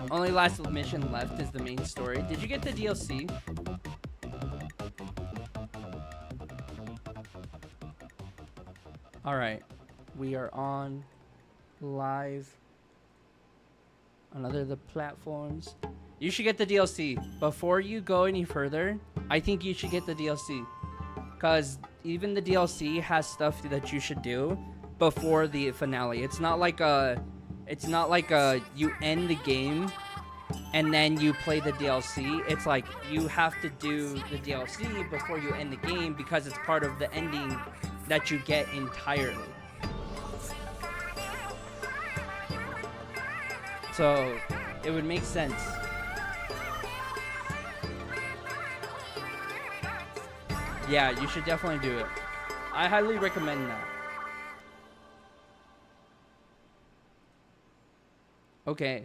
Only last mission left is the main story. Did you get the DLC? Alright. We are on live on other the platforms. You should get the DLC. Before you go any further, I think you should get the DLC. Because even the DLC has stuff that you should do before the finale. It's not like you end the game and then you play the DLC. It's like you have to do the DLC before you end the game because it's part of the ending that you get entirely. So it would make sense. Yeah, you should definitely do it. I highly recommend that. Okay.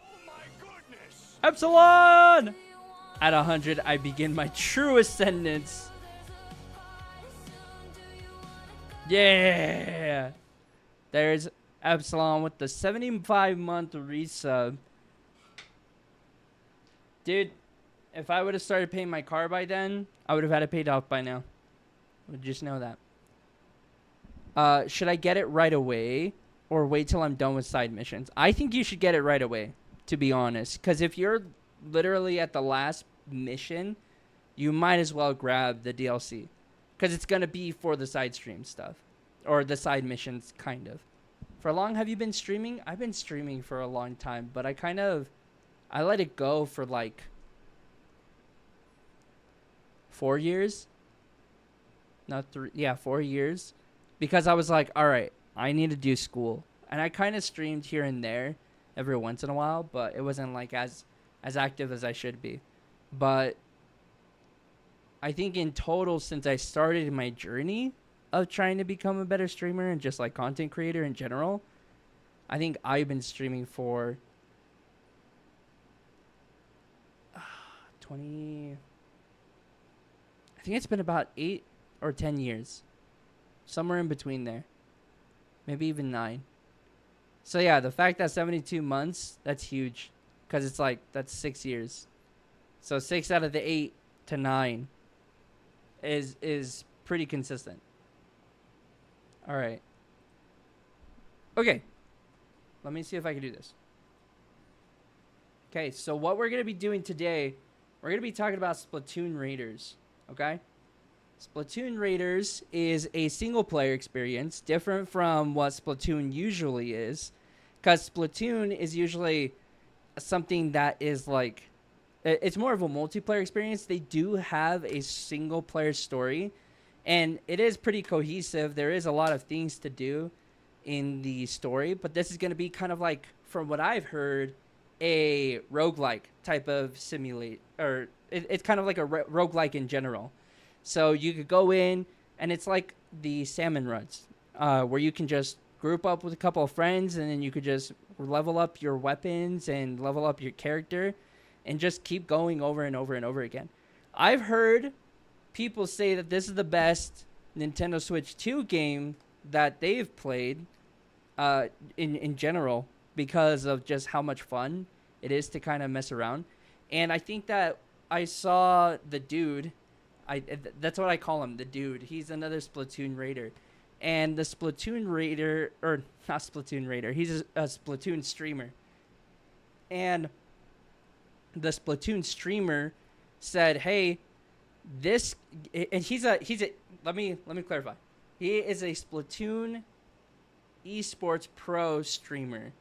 Oh my goodness! Epsilon! At 100, I begin my true ascendance. Yeah! There's Epsilon with the 75-month resub. Dude, if I would have started paying my car by then, I would have had it paid off by now. Just know that. Should I get it right away or wait till I'm done with side missions? I think you should get it right away, to be honest. Because if you're literally at the last mission, you might as well grab the DLC. Because it's going to be for the side stream stuff. Or the side missions, kind of. For how long have you been streaming? I've been streaming for a long time, but I let it go for like 4 years. Not 3. Yeah, 4 years. Because I was like, all right, I need to do school. And I kind of streamed here and there every once in a while, but it wasn't like as active as I should be. But I think in total, since I started my journey of trying to become a better streamer and just like content creator in general, I think I've been streaming for 20. I think it's been about 8 or 10 years. Somewhere in between there. Maybe even 9. So yeah, the fact that 72 months, that's huge. Because it's like, that's 6 years. So 6 out of the 8 to 9 is pretty consistent. Alright. Okay. Let me see if I can do this. Okay, so what we're going to be doing today, we're going to be talking about Splatoon Raiders. Okay? Splatoon Raiders is a single-player experience, different from what Splatoon usually is. Because Splatoon is usually something that is like... It's more of a multiplayer experience. They do have a single-player story. And it is pretty cohesive. There is a lot of things to do in the story. But this is going to be kind of like, from what I've heard, a roguelike type of simulate. Or it's kind of like a roguelike in general. So you could go in, and it's like the salmon runs, where you can just group up with a couple of friends, and then you could just level up your weapons and level up your character, and just keep going over and over and over again. I've heard people say that this is the best Nintendo Switch 2 game that they've played in general because of just how much fun it is to kind of mess around. And I think that I saw the dude... that's what I call him, the dude. He's another Splatoon Raider. And the Splatoon Raider, or not Splatoon Raider, he's a Splatoon streamer. And the Splatoon streamer said, hey, this, and let me clarify. He is a Splatoon esports pro streamer.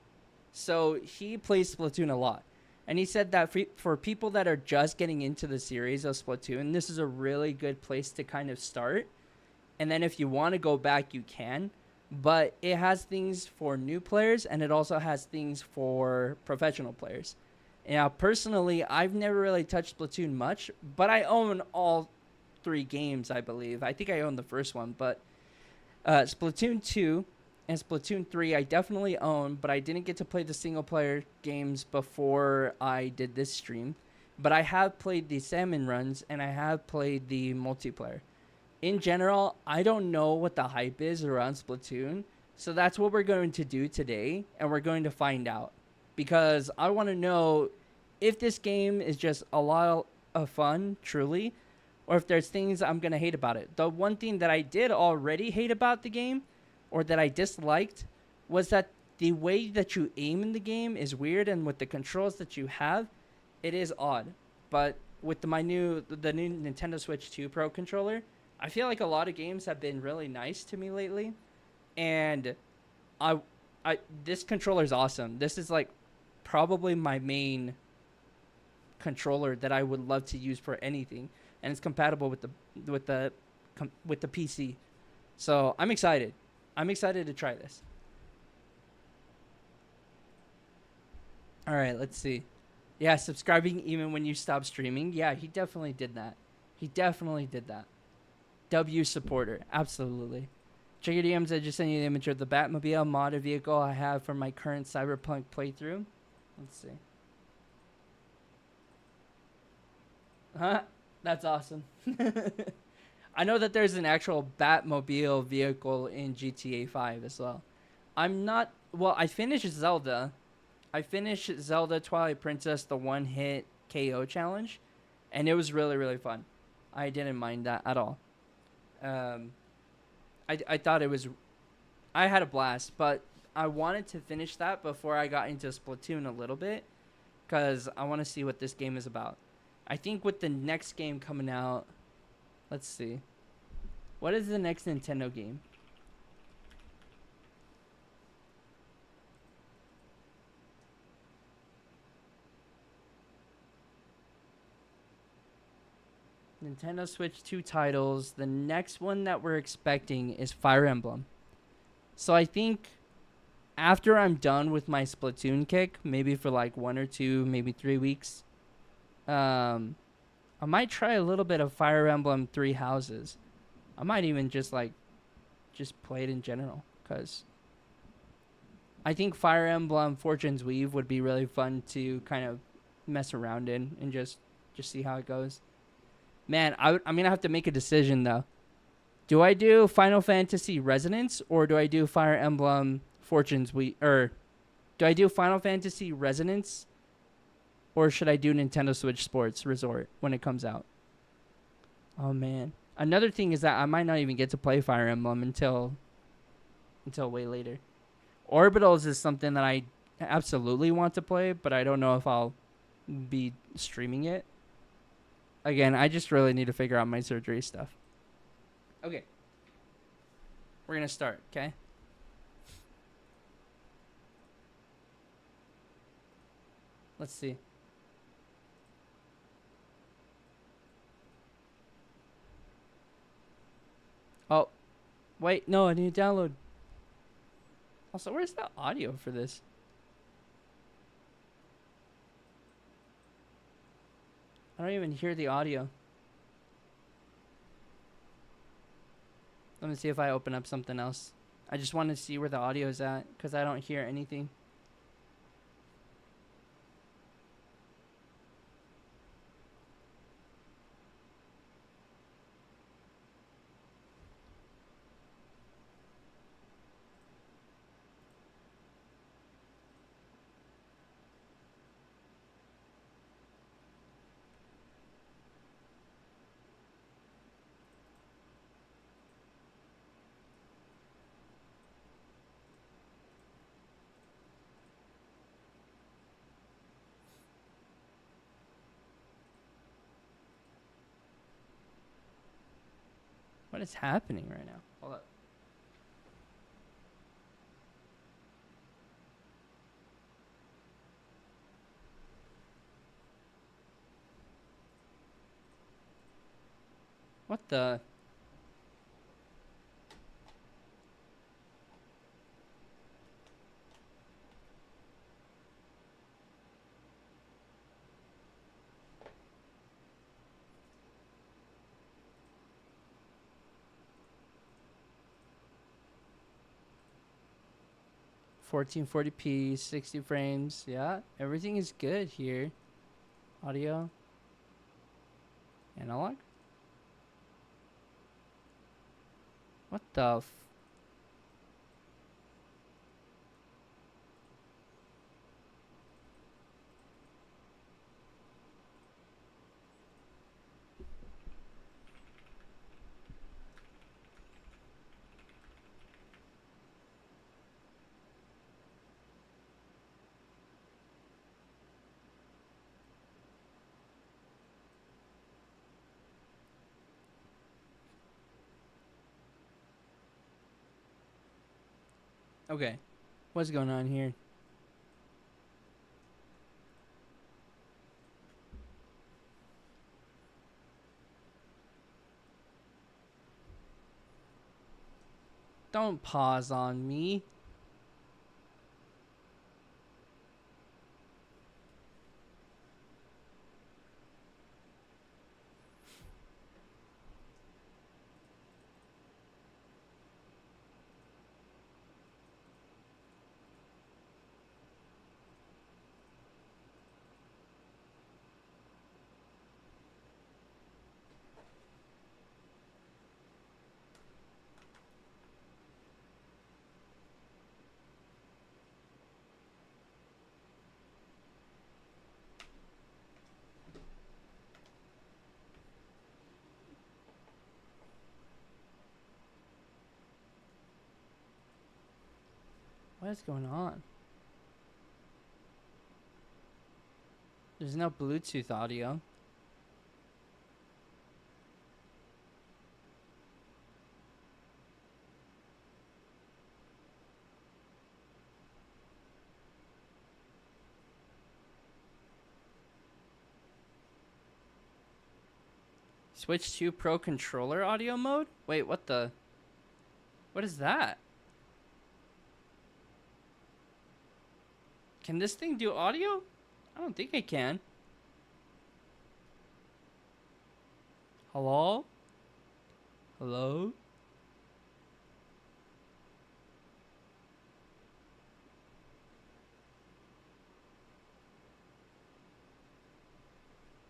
So he plays Splatoon a lot. And he said that for people that are just getting into the series of Splatoon, this is a really good place to kind of start. And then if you want to go back, you can. But it has things for new players, and it also has things for professional players. Now, personally, I've never really touched Splatoon much, but I own all 3 games, I believe. I think I own the first one, but Splatoon 2... and Splatoon 3 I definitely own, but I didn't get to play the single-player games before I did this stream. But I have played the salmon runs, and I have played the multiplayer. In general, I don't know what the hype is around Splatoon, So that's what we're going to do today, and we're going to find out. Because I want to know if this game is just a lot of fun, truly, or if there's things I'm going to hate about it. The one thing that I did already hate about the game, or that I disliked, was that the way that you aim in the game is weird, and with the controls that you have, it is odd. But with the new Nintendo Switch 2 Pro controller, I feel like a lot of games have been really nice to me lately, and I this controller is awesome. This is like probably my main controller that I would love to use for anything, and it's compatible with the PC. So I'm excited. I'm excited to try this. All right, let's see. Yeah, subscribing even when you stop streaming. Yeah, he definitely did that. He definitely did that. W supporter, absolutely. Check your DMs. I just sent you the image of the Batmobile modded vehicle I have for my current Cyberpunk playthrough. Let's see. Huh? That's awesome. I know that there's an actual Batmobile vehicle in GTA 5 as well. I'm not. Well, I finished Zelda. I finished Zelda Twilight Princess, the one hit KO challenge, and it was really, really fun. I didn't mind that at all. Um, I thought it was. I had a blast, but I wanted to finish that before I got into Splatoon a little bit, because I want to see what this game is about. I think with the next game coming out, let's see. What is the next Nintendo game? Nintendo Switch 2 titles. The next one that we're expecting is Fire Emblem. So I think after I'm done with my Splatoon kick, maybe for like 1 or 2, maybe 3 weeks, I might try a little bit of Fire Emblem Three Houses. I might even just play it in general, because I think Fire Emblem Fortune's Weave would be really fun to kind of mess around in and just see how it goes. Man, I'm going to have to make a decision, though. Do I do Final Fantasy Resonance, or do I do Fire Emblem Fortune's Weave? Or do I do Final Fantasy Resonance, or should I do Nintendo Switch Sports Resort when it comes out? Oh, man. Another thing is that I might not even get to play Fire Emblem until way later. Orbitals is something that I absolutely want to play, but I don't know if I'll be streaming it. Again, I just really need to figure out my surgery stuff. Okay. We're going to start, okay? Let's see. Oh, wait. No, I need to download. Also, where's the audio for this? I don't even hear the audio. Let me see if I open up something else. I just want to see where the audio is at, because I don't hear anything. What is happening right now? Hold up. What the? $1440p, 60 frames. Yeah, everything is good here. Audio. Analog. What the Okay. What's going on here? Don't pause on me. What is going on? There's no Bluetooth audio. Switch to Pro Controller audio mode? Wait, what the? What is that? Can this thing do audio? I don't think it can. Hello? Hello?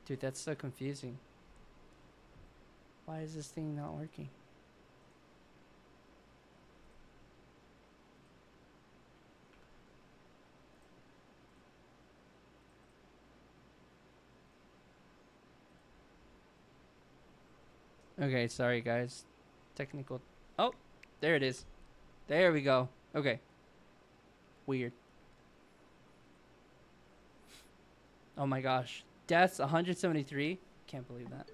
Dude, that's so confusing. Why is this thing not working? Okay, sorry guys. Technical. Oh, there it is. There we go. Okay. Weird. Oh my gosh. Deaths 173. Can't believe that.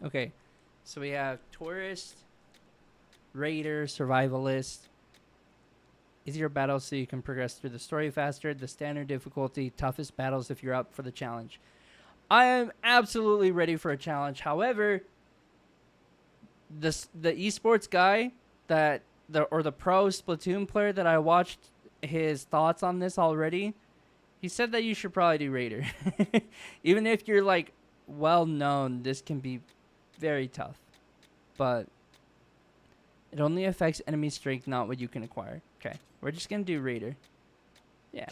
Okay. So we have Tourist, Raider, Survivalist. Easier battles so you can progress through the story faster. The standard difficulty, toughest battles if you're up for the challenge. I am absolutely ready for a challenge. However, the esports guy the pro Splatoon player that I watched his thoughts on this already, he said that you should probably do Raider. Even if you're like well known, this can be very tough. But it only affects enemy strength, not what you can acquire. Okay, we're just gonna do Raider. Yeah.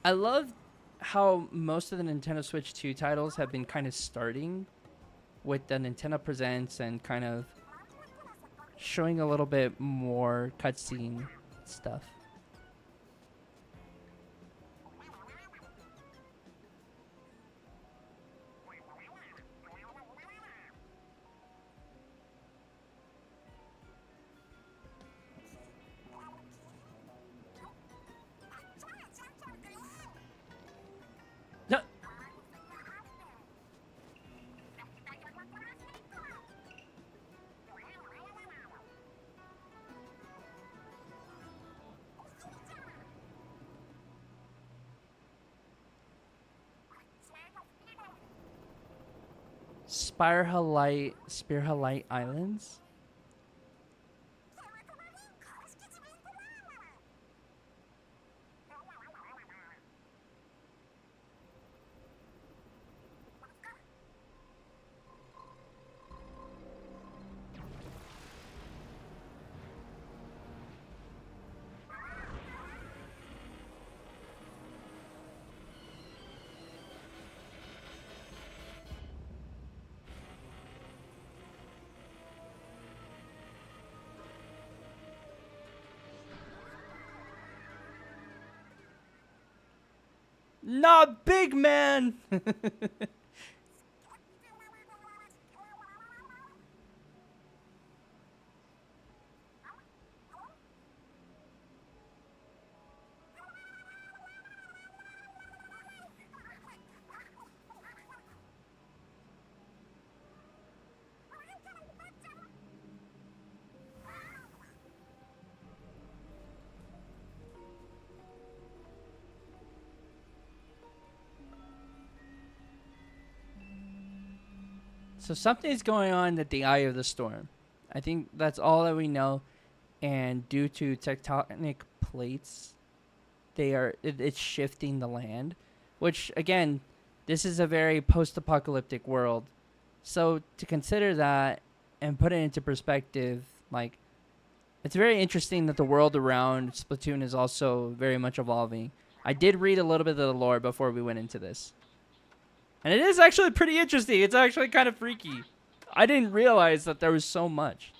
I love how most of the Nintendo Switch 2 titles have been kind of starting with the Nintendo Presents and kind of showing a little bit more cutscene stuff. No. Spearhalite Islands? Not big man. So something's going on at the eye of the storm. I think that's all that we know. And due to tectonic plates, it's shifting the land, which again, this is a very post-apocalyptic world. So to consider that and put it into perspective, like it's very interesting that the world around Splatoon is also very much evolving. I did read a little bit of the lore before we went into this. And it is actually pretty interesting. It's actually kind of freaky. I didn't realize that there was so much.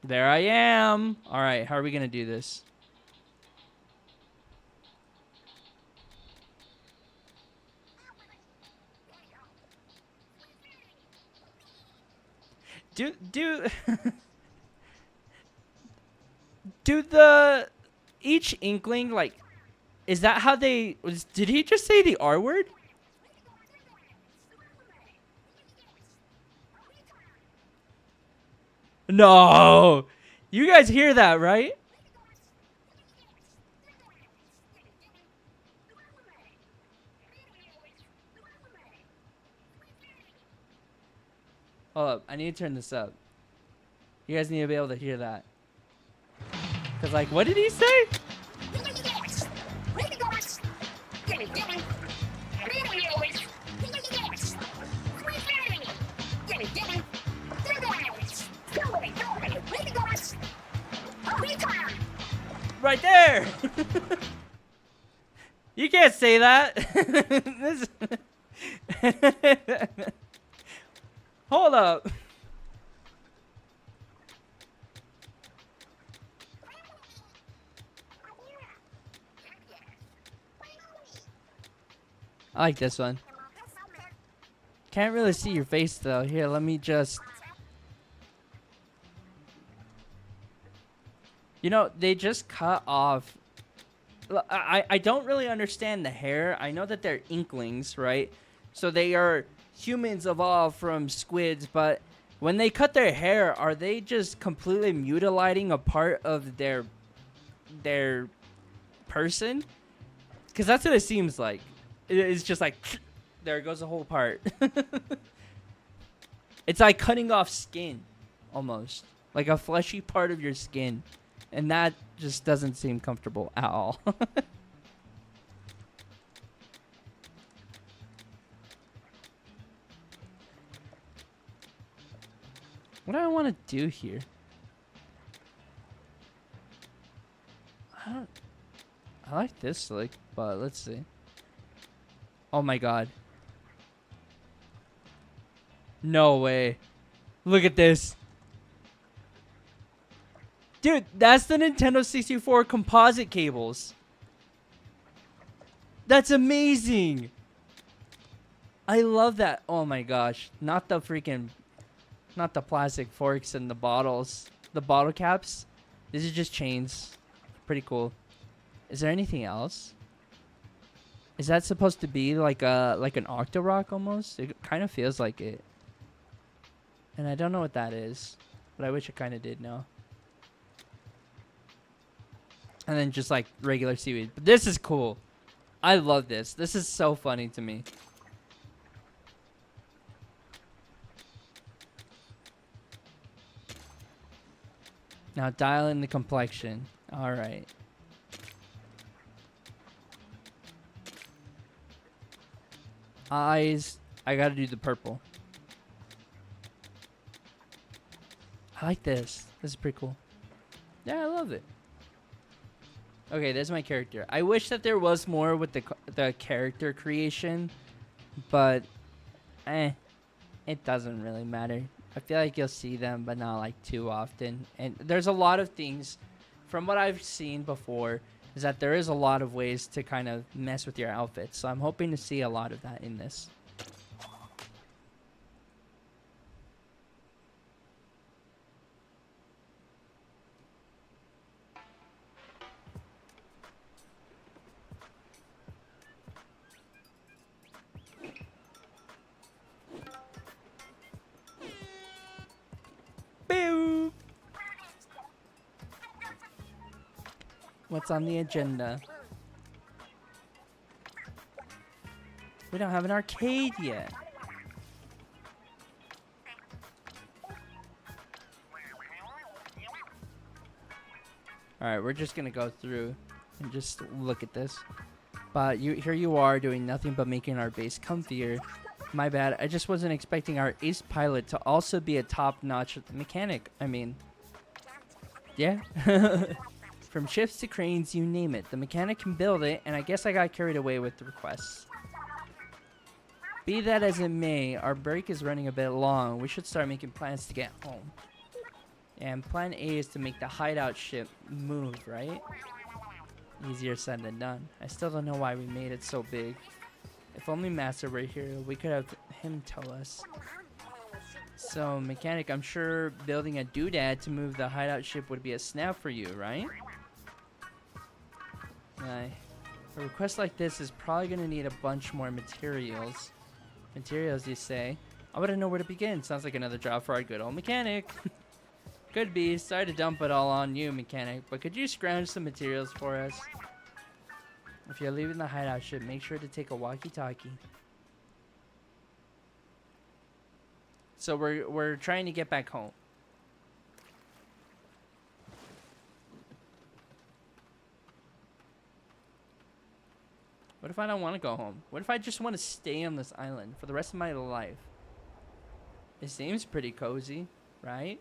There I am. All right, how are we going to do this? Do the each inkling, like, is that how they did he just say the R word? No. You guys hear that, right? Hold up, I need to turn this up. You guys need to be able to hear that. Cause like, what did he say? Right there. You can't say that. Hold up. I like this one. Can't really see your face though. Here, let me just... You know, they just cut off... I don't really understand the hair. I know that they're inklings, right? So they are humans evolved from squids, but when they cut their hair, are they just completely mutilating a part of their person? Because that's what it seems like. It's just like, there goes the whole part. It's like cutting off skin, almost. Like a fleshy part of your skin. And that just doesn't seem comfortable at all. What do I want to do here? I like this look, but let's see. Oh my god. No way. Look at this. Dude, that's the Nintendo 64 composite cables. That's amazing. I love that. Oh my gosh. Not the plastic forks and the bottles. The bottle caps. These are just chains. Pretty cool. Is there anything else? Is that supposed to be like an Octorock almost? It kind of feels like it. And I don't know what that is. But I wish I kind of did know. And then just like regular seaweed. But this is cool. I love this. This is so funny to me. Now dial in the complexion. Alright. Eyes. I gotta do the purple. I like this. This is pretty cool. Yeah, I love it. Okay, there's my character. I wish that there was more with the character creation, but it doesn't really matter. I feel like you'll see them, but not like too often. And there's a lot of things from what I've seen before. is that there is a lot of ways to kind of mess with your outfits. So I'm hoping to see a lot of that in this. Boo! What's on the agenda? We don't have an arcade yet. Alright, we're just gonna go through and just look at this. But here you are doing nothing but making our base comfier. My bad, I just wasn't expecting our ace pilot to also be a top-notch mechanic. I mean, yeah. From shifts to cranes, you name it. The mechanic can build it, and I guess I got carried away with the requests. Be that as it may, our break is running a bit long. We should start making plans to get home. And plan A is to make the hideout ship move, right? Easier said than done. I still don't know why we made it so big. If only Master were here, we could have him tell us. So, mechanic, I'm sure building a doodad to move the hideout ship would be a snap for you, right? A request like this is probably going to need a bunch more materials. Materials, you say? I wouldn't know where to begin. Sounds like another job for our good old mechanic. Could be. Sorry to dump it all on you, mechanic, but could you scrounge some materials for us? If you're leaving the hideout ship, make sure to take a walkie-talkie. So we're trying to get back home. What if I don't want to go home? What if I just want to stay on this island for the rest of my life? It seems pretty cozy, right?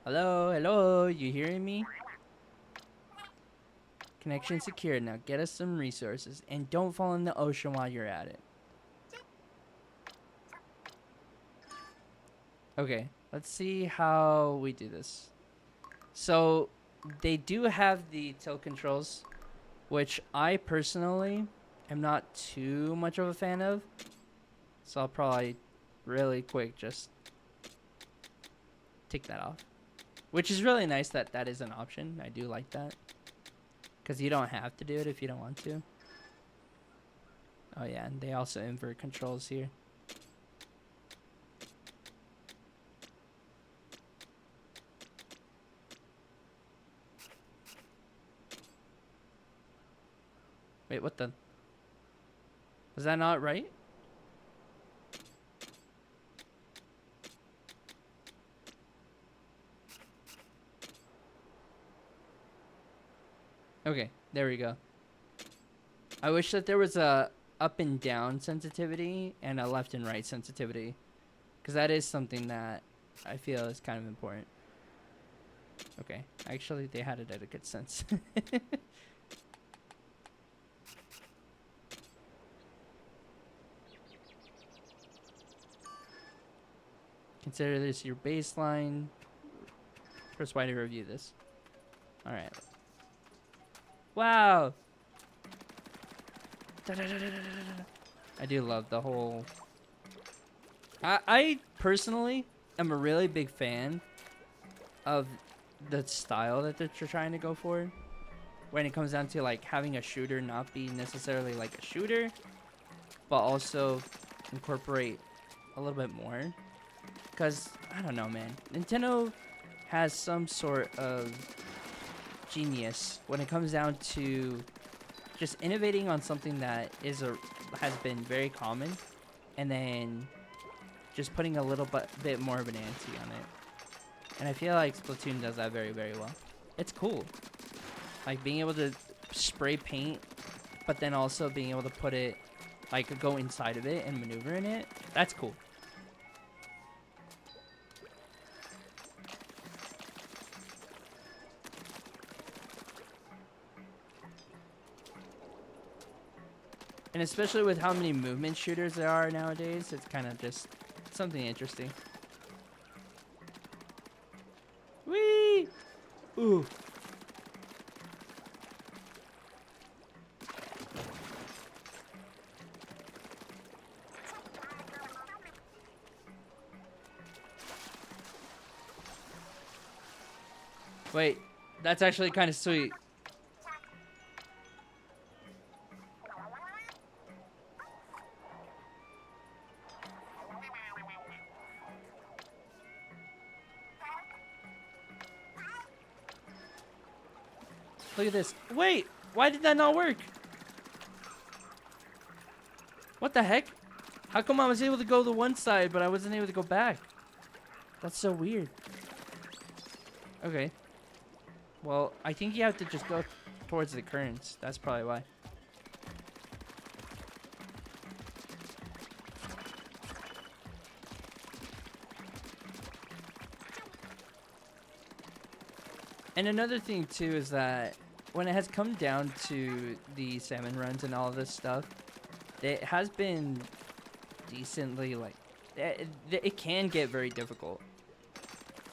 Hello, hello, you hearing me? Connection secured. Now get us some resources and don't fall in the ocean while you're at it. Okay, let's see how we do this. So they do have the tilt controls, which I personally am not too much of a fan of. So I'll probably really quick just take that off. Which is really nice that that is an option. I do like that. Because you don't have to do it if you don't want to. Oh yeah, and they also invert controls here. Wait, what the? Was that not right? Okay, there we go. I wish that there was a up and down sensitivity and a left and right sensitivity, because that is something that I feel is kind of important. Okay, actually they had it at a good sense. Consider this your baseline. Press Y to review this. Alright. Wow! I do love the whole... I personally am a really big fan of the style that they're trying to go for. When it comes down to like having a shooter not be necessarily like a shooter, but also incorporate a little bit more. Because, I don't know, man. Nintendo has some sort of genius when it comes down to just innovating on something that has been very common, and then just putting a little bit more of an ante on it. And I feel like Splatoon does that very, very well. It's cool. Like being able to spray paint, but then also being able to put it, like go inside of it and maneuver in it. That's cool. And especially with how many movement shooters there are nowadays, it's kind of just something interesting. Whee! Ooh. Wait, that's actually kind of sweet. Look at this. Wait, why did that not work? What the heck? How come I was able to go to one side, but I wasn't able to go back? That's so weird. Okay. Well, I think you have to just go towards the currents. That's probably why. And another thing too is that when it has come down to the salmon runs and all of this stuff, it has been decently like it can get very difficult.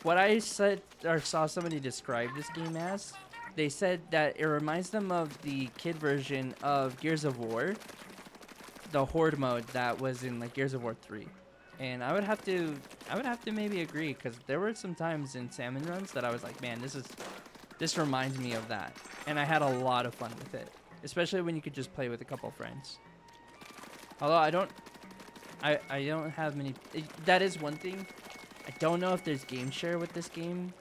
What I said or saw somebody describe this game as, they said that it reminds them of the kid version of Gears of War, the horde mode that was in like Gears of War 3. And I would have to maybe agree, because there were some times in salmon runs that I was like, man, this reminds me of that. And I had a lot of fun with it, especially when you could just play with a couple friends. Although I don't have many. That is one thing. I don't know if there's game share with this game.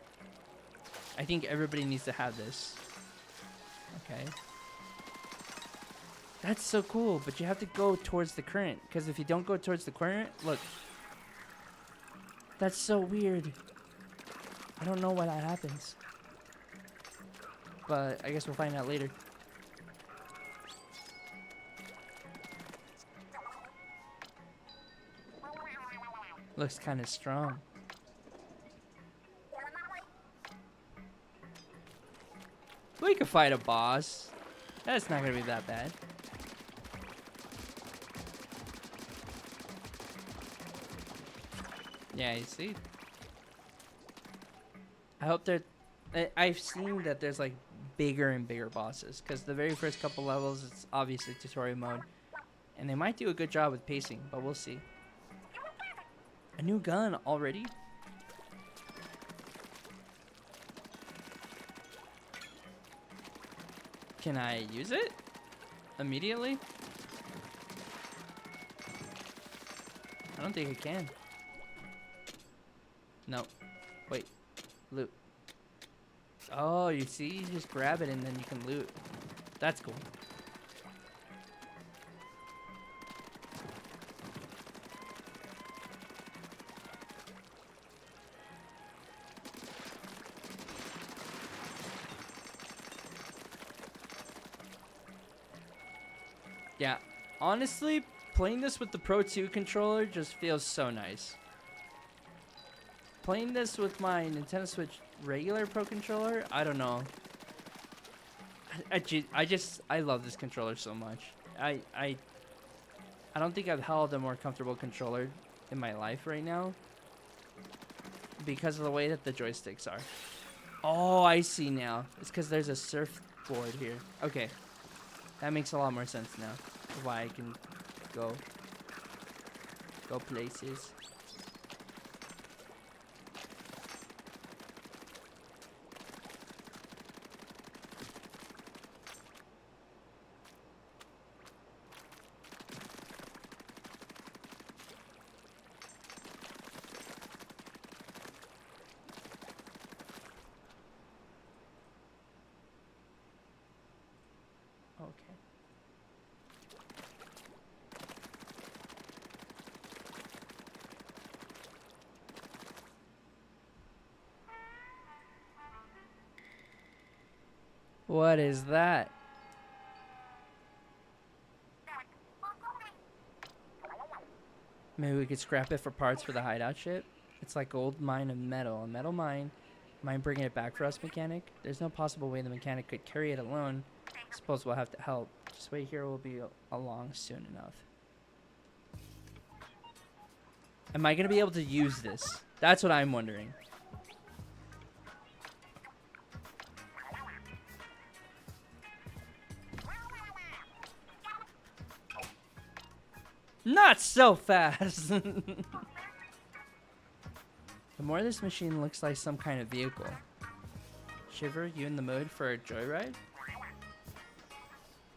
I think everybody needs to have this. Okay. That's so cool, but you have to go towards the current, because if you don't go towards the current, look. That's so weird. I don't know why that happens. But I guess we'll find out later. Looks kind of strong. We could fight a boss. That's not gonna be that bad. Yeah, you see? I hope they're... I've seen that there's like bigger and bigger bosses, because the very first couple levels, it's obviously tutorial mode. And they might do a good job with pacing, but we'll see. A new gun already? Can I use it immediately? I don't think I can. No. Wait. Loot. Oh, you see? You just grab it and then you can loot. That's cool. Yeah, honestly, playing this with the Pro 2 controller just feels so nice. Playing this with my Nintendo Switch regular Pro controller, I don't know. I love this controller so much. I don't think I've held a more comfortable controller in my life right now, because of the way that the joysticks are. Oh, I see now. It's because there's a surfboard here. Okay. That makes a lot more sense now. Why I can go places. Okay. What is that? Maybe we could scrap it for parts for the hideout ship. It's like gold mine and metal. A metal mine. Mind bringing it back for us, mechanic? There's no possible way the mechanic could carry it alone. Suppose we'll have to help. Just wait here, we'll be along soon enough. Am I gonna be able to use this? That's what I'm wondering. Not so fast! The more this machine looks like some kind of vehicle. Shiver, you in the mood for a joyride?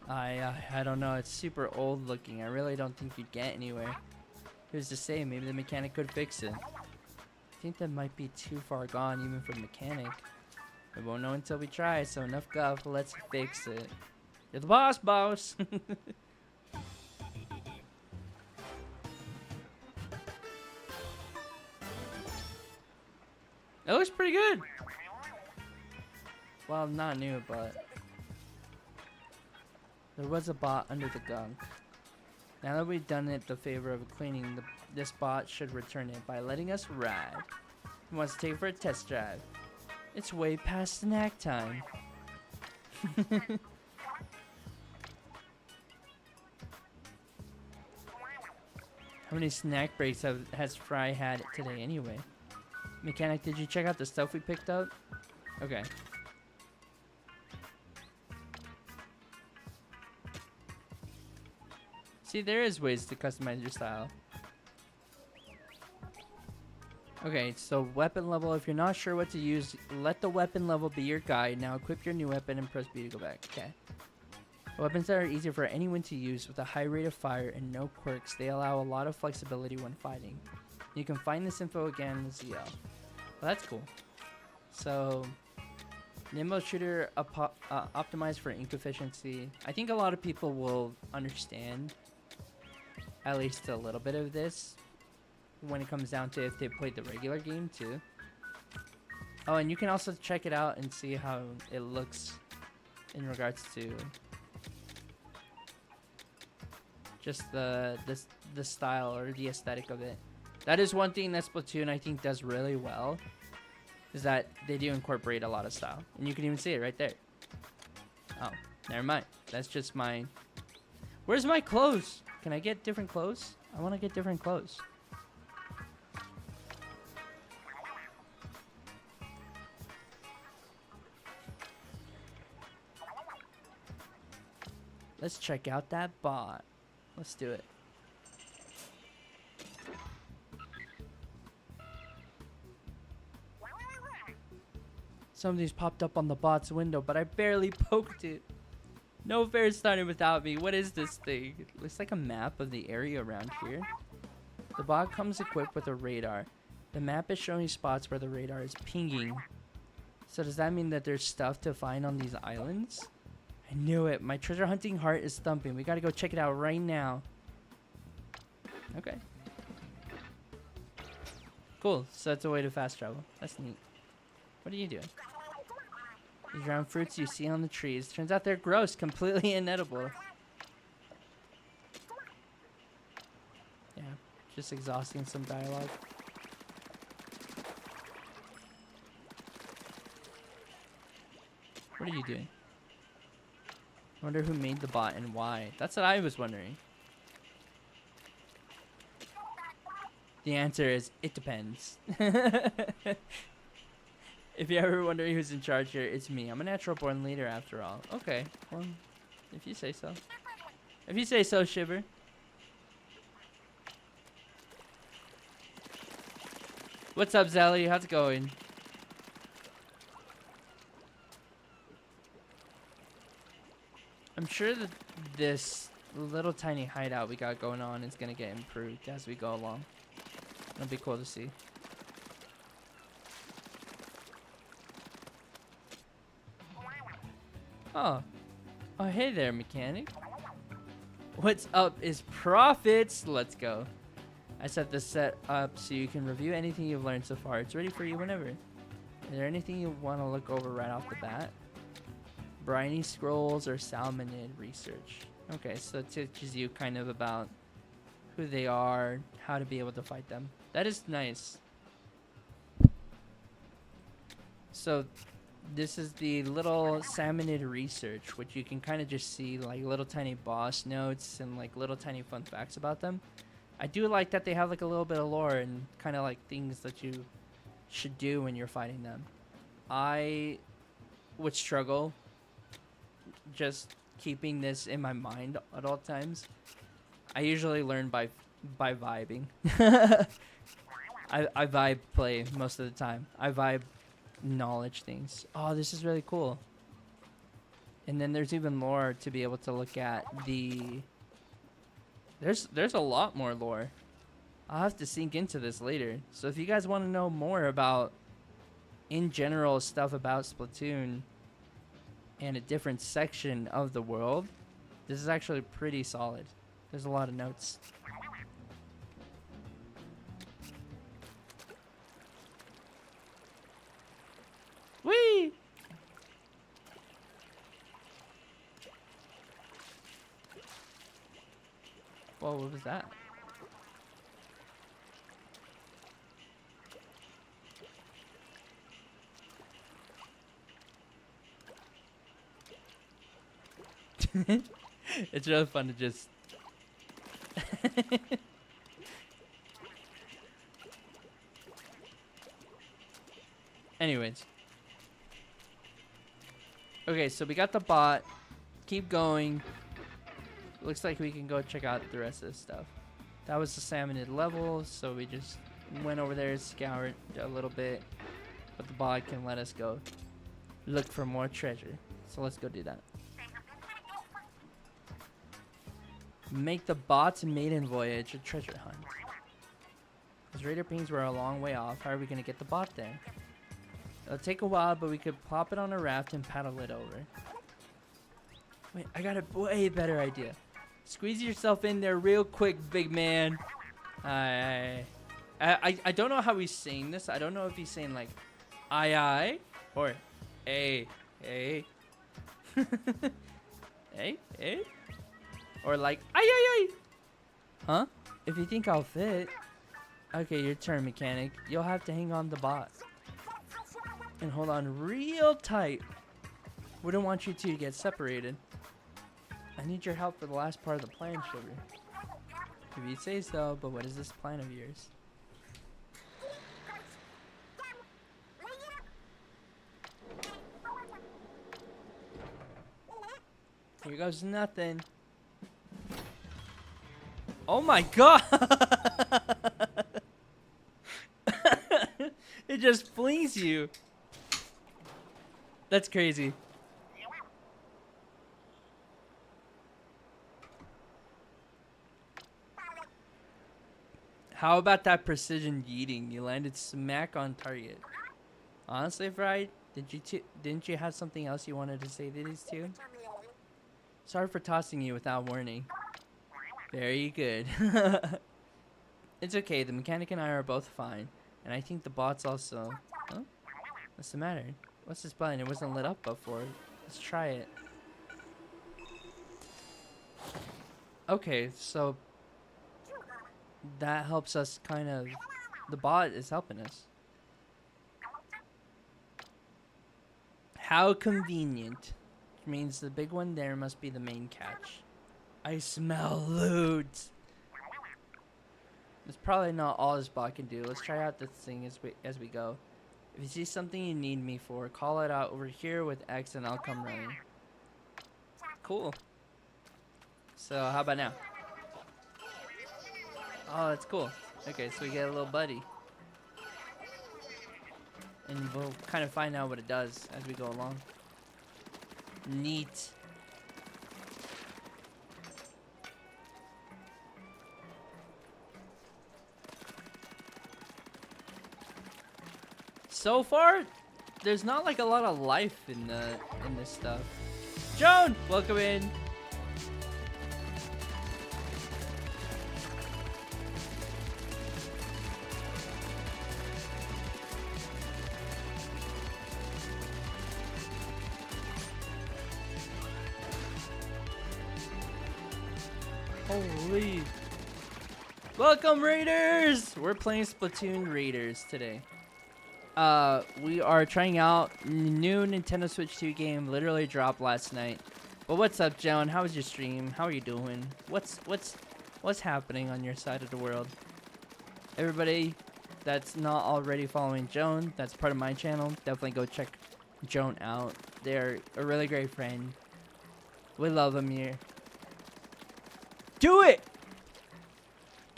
I don't know. It's super old looking. I really don't think you'd get anywhere. Who's to say? Maybe the mechanic could fix it. I think that might be too far gone even for the mechanic. We won't know until we try, so enough guff. Let's fix it. You're the boss, boss! It looks pretty good. Well, not new, but there was a bot under the gunk. Now that we've done it the favor of cleaning, this bot should return it by letting us ride. He wants to take it for a test drive. It's way past snack time. How many snack breaks has Fry had today anyway? Mechanic, did you check out the stuff we picked up? Okay. See, there is ways to customize your style. Okay, so weapon level. If you're not sure what to use, let the weapon level be your guide. Now equip your new weapon and press B to go back. Okay. Weapons that are easier for anyone to use with a high rate of fire and no quirks. They allow a lot of flexibility when fighting. You can find this info again in the ZL. Well, that's cool. So, Nimble Shooter optimized for ink efficiency. I think a lot of people will understand at least a little bit of this when it comes down to if they played the regular game too. Oh, and you can also check it out and see how it looks in regards to just the style or the aesthetic of it. That is one thing that Splatoon I think does really well, is that they do incorporate a lot of style, and you can even see it right there. Oh, never mind. That's just my. Where's my clothes? Can I get different clothes? I want to get different clothes. Let's check out that bot. Let's do it. Somebody's popped up on the bot's window, but I barely poked it. No fair started without me. What is this thing? It looks like a map of the area around here. The bot comes equipped with a radar. The map is showing spots where the radar is pinging. So does that mean that there's stuff to find on these islands? I knew it. My treasure hunting heart is thumping. We gotta go check it out right now. Okay. Cool. So that's a way to fast travel. That's neat. What are you doing? These round fruits you see on the trees. Turns out they're gross, completely inedible. Yeah, just exhausting some dialogue. What are you doing? I wonder who made the bot and why. That's what I was wondering. The answer is, it depends. If you're ever wondering who's in charge here, it's me. I'm a natural born leader after all. Okay, well, if you say so. If you say so, Shiver. What's up, Zally? How's it going? I'm sure that this little tiny hideout we got going on is going to get improved as we go along. It'll be cool to see. Oh. Oh, hey there, mechanic. What's up is profits. Let's go. I set this set up so you can review anything you've learned so far. It's ready for you whenever. Is there anything you want to look over right off the bat? Briny scrolls or salmonid research. Okay, so it teaches you kind of about who they are, how to be able to fight them. That is nice. So this is the little salmonid research, which you can kind of just see like little tiny boss notes and like little tiny fun facts about them. I do like that they have like a little bit of lore and kind of like things that you should do when you're fighting them. I would struggle just keeping this in my mind at all times. I usually learn by by vibing. I vibe play most of the time. I vibe knowledge things. Oh, this is really cool. And then there's even more to be able to look at the... There's a lot more lore. I'll have to sink into this later. So if you guys want to know more about, in general, stuff about Splatoon and a different section of the world, this is actually pretty solid. There's a lot of notes. Whee! Whoa, what was that? It's really fun to just... Anyways. Okay, so we got the bot. Keep going. Looks like we can go check out the rest of this stuff. That was the salmonid level, so we just went over there, scoured a little bit. But the bot can let us go look for more treasure. So let's go do that. Make the bot's maiden voyage a treasure hunt. Those radar pings were a long way off. How are we going to get the bot there? It'll take a while, but we could plop it on a raft and paddle it over. Wait, I got a way better idea. Squeeze yourself in there real quick, big man. I don't know how he's saying this. I don't know if he's saying like, aye, or, hey. hey? Or like, ay. Huh? If you think I'll fit. Okay, your turn, mechanic. You'll have to hang on the bot. And hold on real tight. Wouldn't want you two to get separated. I need your help for the last part of the plan, sugar. If you say so, but what is this plan of yours? Here goes nothing. Oh my god! It just flings you. That's crazy. How about that precision yeeting? You landed smack on target. Honestly, Fry, didn't you have something else you wanted to say to these two? Sorry for tossing you without warning. Very good. It's okay, the mechanic and I are both fine. And I think the bot's also... Huh? What's the matter? What's this button? It wasn't lit up before. Let's try it. Okay, so... that helps us kind of... The bot is helping us. How convenient. Which means the big one there must be the main catch. I smell loot. That's probably not all this bot can do. Let's try out this thing as we go. If you see something you need me for, call it out over here with X and I'll come running. Cool. So how about now? Oh, that's cool. Okay, so we get a little buddy. And we'll kind of find out what it does as we go along. Neat. So far, there's not like a lot of life in this stuff. Joan, welcome in. Holy. Welcome, Raiders! We're playing Splatoon Raiders today. We are trying out new Nintendo Switch 2 game. Literally dropped last night. But what's up, Joan? How was your stream? How are you doing? What's happening on your side of the world? Everybody that's not already following Joan, that's part of my channel, definitely go check Joan out. They're a really great friend. We love them here. Do it!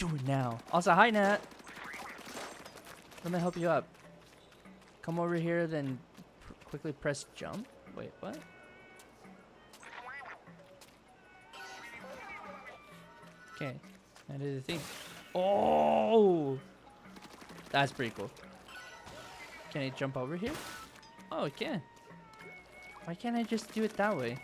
Do it now. Also, hi, Nat. Let me help you up. Come over here, then quickly press jump. Wait, what? Okay. I did the thing. Oh! That's pretty cool. Can I jump over here? Oh, it can. Why can't I just do it that way?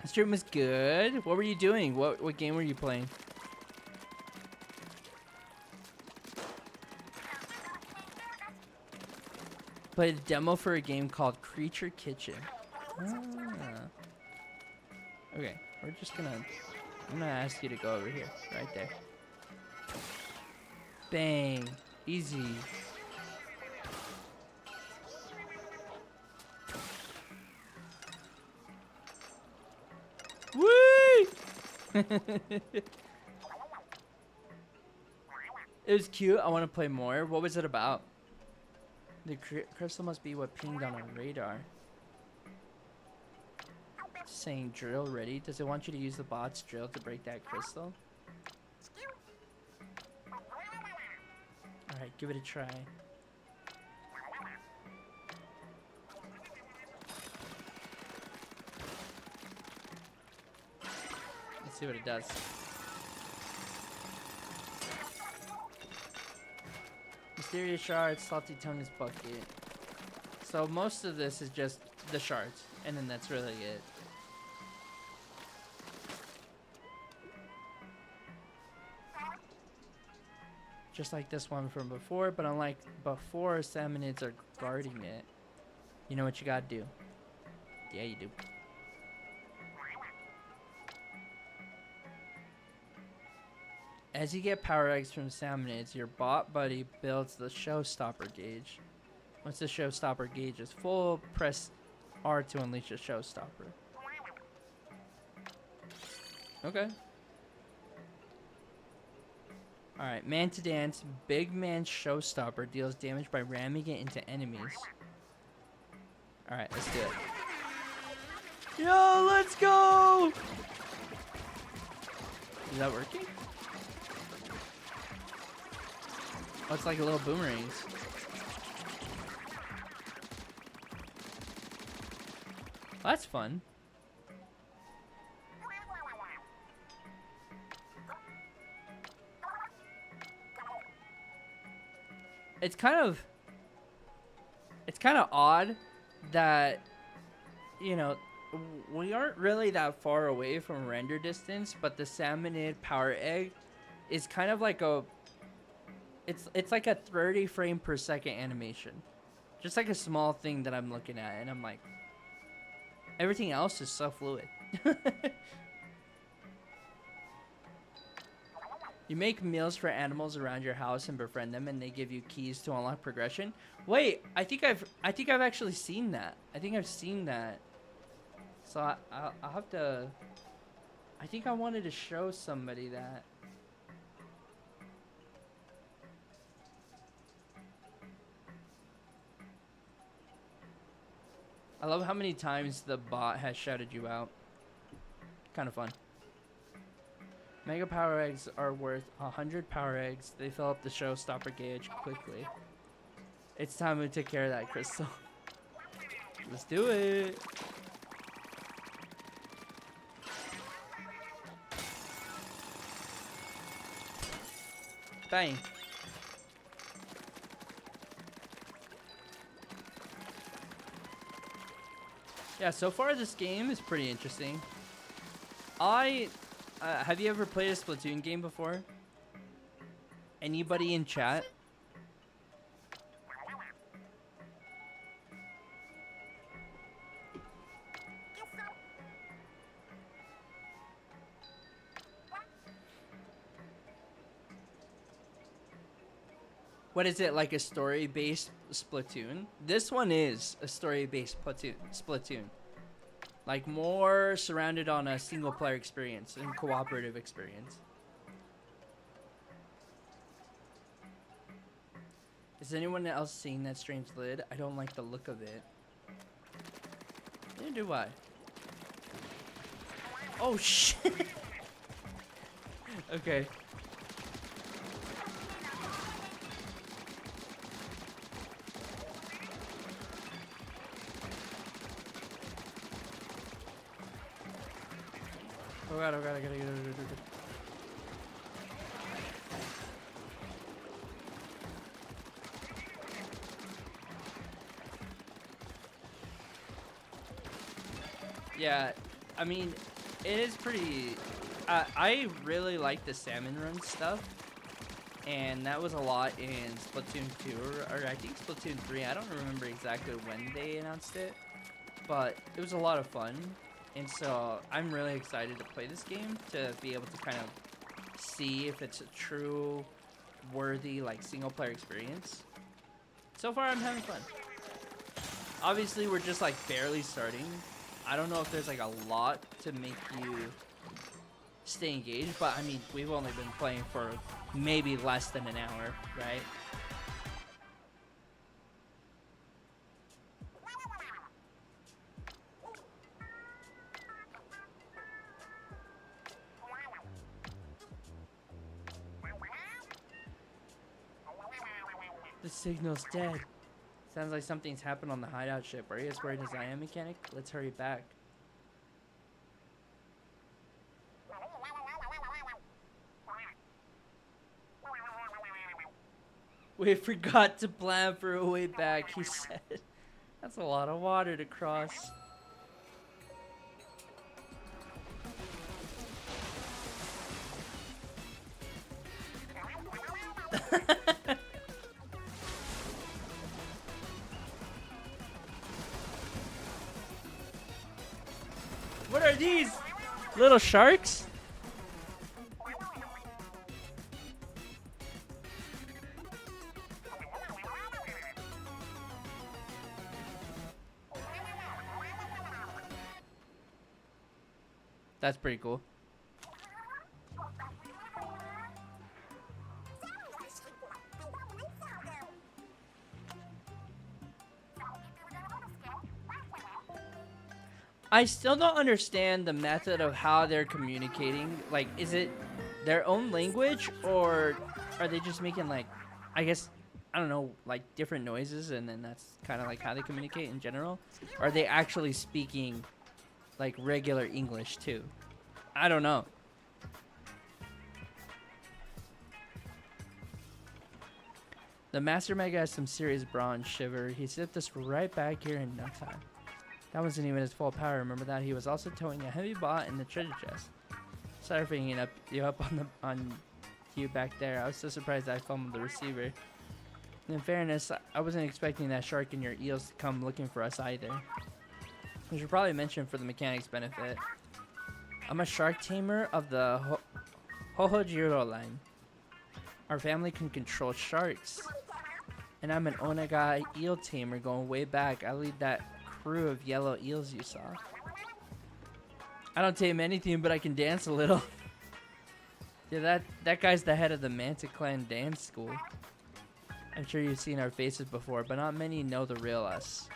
The stream was good. What were you doing? What game were you playing? Played a demo for a game called Creature Kitchen. Ah. Okay, we're just gonna... I'm gonna ask you to go over here. Right there. Bang. Easy. Whee! It was cute. I want to play more. What was it about? The crystal must be what pinged on a radar. Saying drill ready. Does it want you to use the bot's drill to break that crystal? Alright, give it a try. Let's see what it does. Mysterious shards, salty tongue's bucket. So most of this is just the shards, and then that's really it. Just like this one from before, but unlike before, salmonids are guarding it. You know what you gotta do. Yeah, you do. As you get power eggs from salmonids, your bot buddy builds the showstopper gauge. Once the showstopper gauge is full, press R to unleash a showstopper. Okay. Alright, man to dance. Big man showstopper deals damage by ramming it into enemies. Alright, let's do it. Yo, let's go! Is that working? Oh, it's like a little boomerangs. That's fun. It's kind of odd that, you know, we aren't really that far away from render distance, but the salmonid power egg is kind of like a, it's like a 30 frame per second animation. Just like a small thing that I'm looking at, and I'm like, everything else is so fluid. You make meals for animals around your house and befriend them, and they give you keys to unlock progression. Wait, I think I've actually seen that. I think I've seen that. So I'll have to. I think I wanted to show somebody that. I love how many times the bot has shouted you out. Kind of fun. Mega power eggs are worth 100 power eggs. They fill up the showstopper gauge quickly. It's time we take care of that crystal. Let's do it. Bang. Yeah, so far this game is pretty interesting. Have you ever played a Splatoon game before? Anybody in chat? What is it, like a story-based Splatoon? This one is a story-based Splatoon. Like more surrounded on a single player experience and cooperative experience. Is anyone else seeing that strange lid? I don't like the look of it. Neither do I. Oh shit. Okay. Oh god, I gotta get it. Yeah, I mean, it is pretty. I really like the salmon run stuff, and that was a lot in Splatoon 2 or I think Splatoon 3. I don't remember exactly when they announced it, but it was a lot of fun, and so I'm really excited to play this game to be able to kind of see if it's a true, worthy like single player experience. So far, I'm having fun. Obviously, we're just like barely starting. I don't know if there's like a lot to make you stay engaged, but I mean, we've only been playing for maybe less than an hour, right? The signal's dead. Sounds like something's happened on the hideout ship. Are you as worried as I am, mechanic? Let's hurry back. We forgot to plan for a way back, he said. That's a lot of water to cross. What are these? Little sharks? That's pretty cool. I still don't understand the method of how they're communicating. Like, is it their own language, or are they just making, like, I guess, I don't know, like different noises, and then that's kind of like how they communicate in general? Or are they actually speaking like regular English too? I don't know. The Master Mega has some serious bronze shiver. He zipped us right back here in no time. That wasn't even his full power. Remember that? He was also towing a heavy bot in the treasure chest. Sorry for hanging you up on you back there. I was so surprised I fumbled the receiver. In fairness, I wasn't expecting that shark and your eels to come looking for us either. We should probably mention for the mechanic's benefit. I'm a shark tamer of the Hohojiro line. Our family can control sharks. And I'm an Onaga eel tamer going way back. I lead that crew of yellow eels you saw. I don't tame anything, but I can dance a little. Yeah, that guy's the head of the Manta Clan dance school. I'm sure you've seen our faces before, but not many know the real us.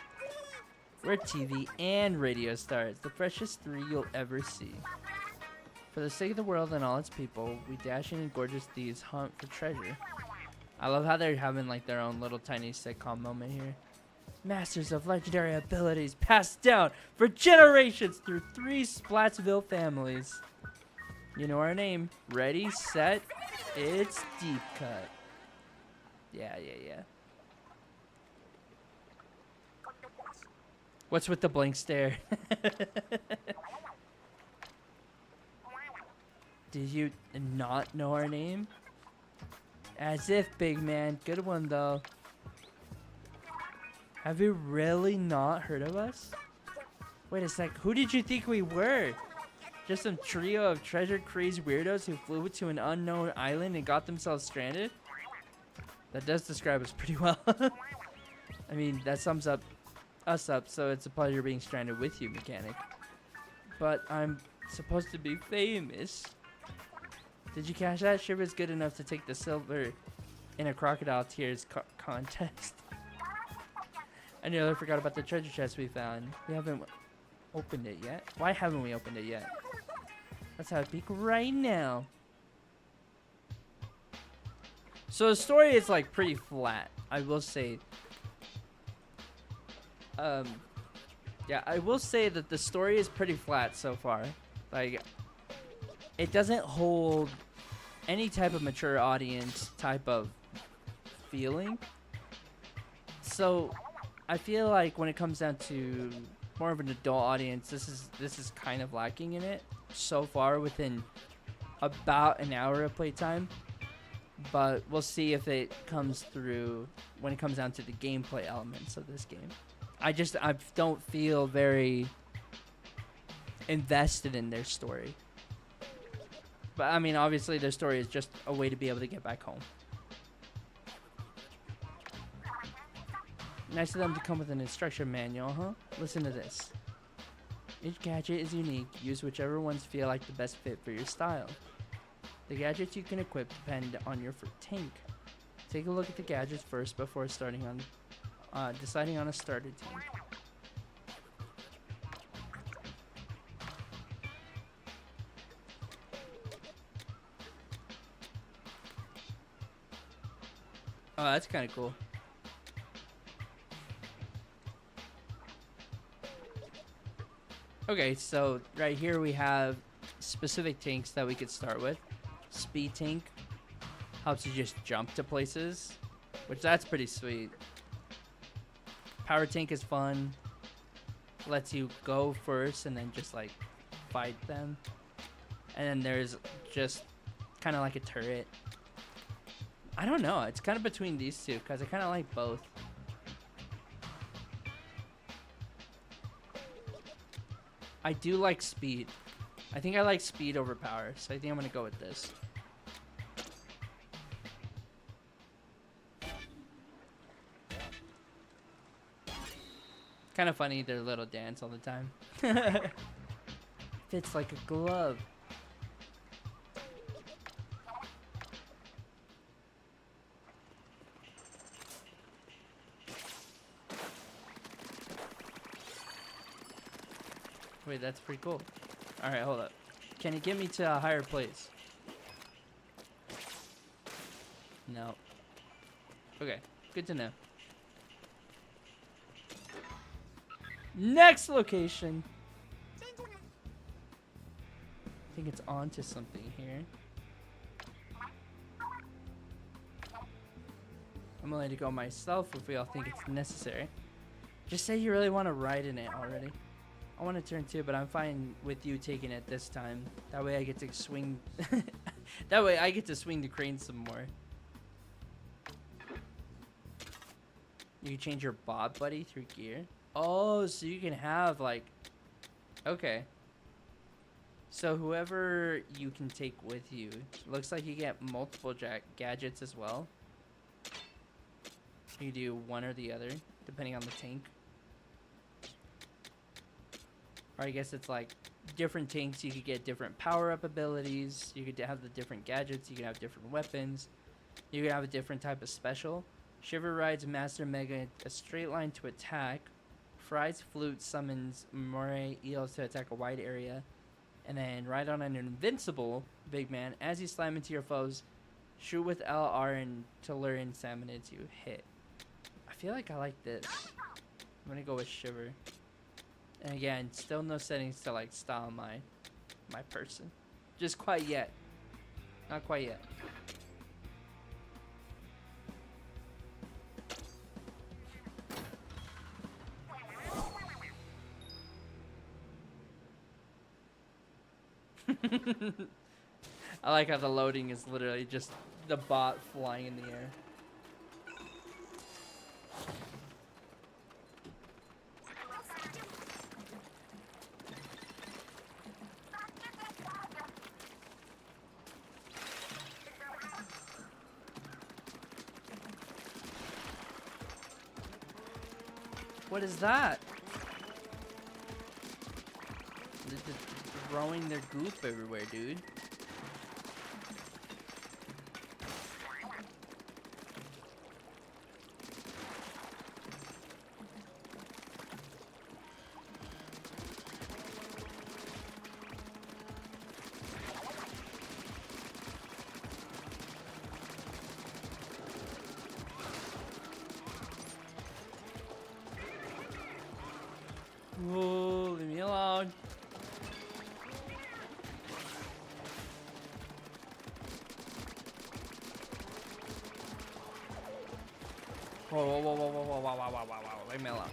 We're TV and radio stars, the freshest three you'll ever see. For the sake of the world and all its people, we dashing and gorgeous thieves hunt for treasure. I love how they're having like their own little tiny sitcom moment here. Masters of legendary abilities passed down for generations through 3 Splatsville families. You know our name. Ready, set, it's Deep Cut. Yeah. What's with the blank stare? Did you not know our name? As if, big man. Good one, though. Have you really not heard of us? Wait a sec. Who did you think we were? Just some trio of treasure-crazed weirdos who flew to an unknown island and got themselves stranded? That does describe us pretty well. I mean, that sums up us up, so it's a pleasure being stranded with you, mechanic. But I'm supposed to be famous. Did you catch that? Shiv is good enough to take the silver in a crocodile tears contest. I nearly forgot about the treasure chest we found. We haven't opened it yet. Why haven't we opened it yet? Let's have a peek right now. So the story is like pretty flat, I will say. Yeah, I will say that the story is pretty flat so far. Like, it doesn't hold any type of mature audience type of feeling. So I feel like when it comes down to more of an adult audience, this is kind of lacking in it so far within about an hour of playtime. But we'll see if it comes through when it comes down to the gameplay elements of this game. I don't feel very invested in their story. But I mean, obviously their story is just a way to be able to get back home. Nice of them to come with an instruction manual, huh? Listen to this. Each gadget is unique. Use whichever ones feel like the best fit for your style. The gadgets you can equip depend on your tank. Take a look at the gadgets first before deciding on a starter tank. Oh, that's kind of cool. Okay, so right here we have specific tanks that we could start with. Speed tank helps you just jump to places, which that's pretty sweet. Power tank is fun. Lets you go first and then just like fight them. And then there's just kind of like a turret. I don't know. It's kind of between these two because I kind of like both. I do like speed. I think I like speed over power, so I think I'm going to go with this. Kind of funny, their little dance all the time. Fits like a glove. Wait, that's pretty cool. Alright, hold up. Can you get me to a higher place? No. Okay, good to know. Next location. I think it's on to something here. I'm willing to go myself if we all think it's necessary. Just say you really want to ride in it already. I want to turn too, but I'm fine with you taking it this time. That way I get to swing. That way I get to swing the crane some more. You can change your bob buddy through gear. Oh, so you can have like, okay. So whoever you can take with you, looks like you get multiple gadgets as well. You do one or the other, depending on the tank. Or I guess it's like different tanks, you could get different power-up abilities. You could have the different gadgets, you can have different weapons. You could have a different type of special. Shiver rides Master Mega a straight line to attack. Fry's Flute summons Moray Eels to attack a wide area. And then ride on an invincible big man. As you slam into your foes, shoot with LR and to lure in salmon as you hit. I feel like I like this. I'm gonna go with Shiver. And again, still no settings to like style my person. Just quite yet. Not quite yet. I like how the loading is literally just the bot flying in the air. What is that? They're just throwing their goop everywhere, dude. Whoa, whoa, whoa, whoa, whoa, whoa, whoa, whoa, whoa, whoa, whoa. Leave me alone.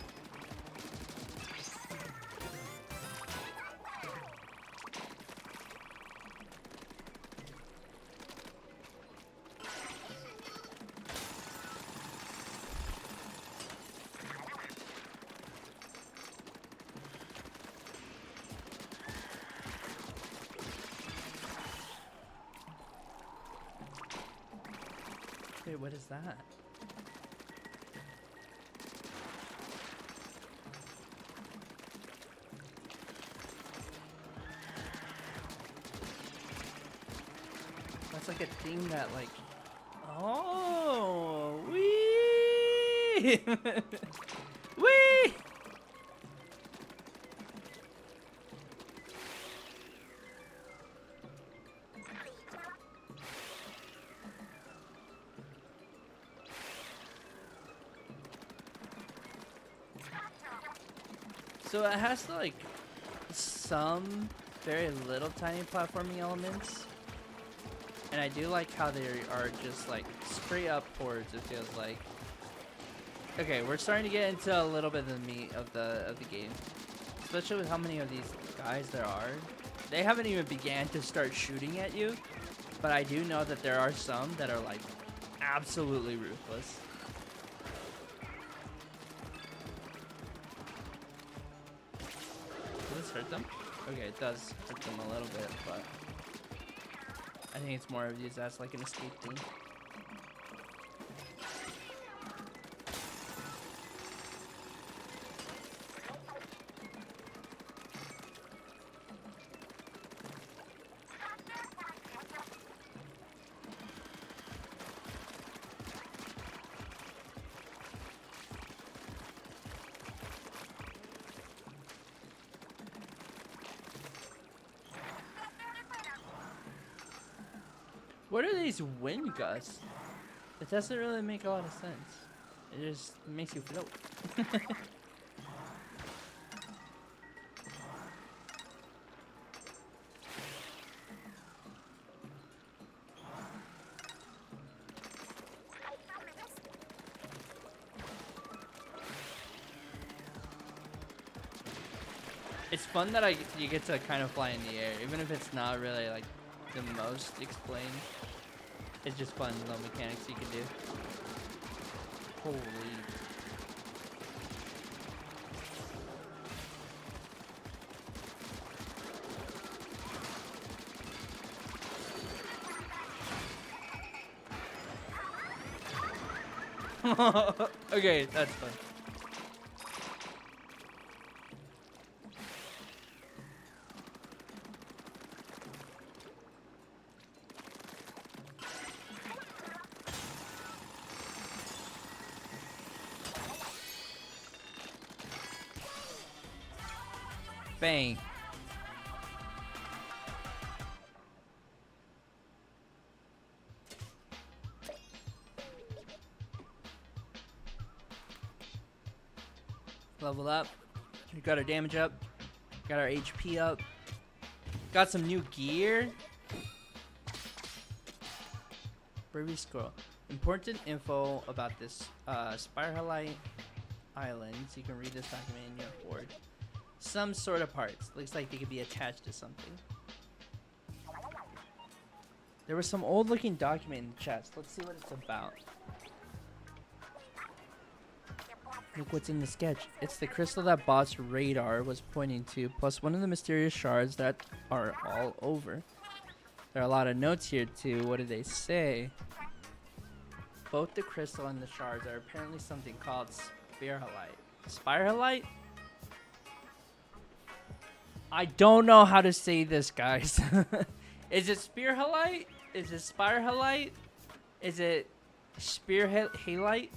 Wait, what is that? That's like a thing that like... Oh! Wee! Wee! So it has like some very little tiny platforming elements, and I do like how they are just like straight up ports. It feels like. Okay, we're starting to get into a little bit of the meat of the game, especially with how many of these guys there are. They haven't even began to start shooting at you, but I do know that there are some that are like absolutely ruthless. Does this hurt them? Okay, it does hurt them a little bit, but I think it's more of used as like an escape thing. What are these wind gusts? It doesn't really make a lot of sense. It just makes you float. It's fun that you get to kind of fly in the air, even if it's not really like the most explained. It's just fun, little mechanics you can do. Holy. Okay, that's fun. Bang. Level up. We got our damage up. Got our HP up. Got some new gear. Privy scroll. Important info about this Spiralite Island. So you can read this document in your board. Some sort of parts. Looks like they could be attached to something. There was some old looking document in the chest. Let's see what it's about. Look what's in the sketch. It's the crystal that Boss Radar was pointing to, plus one of the mysterious shards that are all over. There are a lot of notes here too. What do they say? Both the crystal and the shards are apparently something called Spiralite. Spiralite? I don't know how to say this, guys. Is it Spearhalite? Is it Spiralite? Is it Spearhalite?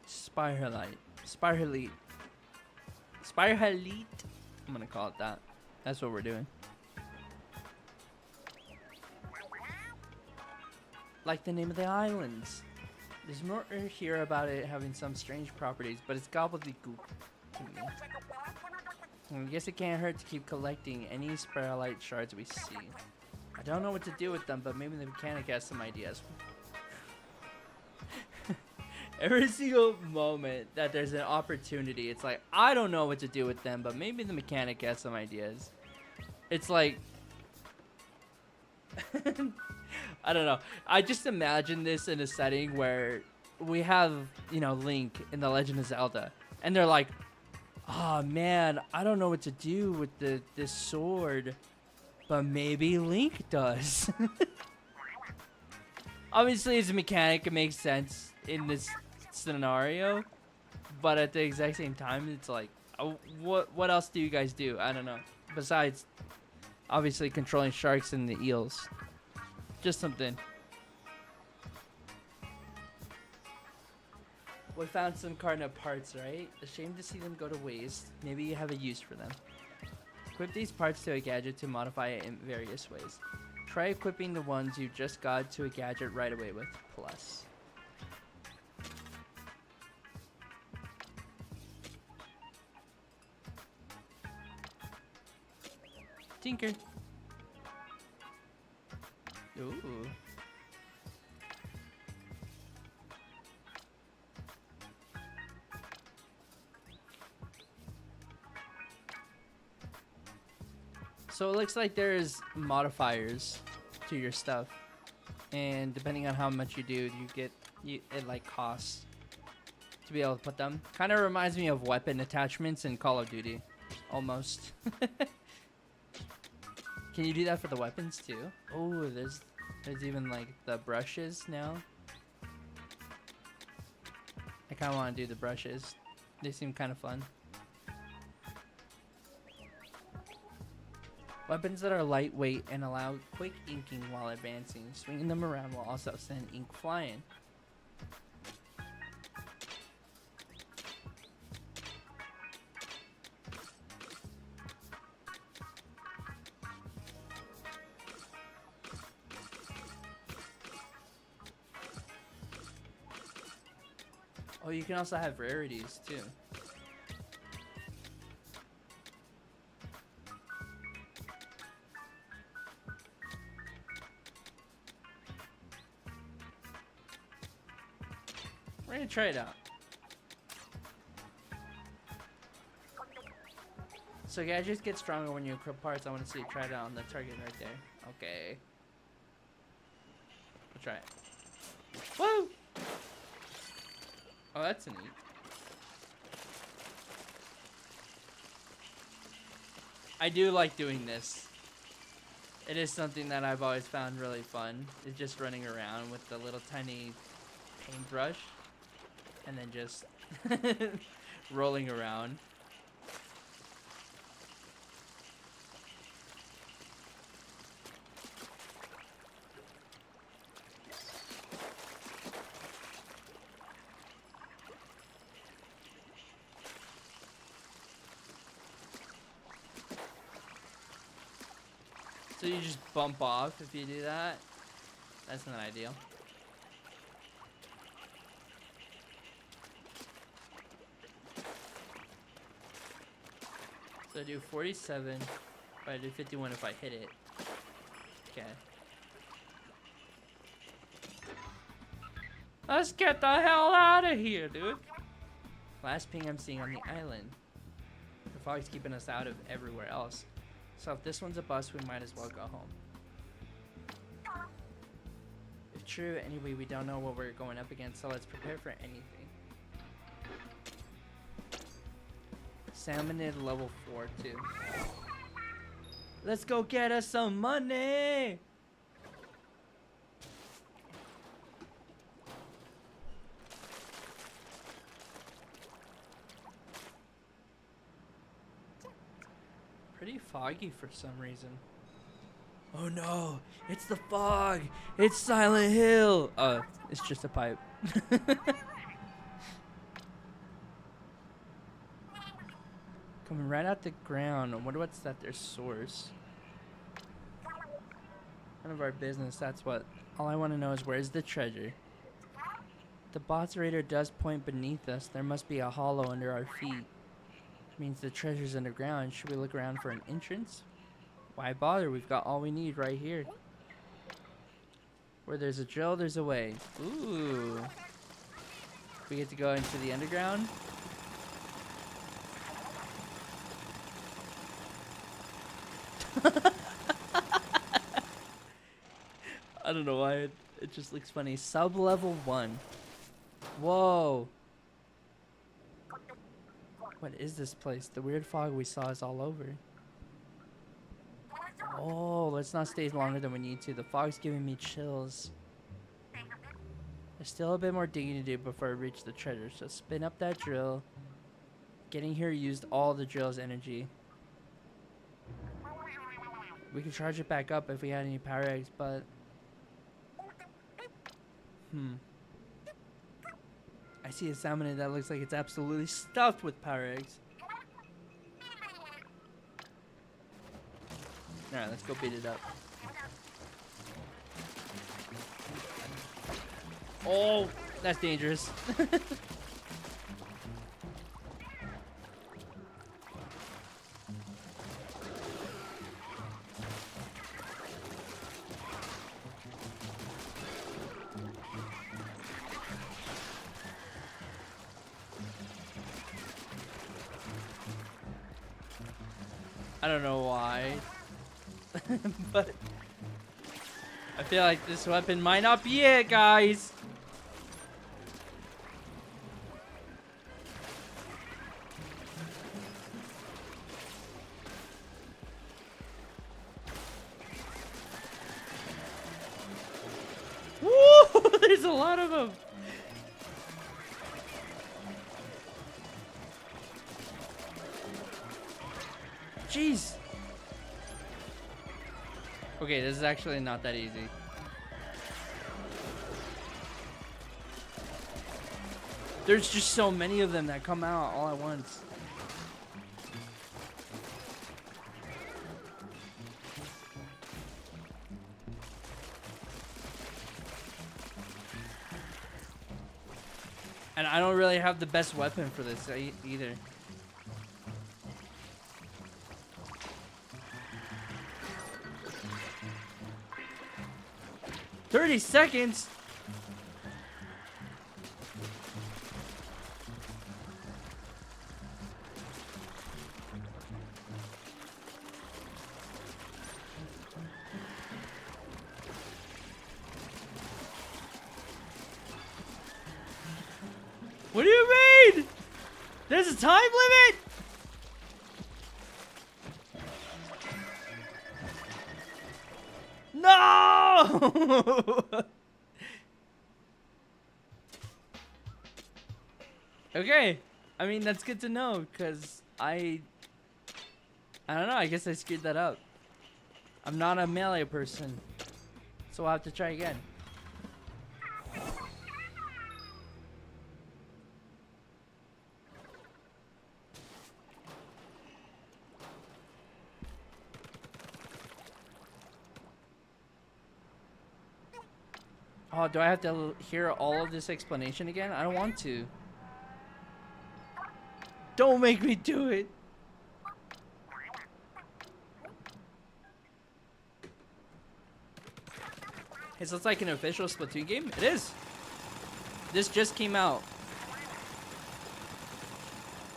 Spiralite. Spiralite. Spiralite. I'm gonna call it that. That's what we're doing. Like the name of the islands. There's more here about it having some strange properties, but it's gobbledygook to me. I guess it can't hurt to keep collecting any Spiralite shards we see. I don't know what to do with them, but maybe the mechanic has some ideas. Every single moment that there's an opportunity, it's like, I don't know what to do with them, but maybe the mechanic has some ideas. It's like, I don't know. I just imagine this in a setting where we have, you know, Link in The Legend of Zelda, and they're like, oh man, I don't know what to do with this sword, but maybe Link does. Obviously, as a mechanic, it makes sense in this scenario, but at the exact same time, it's like, oh, what else do you guys do? I don't know. Besides, obviously, controlling sharks and the eels. Just something. We found some Cardinal parts, right? A shame to see them go to waste. Maybe you have a use for them. Equip these parts to a gadget to modify it in various ways. Try equipping the ones you just got to a gadget right away with plus. Tinker. Ooh. So it looks like there's modifiers to your stuff, and depending on how much you do, you get it like costs to be able to put them. Kind of reminds me of weapon attachments in Call of Duty, almost. Can you do that for the weapons too? Oh, there's even like the brushes now. I kind of want to do the brushes. They seem kind of fun. Weapons that are lightweight and allow quick inking while advancing. Swinging them around will also send ink flying. Oh, you can also have rarities too. We're gonna try it out. So gadgets get stronger when you equip parts. I want to see you try it out on the target right there. Okay. We'll try it. Woo! Oh, that's neat. I do like doing this. It is something that I've always found really fun. Is just running around with the little tiny paintbrush. And then just rolling around. So you just bump off if you do that. That's not ideal. So I do 47, but I do 51 if I hit it. Okay. Let's get the hell out of here, dude. Last ping I'm seeing on the island. The fog's keeping us out of everywhere else. So if this one's a bust, we might as well go home. If true, anyway, we don't know what we're going up against, so let's prepare for anything. Salmonid level 4 too. Let's go get us some money! Pretty foggy for some reason. Oh no, it's the fog! It's Silent Hill! It's just a pipe. Coming right out the ground. I wonder what's at their source. None of our business, that's what. All I want to know is where's the treasure? The boss radar does point beneath us. There must be a hollow under our feet. Means the treasure's underground. Should we look around for an entrance? Why bother? We've got all we need right here. Where there's a drill, there's a way. Ooh. We get to go into the underground. I don't know why it just looks funny. Sub-level 1. Whoa. What is this place? The weird fog we saw is all over. Oh, let's not stay longer than we need to. The fog's giving me chills. There's still a bit more digging to do before I reach the treasure, so spin up that drill. Getting here used all the drill's energy. We could charge it back up if we had any power eggs, but... I see a salmon that looks like it's absolutely stuffed with power eggs. Alright, let's go beat it up. Oh, that's dangerous. I don't know why, but I feel like this weapon might not be it, guys. Woo! There's a lot of them. Jeez. Okay, this is actually not that easy. There's just so many of them that come out all at once. And I don't really have the best weapon for this either. "30 seconds? What do you mean? There's a time limit? No! Okay, I mean, that's good to know, because I don't know, I guess I screwed that up. I'm not a melee person, so I'll have to try again. Oh, do I have to hear all of this explanation again? I don't want to. Don't make me do it. Hey, so it's like an official Splatoon game? It is. This just came out.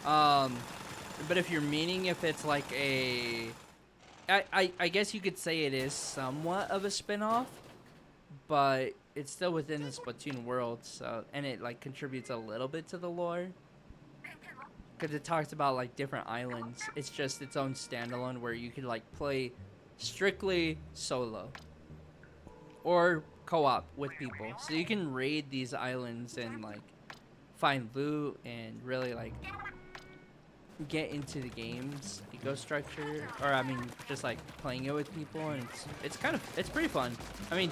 But if you're meaning if it's like a... I guess you could say it is somewhat of a spin-off, but it's still within the Splatoon world, so, and it like contributes a little bit to the lore. Because it talks about like different islands. It's just its own standalone where you could like play strictly solo or co-op with people. So you can raid these islands and like find loot and really like get into the game's eco structure, or I mean just like playing it with people, and it's pretty fun. I mean,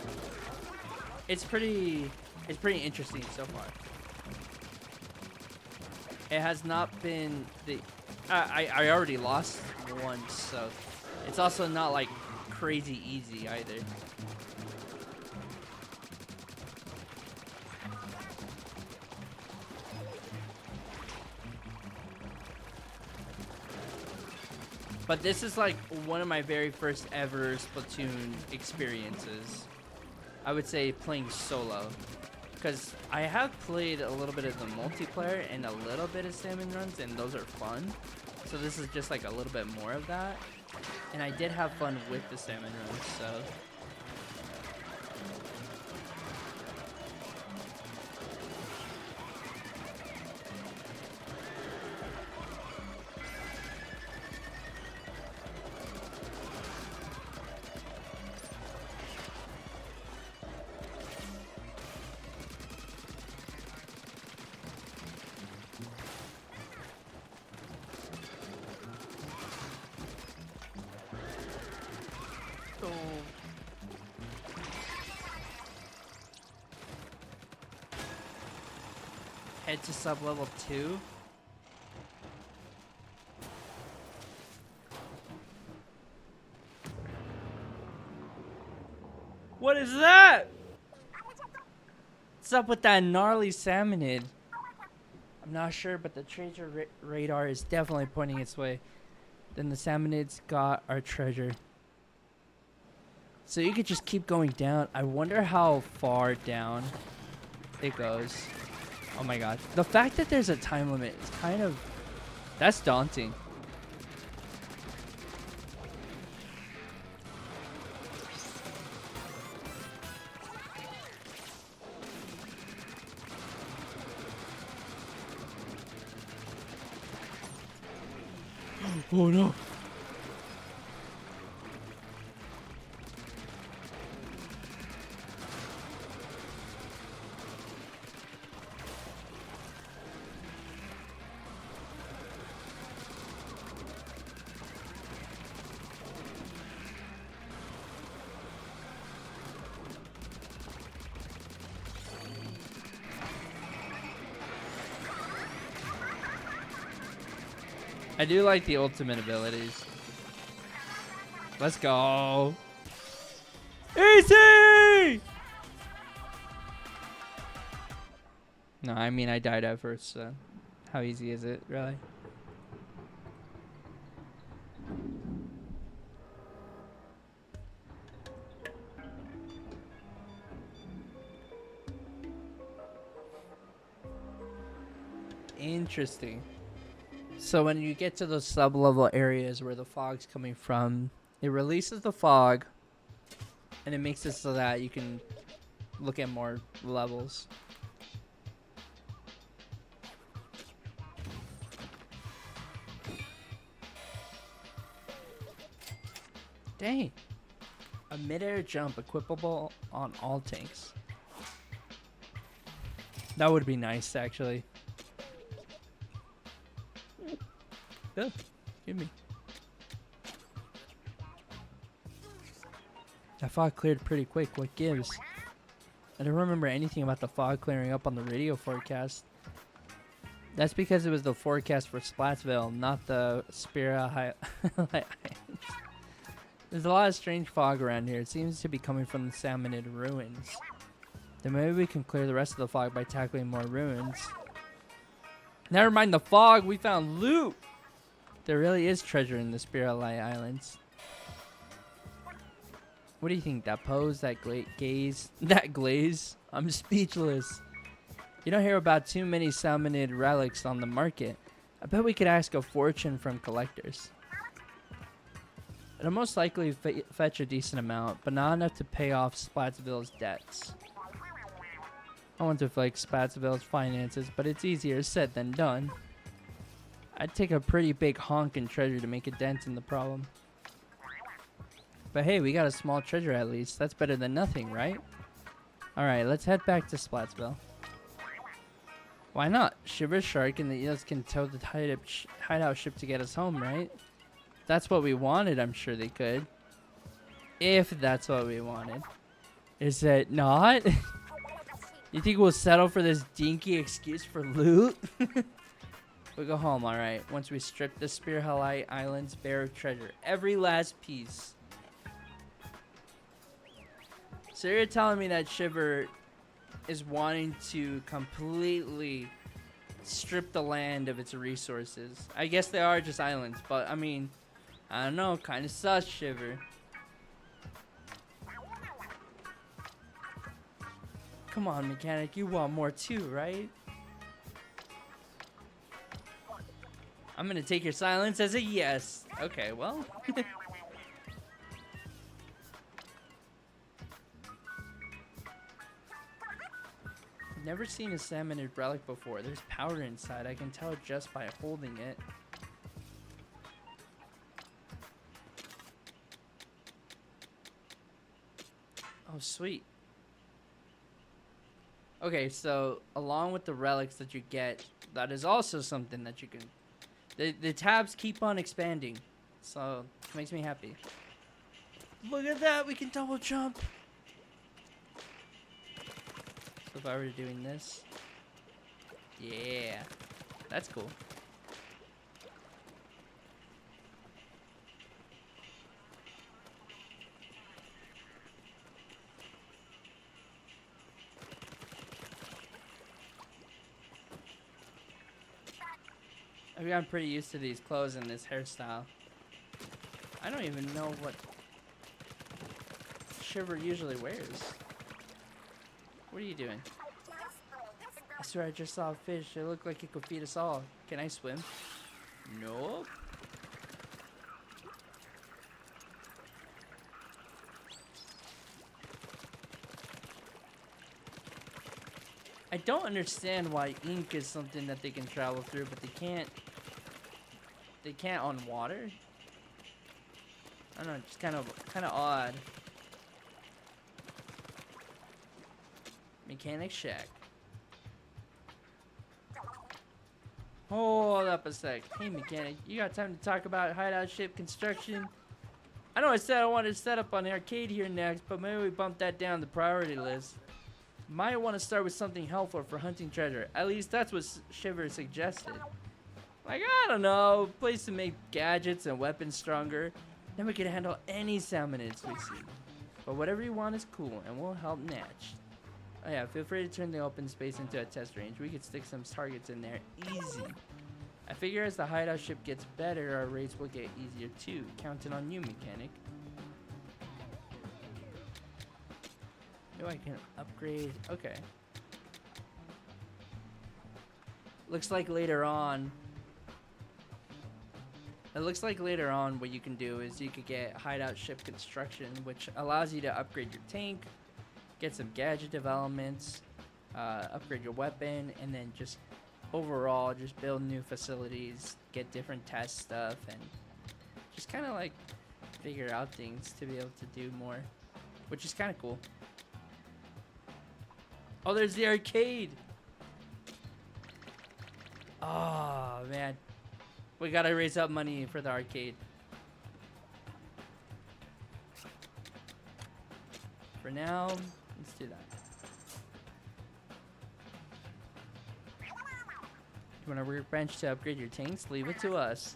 it's pretty interesting so far. It has not been the I already lost once, so it's also not like crazy easy either. But this is like one of my very first ever Splatoon experiences. I would say playing solo. Because I have played a little bit of the multiplayer and a little bit of salmon runs, and those are fun. So this is just like a little bit more of that. And I did have fun with the salmon runs, so. Head to sub level 2. What is that? What's up with that gnarly salmonid? I'm not sure, but the treasure radar is definitely pointing its way. Then the salmonids got our treasure. So you could just keep going down. I wonder how far down it goes. Oh my god. The fact that there's a time limit is kind of... That's daunting. Oh no. I do like the ultimate abilities. Let's go. Easy! No, I mean I died at first, so how easy is it, really? Interesting. So when you get to those sub-level areas where the fog's coming from, it releases the fog, and it makes it so that you can look at more levels. Dang. A mid-air jump equipable on all tanks. That would be nice, actually. Good. Give me. That fog cleared pretty quick. What gives? I don't remember anything about the fog clearing up on the radio forecast. That's because it was the forecast for Splatsville, not the Spira High. There's a lot of strange fog around here. It seems to be coming from the Salmonid ruins. Then maybe we can clear the rest of the fog by tackling more ruins. Never mind the fog. We found loot. There really is treasure in the Spira Islands. What do you think? That pose, that gaze, that glaze? I'm speechless. You don't hear about too many salmonid relics on the market. I bet we could ask a fortune from collectors. It'll most likely fetch a decent amount, but not enough to pay off Splatsville's debts. I want to flex Splatsville's finances, but it's easier said than done. I'd take a pretty big honk in treasure to make a dent in the problem. But hey, we got a small treasure at least. That's better than nothing, right? Alright, let's head back to Splatsville. Why not? Shiver Shark and the eels can tow the hideout ship to get us home, right? That's what we wanted, I'm sure they could. If that's what we wanted. Is it not? You think we'll settle for this dinky excuse for loot? We'll go home, alright. Once we strip the Spear Halai Islands bare of treasure. Every last piece. So you're telling me that Shiver is wanting to completely strip the land of its resources. I guess they are just islands, but I mean, I don't know, kind of sus, Shiver. Come on, mechanic, you want more too, right? I'm gonna take your silence as a yes. Okay, well. I've never seen a salmonid relic before. There's powder inside. I can tell just by holding it. Oh, sweet. Okay, so along with the relics that you get, that is also something that you can... The tabs keep on expanding, so it makes me happy. Look at that, we can double jump. So if I were doing this... Yeah, that's cool. I've gotten pretty used to these clothes and this hairstyle. I don't even know what Shiver usually wears. What are you doing? I swear I just saw a fish. It looked like it could feed us all. Can I swim? Nope. I don't understand why ink is something that they can travel through, but they can't on water. I don't know, it's kind of odd. Mechanic shack. Hold up a sec. Hey mechanic, you got time to talk about hideout ship construction? I know I said I wanted to set up on the arcade here next, but maybe we bump that down the priority list. Might want to start with something helpful for hunting treasure. At least that's what Shiver suggested. Like, I don't know, place to make gadgets and weapons stronger. Then we can handle any salmonids we see. But whatever you want is cool, and we'll help Natch. Oh yeah, feel free to turn the open space into a test range. We could stick some targets in there easy. I figure as the hideout ship gets better, our raids will get easier too. Counting on you, mechanic. Oh, I can upgrade. Okay. Looks like later on. It looks like later on what you can do is you could get hideout ship construction, which allows you to upgrade your tank, get some gadget developments, upgrade your weapon, and then just overall just build new facilities, get different test stuff, and just kind of like figure out things to be able to do more, which is kind of cool. Oh, there's the arcade. Oh, man. We gotta raise up money for the arcade. For now, let's do that. You want a workbench to upgrade your tanks? Leave it to us.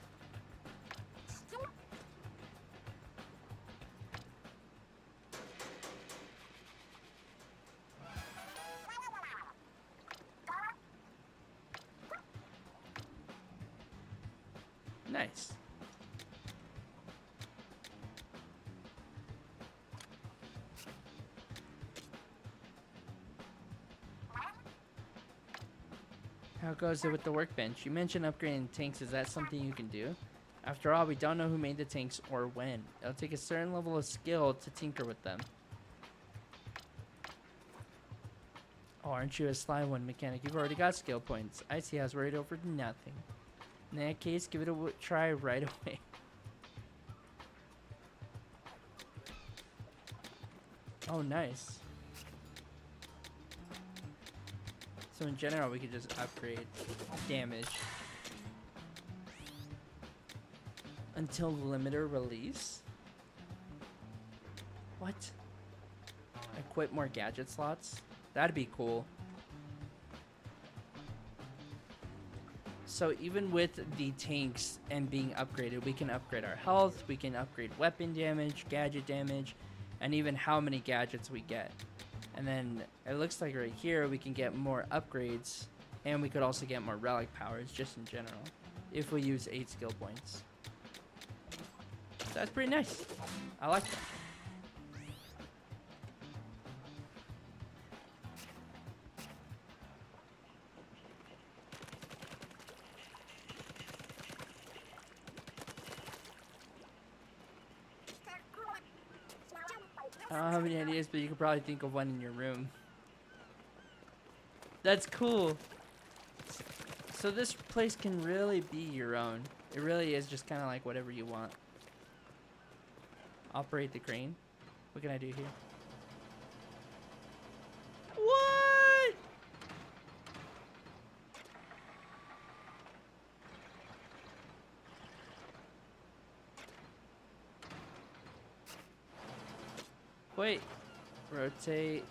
Nice. How goes it with the workbench? You mentioned upgrading tanks. Is that something you can do? After all, we don't know who made the tanks or when. It'll take a certain level of skill to tinker with them. Oh, aren't you a sly one, mechanic? You've already got skill points. I see. I was worried over nothing. In that case, give it a try right away. Oh, nice. So in general, we could just upgrade damage until limiter release. What? Equip more gadget slots? That'd be cool. So even with the tanks and being upgraded, we can upgrade our health, we can upgrade weapon damage, gadget damage, and even how many gadgets we get. And then it looks like right here we can get more upgrades, and we could also get more relic powers just in general if we use 8 skill points. So that's pretty nice. I like that. I don't have any ideas, but you could probably think of one in your room. That's cool. So this place can really be your own. It really is just kind of like whatever you want. Operate the crane. What can I do here? What? Wait. Rotate.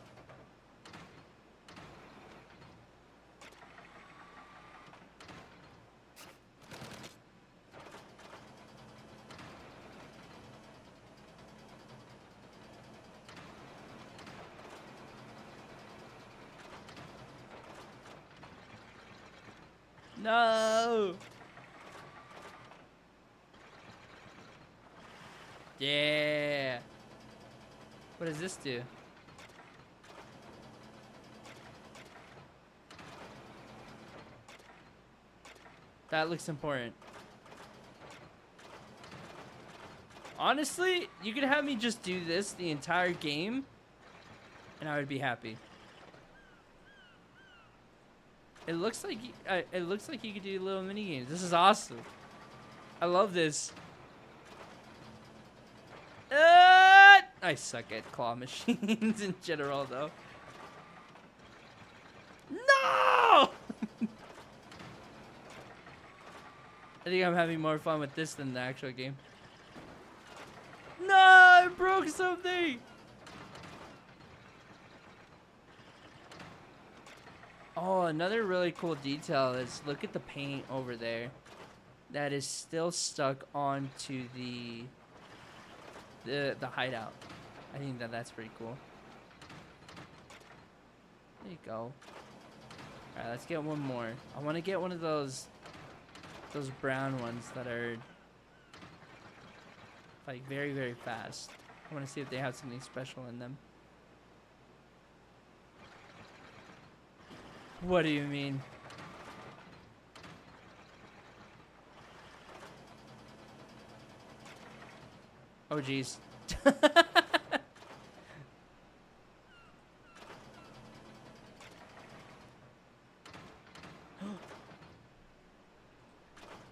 No. Yeah. What does this do? That looks important. Honestly, you could have me just do this the entire game, and I would be happy. It looks like you could do little mini games. This is awesome. I love this. I suck at claw machines in general, though. No! I think I'm having more fun with this than the actual game. No, I broke something. Oh, another really cool detail is look at the paint over there. That is still stuck onto the hideout. I think that's pretty cool. There you go. Alright, let's get one more. I want to get one of those brown ones that are like very, very fast. I want to see if they have something special in them. What do you mean? Oh, geez.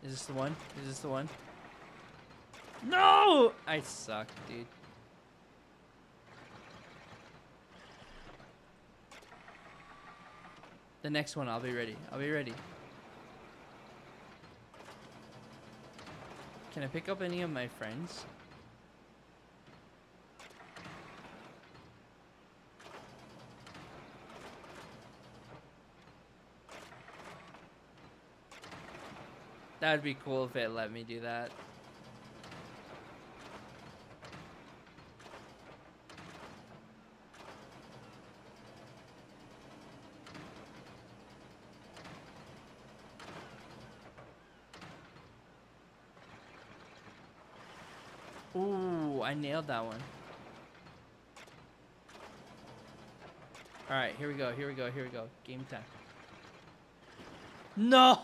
Is this the one? Is this the one? No! I suck, dude. The next one, I'll be ready. I'll be ready. Can I pick up any of my friends? That would be cool if it let me do that. Ooh, I nailed that one. Alright, here we go, here we go, here we go. Game time. No!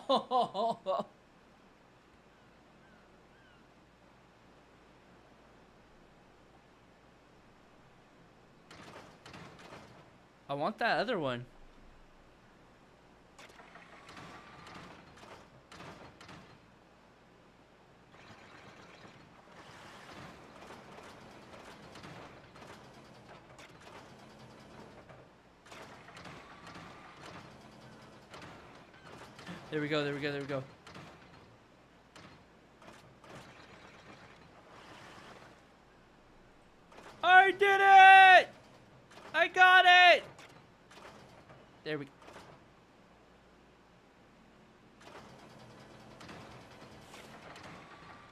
I want that other one. There we go, there we go, there we go. I did it! I got it! There we go.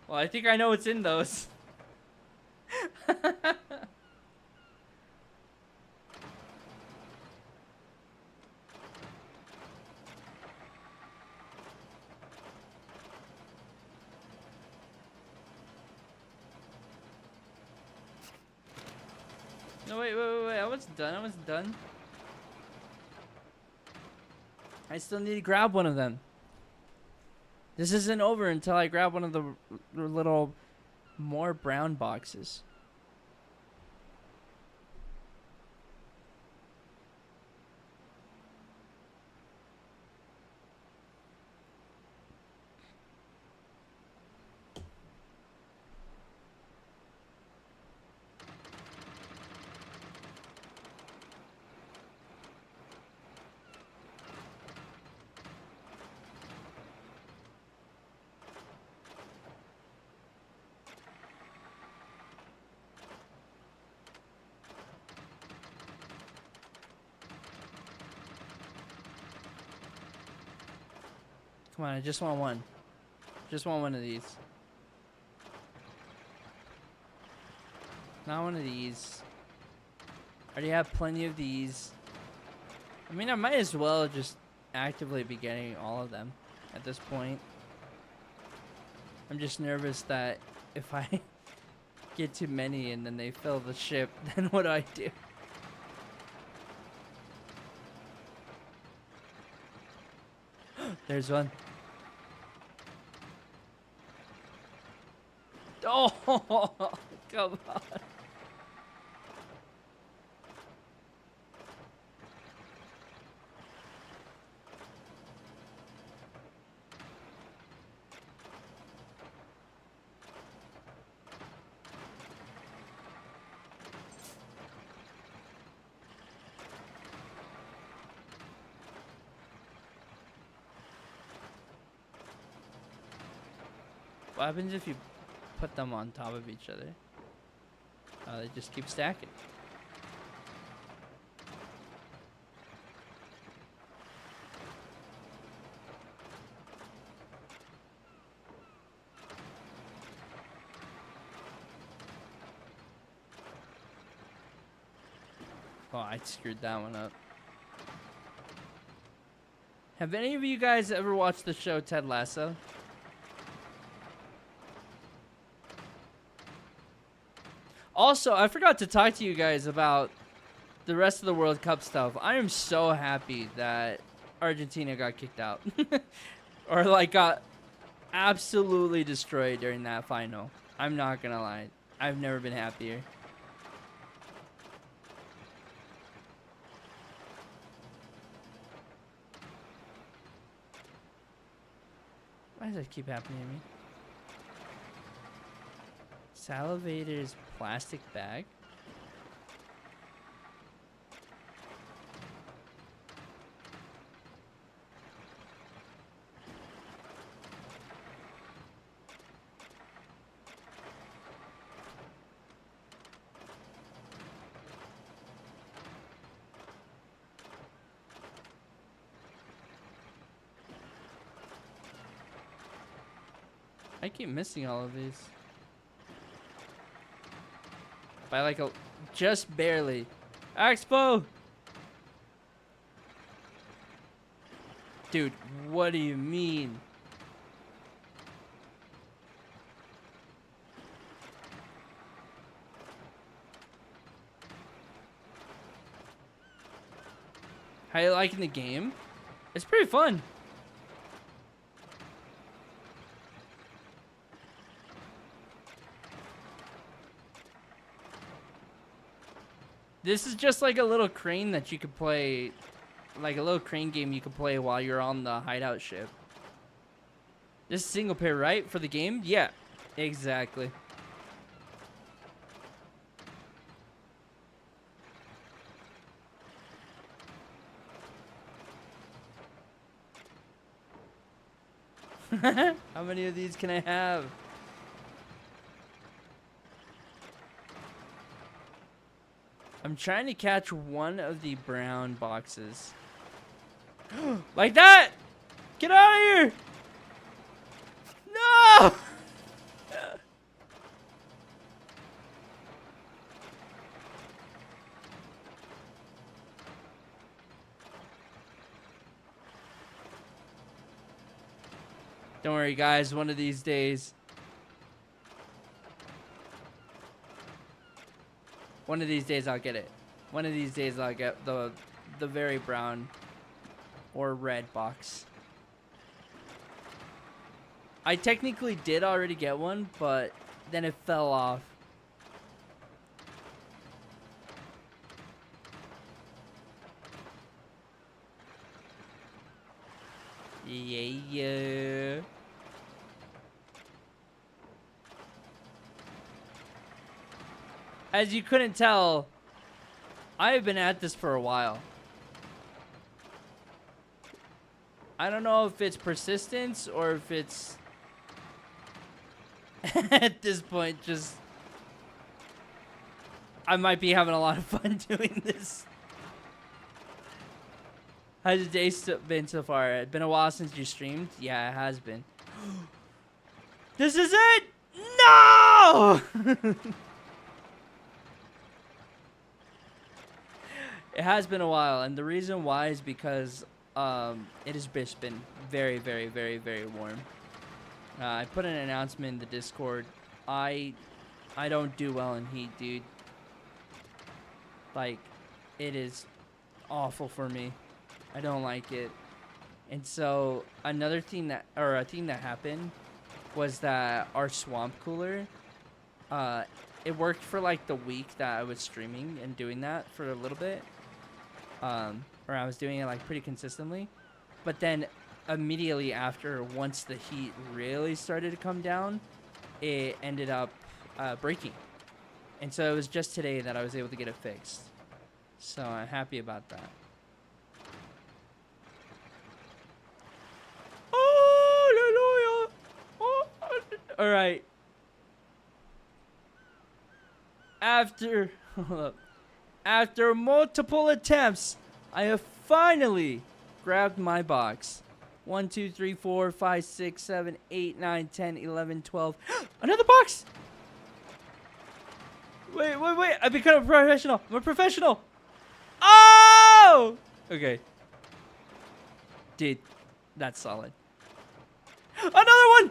Well, I think I know what's in those. No, wait, I wasn't done. I wasn't done. I still need to grab one of them. This isn't over until I grab one of the little more brown boxes. Come on, I just want one. Just want one of these. Not one of these. I already have plenty of these. I mean, I might as well just actively be getting all of them at this point. I'm just nervous that if I get too many and then they fill the ship, then what do I do? There's one. Oh, come on. What happens if you put them on top of each other? They just keep stacking. Oh, I screwed that one up. Have any of you guys ever watched the show Ted Lasso? Also, I forgot to talk to you guys about the rest of the World Cup stuff. I am so happy that Argentina got kicked out. Or, like, got absolutely destroyed during that final. I'm not gonna lie. I've never been happier. Why does that keep happening to me? Salivator's plastic bag? I keep missing all of these. By like just barely. Expo! Dude, what do you mean? How you liking the game? It's pretty fun. This is just like a little crane that you could play, like a little crane game you could play while you're on the hideout ship. This is single player, right? For the game? Yeah, exactly. How many of these can I have? I'm trying to catch one of the brown boxes. Like that! Get out of here! No! Don't worry, guys. One of these days. One of these days I'll get it. One of these days I'll get the very brown or red box. I technically did already get one, but then it fell off. Yeah. As you couldn't tell, I've been at this for a while. I don't know if it's persistence or if it's at this point just I might be having a lot of fun doing this. How's your day been so far? It's been a while since you streamed. Yeah, it has been. This is it. No. It has been a while, and the reason why is because it has just been very, very, very, very warm. I put an announcement in the Discord. I don't do well in heat, dude. Like, it is awful for me. I don't like it. And so another thing that, or a thing that happened was that our swamp cooler, it worked for like the week that I was streaming and doing that for a little bit. Or I was doing it like pretty consistently. But then immediately after, once the heat really started to come down, it ended up breaking. And so it was just today that I was able to get it fixed. So I'm happy about that. Hallelujah! Oh, all right. After multiple attempts, I have finally grabbed my box. 1, 2, 3, 4, 5, 6, 7, 8, 9, 10, 11, 12. Another box! Wait. I become a professional. I'm a professional. Oh! Okay. Dude, that's solid. Another one!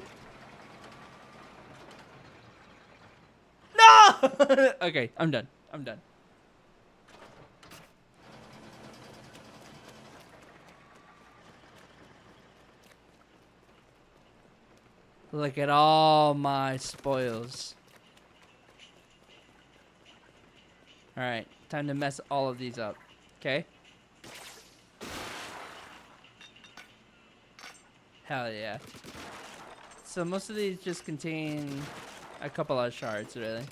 No! Okay, I'm done. Look at all my spoils. Alright, time to mess all of these up. Okay? Hell yeah. So most of these just contain a couple of shards, really.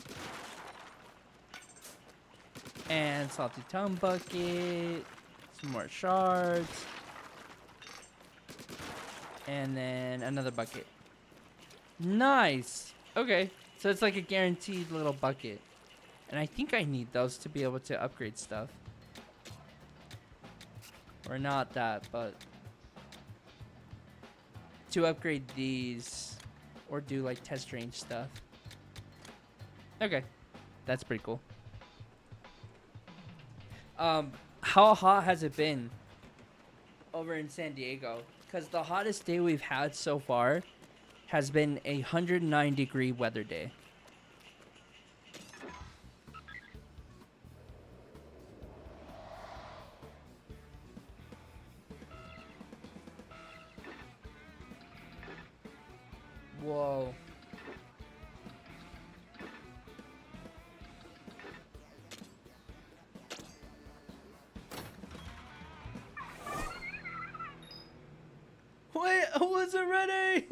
And salty tongue bucket. Some more shards. And then another bucket. Nice. Okay. So it's like a guaranteed little bucket. And I think I need those to be able to upgrade stuff. Or not that, but to upgrade these or do like test range stuff. Okay. That's pretty cool. How hot has it been over in San Diego? Because the hottest day we've had so far has been a 109-degree weather day. Whoa. Wait, I wasn't ready!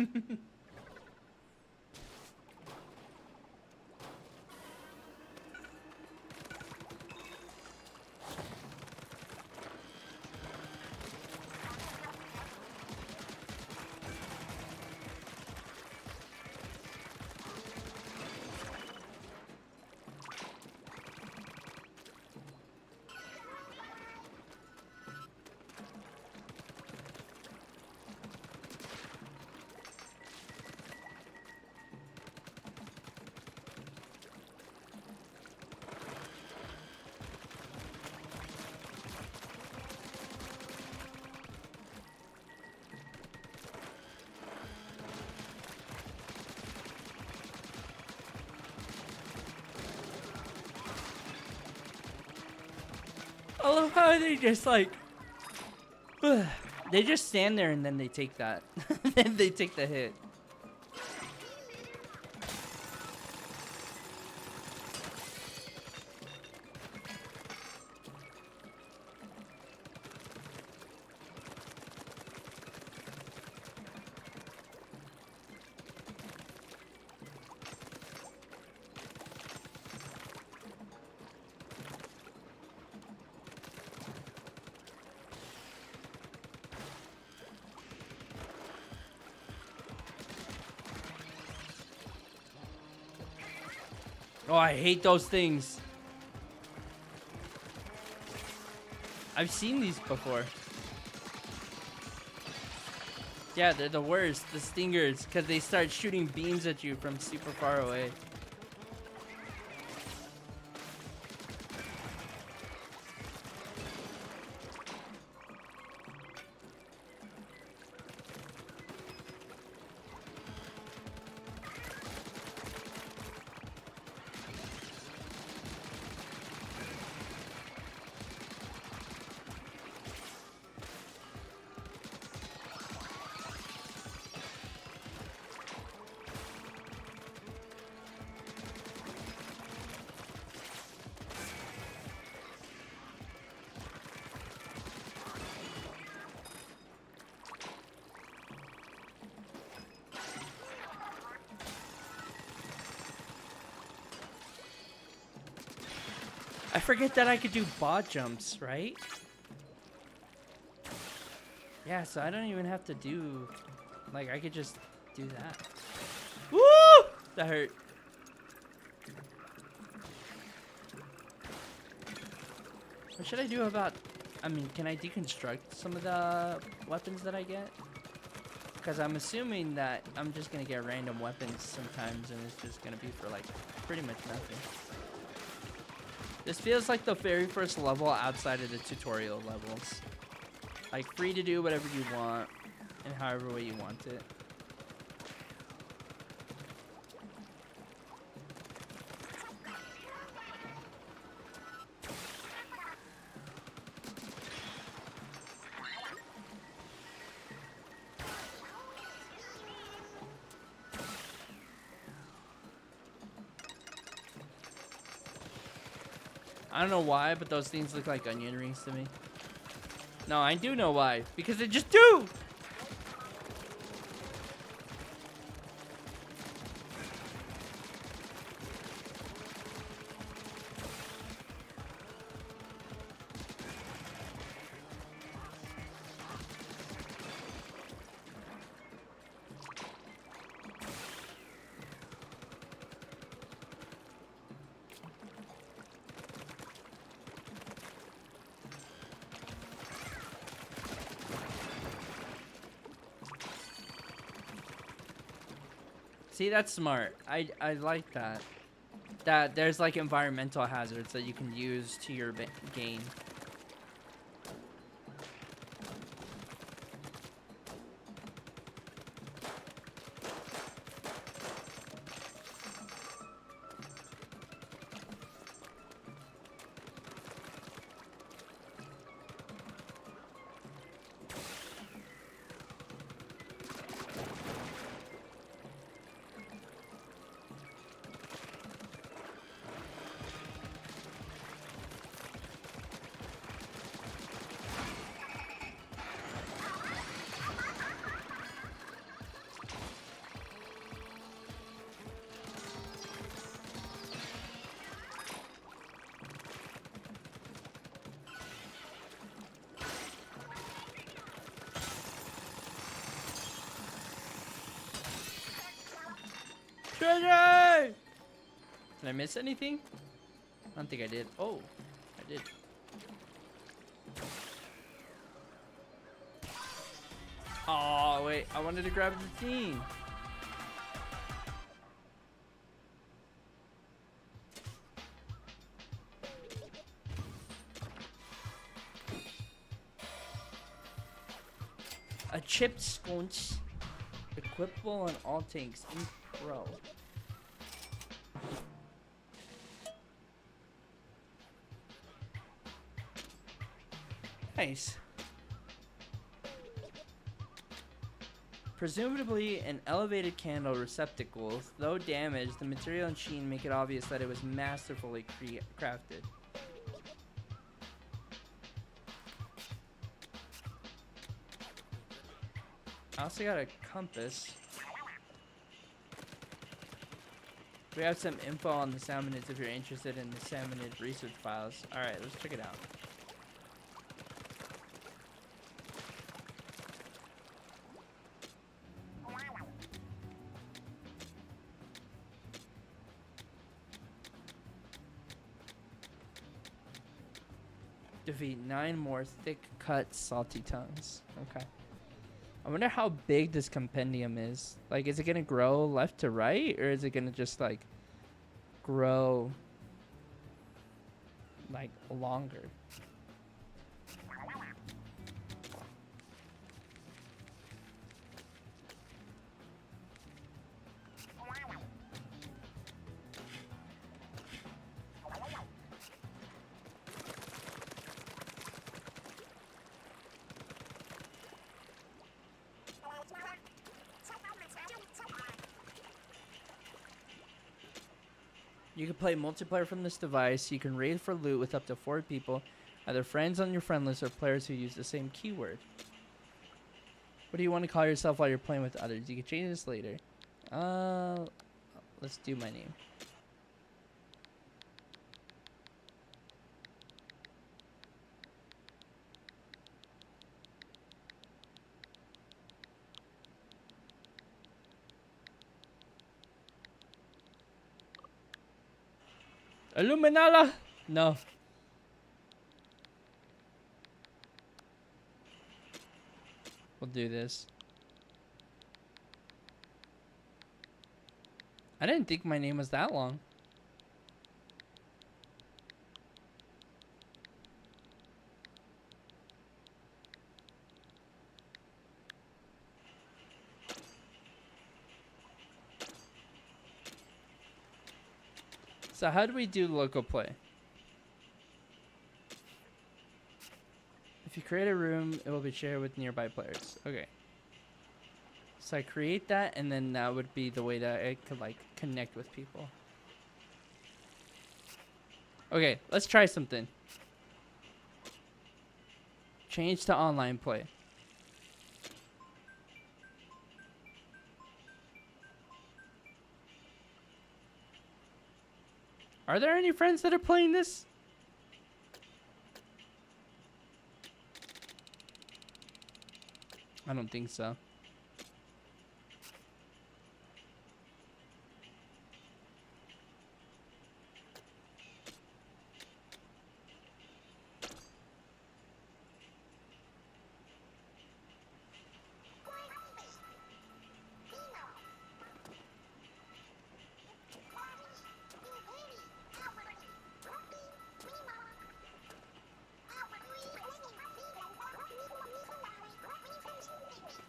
I love how they just like they just stand there and then they take that. Then they take the hit. Oh, I hate those things. I've seen these before. Yeah, they're the worst, the stingers, because they start shooting beams at you from super far away. I forget that I could do bot jumps, right? Yeah, so I don't even have to do... Like, I could just do that. Woo! That hurt. What should I do about... I mean, can I deconstruct some of the weapons that I get? Because I'm assuming that I'm just going to get random weapons sometimes, and it's just going to be for, like, pretty much nothing. This feels like the very first level outside of the tutorial levels. Like, free to do whatever you want, and however way you want it. I don't know why, but those things look like onion rings to me. No, I do know why. Because they just do! See, that's smart. I like that. That there's like environmental hazards that you can use to your gain. Treasure! Did I miss anything? I don't think I did. Oh, I did. Oh, wait. I wanted to grab the thing. A chipped sconce. Equipable on all tanks in Pro. Nice. Presumably an elevated candle receptacle. Though damaged, the material and sheen make it obvious that it was masterfully crafted. I also got a compass. We have some info on the salmonids if you're interested in the salmonid research files. Alright, let's check it out. Defeat 9 more thick-cut salty tongues. Okay. I wonder how big this compendium is. Like, is it gonna grow left to right, or is it gonna just like grow like longer? You can play multiplayer from this device. You can raid for loot with up to 4 people, either friends on your friend list or players who use the same keyword. What do you want to call yourself while you're playing with others? You can change this later. Let's do my name. Illuminala! No. We'll do this. I didn't think my name was that long. So how do we do local play? If you create a room, it will be shared with nearby players. Okay. So I create that, and then that would be the way that I could like connect with people. Okay, let's try something. Change to online play. Are there any friends that are playing this? I don't think so.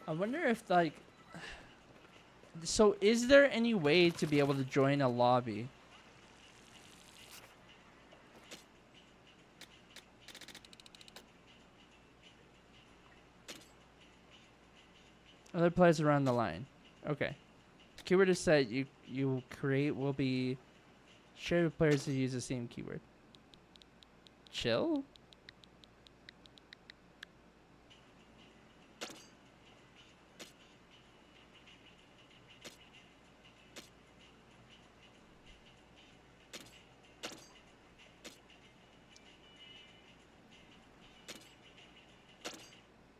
I wonder if like, so is there any way to be able to join a lobby? Other players around the line. Okay. Keyword is set. You create will be shared with players who use the same keyword. Chill?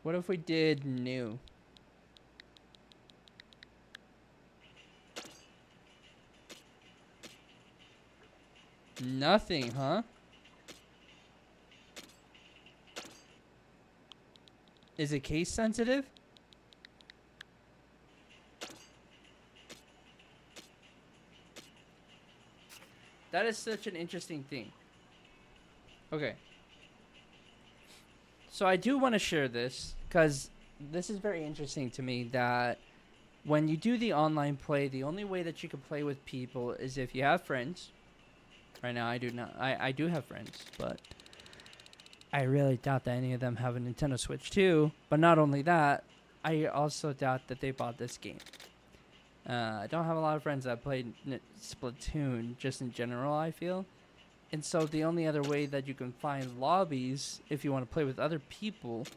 What if we did new? Nothing, huh? Is it case sensitive? That is such an interesting thing. Okay. So I do want to share this because this is very interesting to me that when you do the online play, the only way that you can play with people is if you have friends. Right now, I do not. I do have friends, but I really doubt that any of them have a Nintendo Switch too. But not only that, I also doubt that they bought this game. I don't have a lot of friends that play Splatoon just in general, I feel. And so the only other way that you can find lobbies, if you want to play with other people,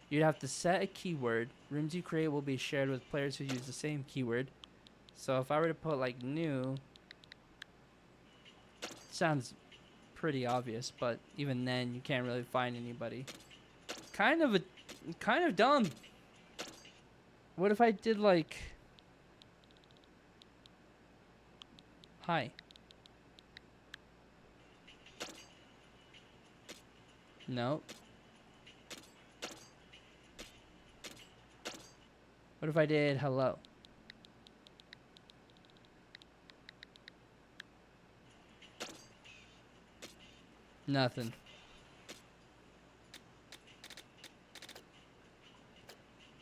you'd have to set a keyword. Rooms you create will be shared with players who use the same keyword. So if I were to put like new, sounds pretty obvious, but even then you can't really find anybody. Kind of dumb. What if I did like hi? No. What if I did hello? Nothing.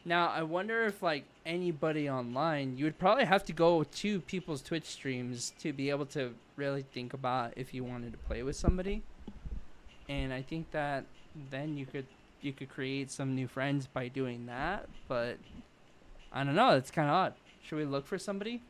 Now, I wonder if, like, anybody online, you would probably have to go to people's Twitch streams to be able to really think about if you wanted to play with somebody. And I think that then you could create some new friends by doing that, but I don't know, it's kind of odd. Should we look for somebody?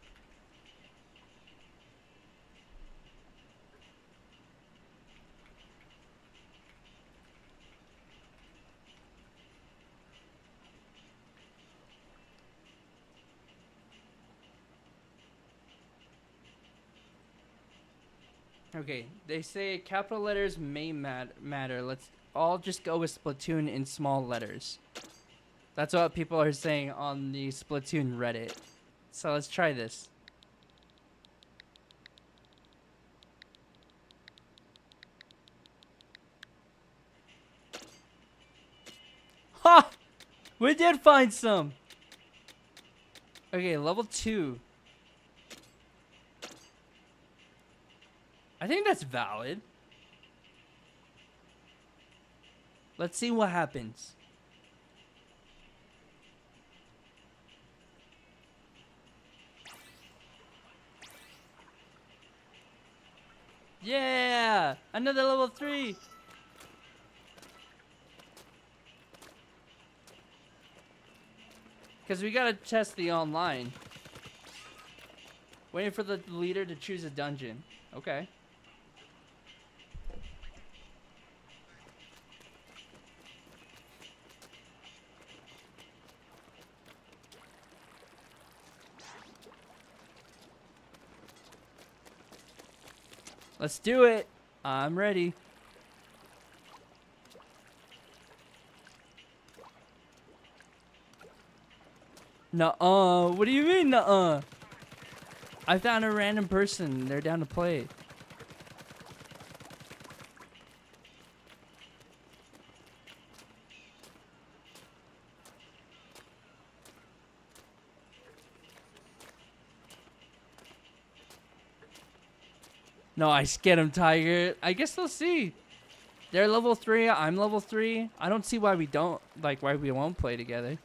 Okay, they say capital letters may matter. Let's all just go with Splatoon in small letters. That's what people are saying on the Splatoon Reddit. So let's try this. Ha! We did find some! Okay, level 2. I think that's valid. Let's see what happens. Yeah! Another level 3! Because we gotta test the online. Waiting for the leader to choose a dungeon. Okay. Let's do it. I'm ready. Nuh-uh. What do you mean, nuh-uh? I found a random person. They're down to play. No, I scared him, Tiger. I guess they'll see. They're level 3. I'm level 3. I don't see why we don't, like, why we won't play together.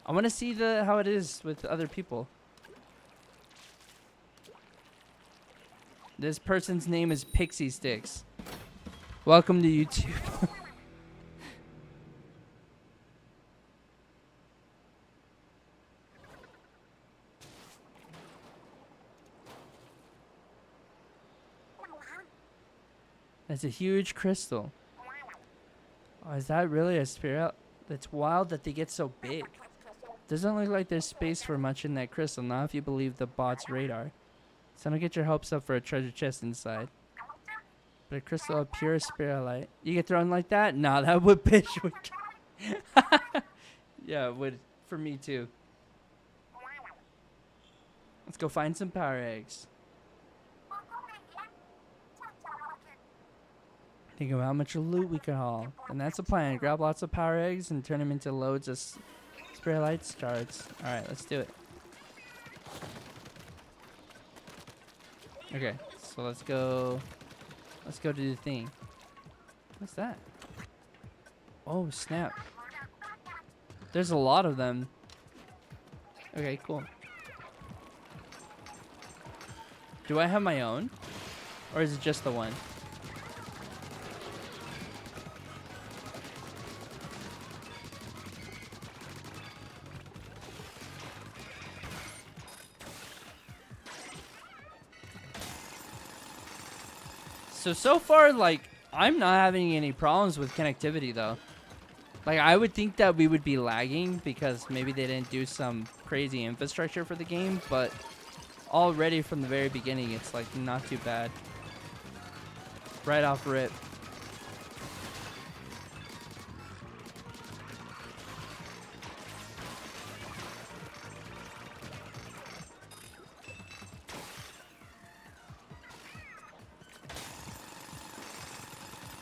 I want to see how it is with other people. This person's name is Pixie Sticks. Welcome to YouTube. That's a huge crystal. Oh, is that really a spirit? That's wild that they get so big. Doesn't look like there's space for much in that crystal, not if you believe the bot's radar. So don't get your hopes up for a treasure chest inside. But a crystal of pure spirit light. You get thrown like that? Nah, that would bitch would. Yeah, it would for me too. Let's go find some power eggs. Think of how much loot we could haul. And that's the plan. Grab lots of power eggs and turn them into loads of spirit light shards. Alright, let's do it. Okay, so let's go do the thing. What's that? Oh, snap. There's a lot of them. Okay, cool. Do I have my own? Or is it just the one? So far, like, I'm not having any problems with connectivity, though. Like, I would think that we would be lagging because maybe they didn't do some crazy infrastructure for the game, but already from the very beginning, it's, like, not too bad. Right off rip.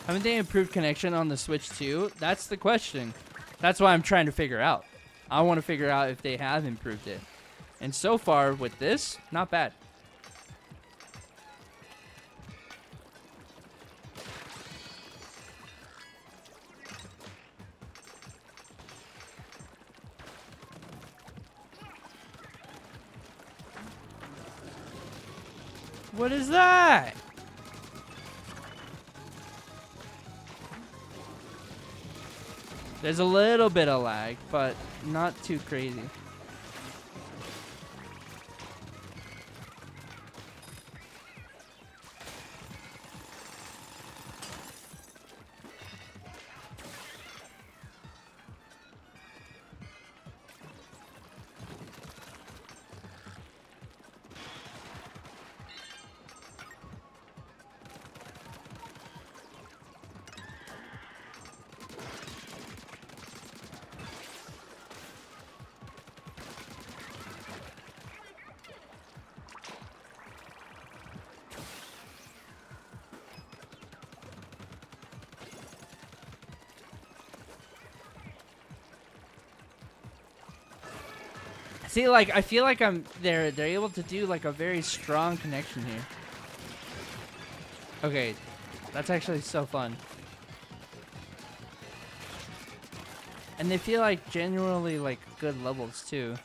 Haven't they improved connection on the Switch too? That's the question. That's what I'm trying to figure out. I want to figure out if they have improved it. And so far with this, not bad. What is that? There's a little bit of lag, but not too crazy. See, like, I feel like they're able to do like a very strong connection here. Okay, that's actually so fun. And they feel like genuinely like good levels too.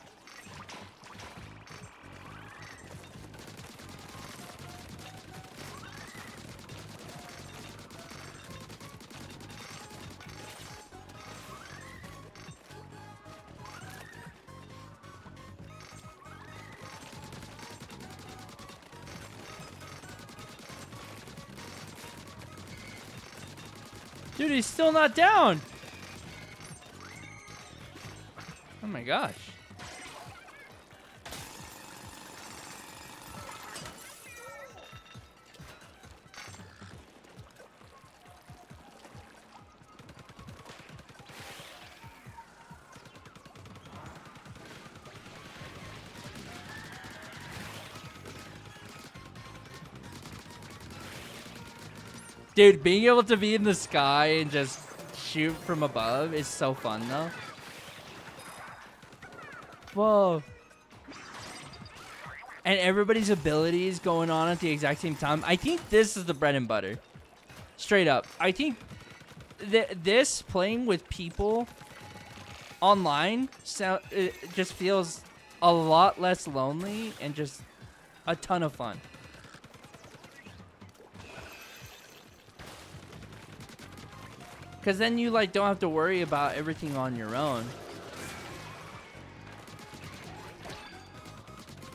Dude, he's still not down. Oh my gosh. Dude, being able to be in the sky and just shoot from above is so fun, though. Whoa. And everybody's abilities going on at the exact same time. I think this is the bread and butter. Straight up. I think this playing with people online it just feels a lot less lonely and just a ton of fun. Because then you like don't have to worry about everything on your own.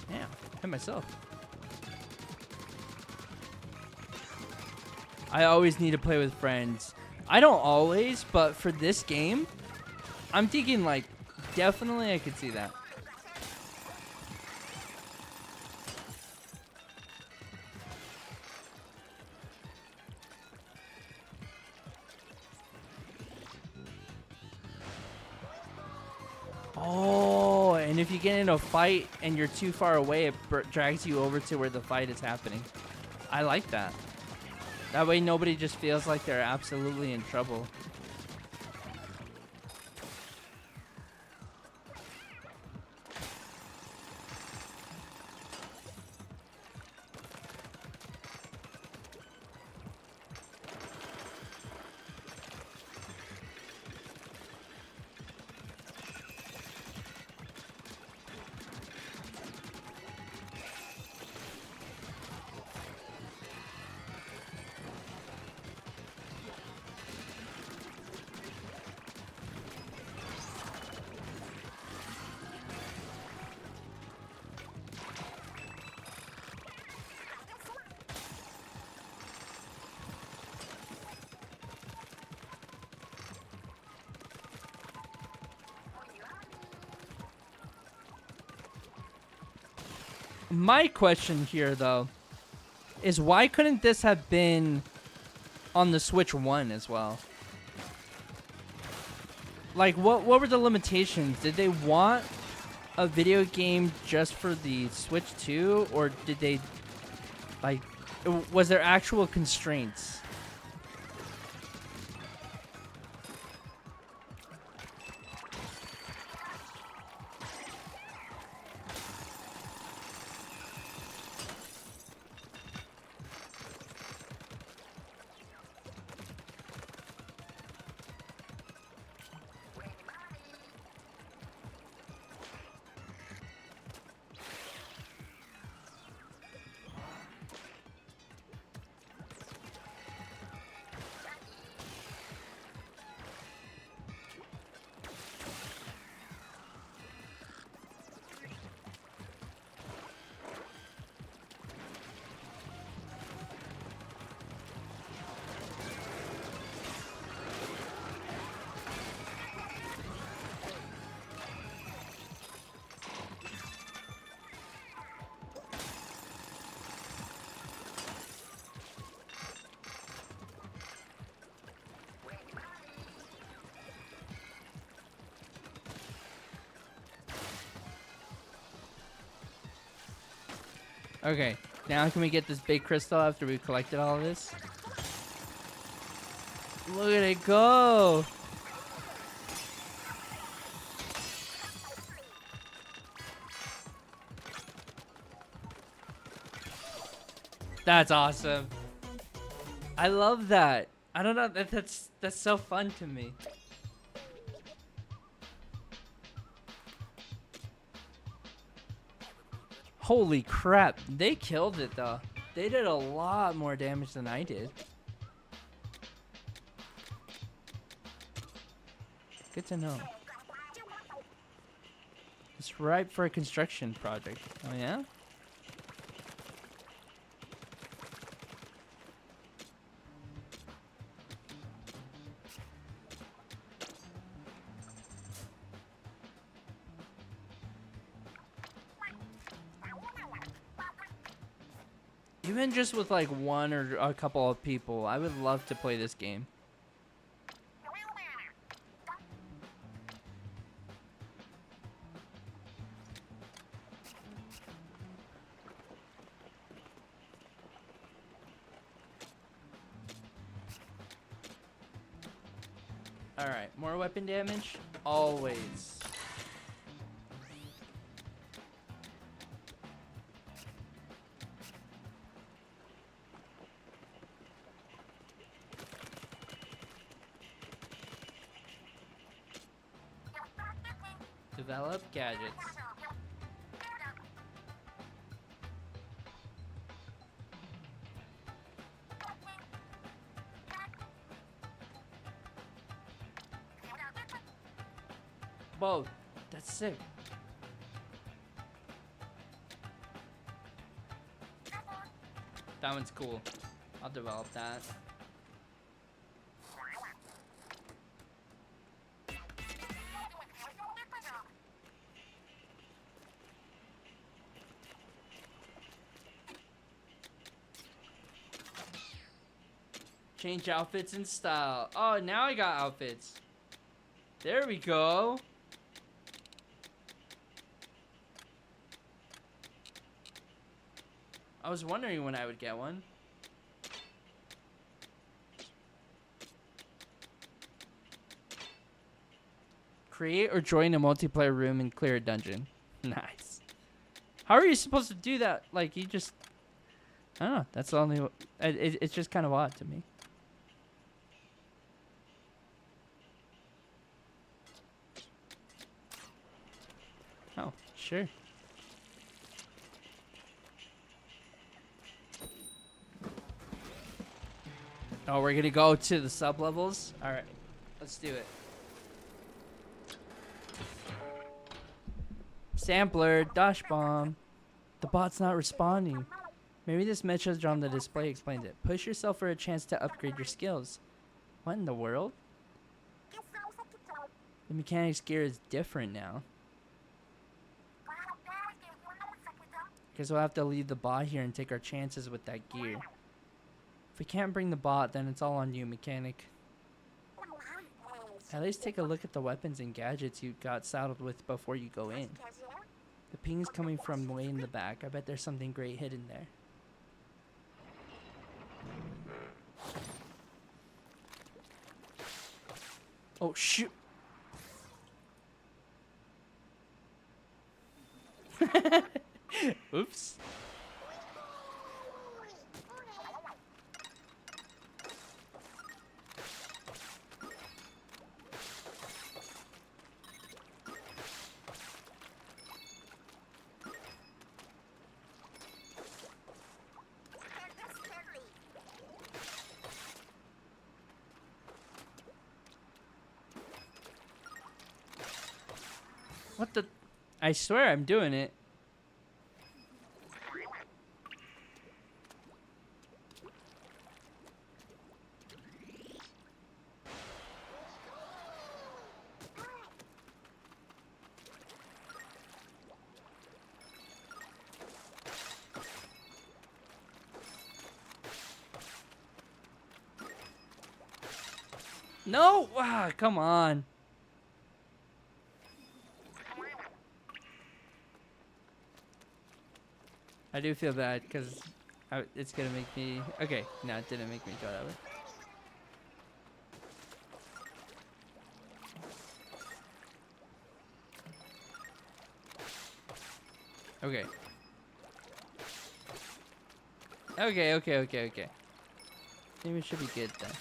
Yeah, hit myself. I always need to play with friends. I don't always, but for this game, I'm thinking like definitely I could see that. Oh, and if you get in a fight and you're too far away, it drags you over to where the fight is happening. I like that. That way nobody just feels like they're absolutely in trouble. My question here, though, is why couldn't this have been on the Switch 1 as well? Like, what were the limitations? Did they want a video game just for the Switch 2? Or did they, like, was there actual constraints? Okay, now can we get this big crystal after we collected all of this? Look at it go! That's awesome. I love that. I don't know, that's so fun to me. Holy crap, they killed it though. They did a lot more damage than I did. Good to know. It's ripe for a construction project. Oh yeah? Even just with like one or a couple of people, I would love to play this game. Alright, more weapon damage? Always. Develop gadgets. Whoa, that's sick. That one's cool. I'll develop that. Change outfits and style. Oh, now I got outfits. There we go. I was wondering when I would get one. Create or join a multiplayer room and clear a dungeon. Nice. How are you supposed to do that? Like, you just... I don't know. That's the only... It's just kind of odd to me. Oh, sure. Oh, we're gonna go to the sub-levels? Alright, let's do it. Sampler, dash bomb. The bot's not responding. Maybe this message on the display explains it. Push yourself for a chance to upgrade your skills. What in the world? The mechanics gear is different now. Guess we'll have to leave the bot here and take our chances with that gear. If we can't bring the bot, then it's all on you, mechanic. At least take a look at the weapons and gadgets you got saddled with before you go in. The ping's coming from way in the back. I bet there's something great hidden there. Oh, shoot! Oops. What the? I swear I'm doing it. No! Ah, come on. I do feel bad because it's gonna make me. Okay, no, it didn't make me go that way. Okay. Okay. Maybe it should be good then.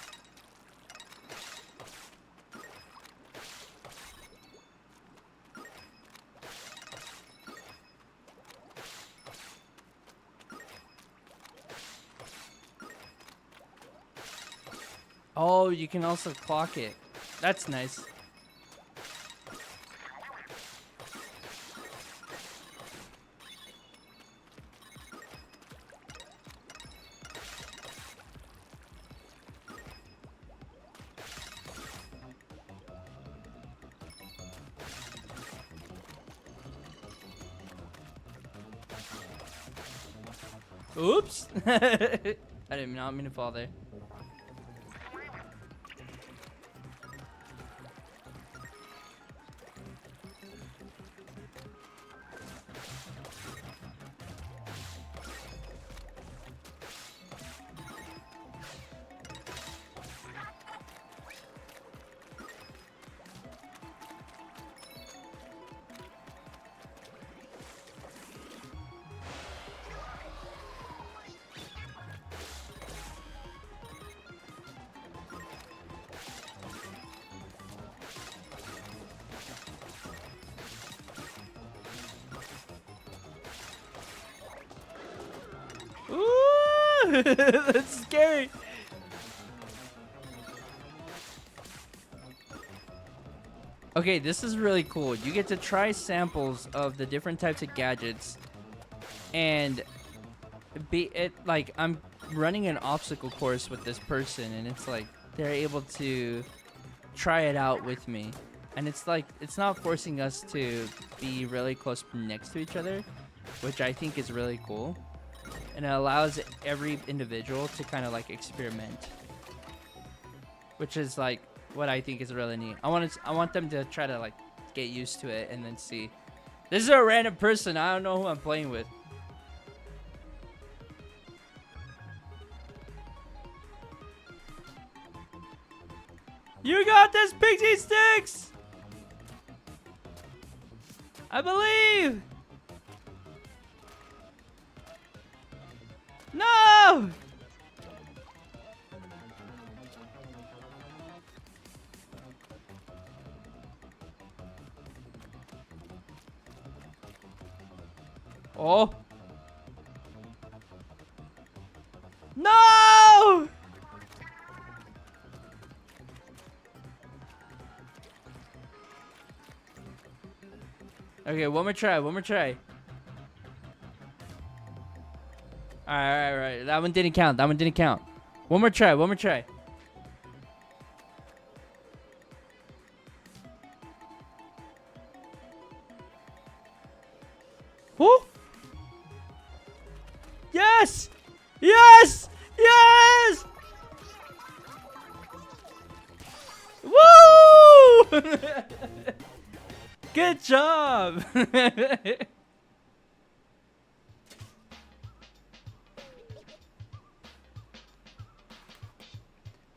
Oh, you can also clock it. That's nice. Oops! I did not mean to fall there. Ooh! That's scary. Okay, this is really cool. You get to try samples of the different types of gadgets, and like I'm running an obstacle course with this person, and it's like they're able to try it out with me, and it's like it's not forcing us to be really close next to each other, which I think is really cool, and it allows every individual to kind of like experiment, which is like what I think is really neat. I want them to try to like get used to it and then see. This is a random person. I don't know who I'm playing with. You got this, Pixie Sticks! I believe! No! Oh. No! Okay, one more try. Alright. That one didn't count. One more try. Whoo! Yes! Yes! Yes! Woo! Good job!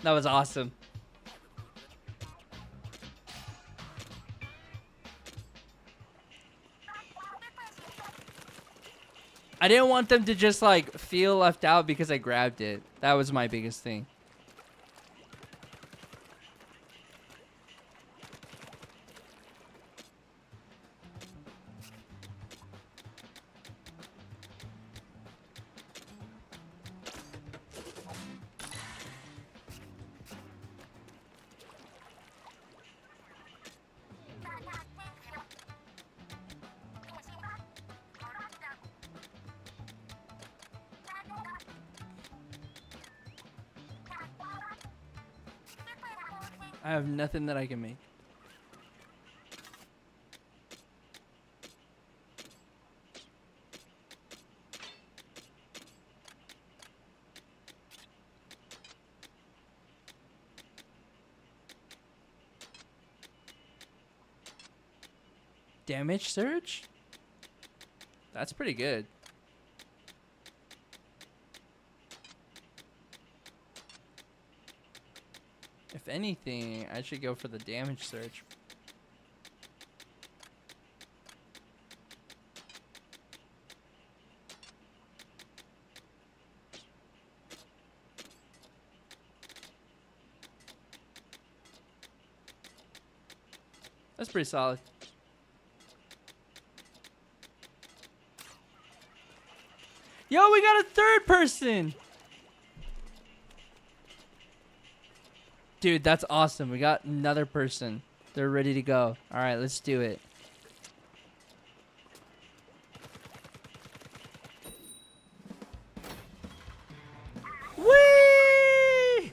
That was awesome. I didn't want them to just like feel left out because I grabbed it. That was my biggest thing. I have nothing that I can make. Damage surge? That's pretty good. If anything, I should go for the damage search. That's pretty solid. Yo, we got a third person! Dude, that's awesome. We got another person. They're ready to go. All right, let's do it. Whee!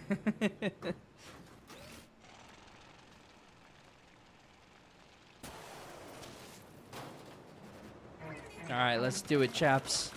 All right, let's do it, chaps.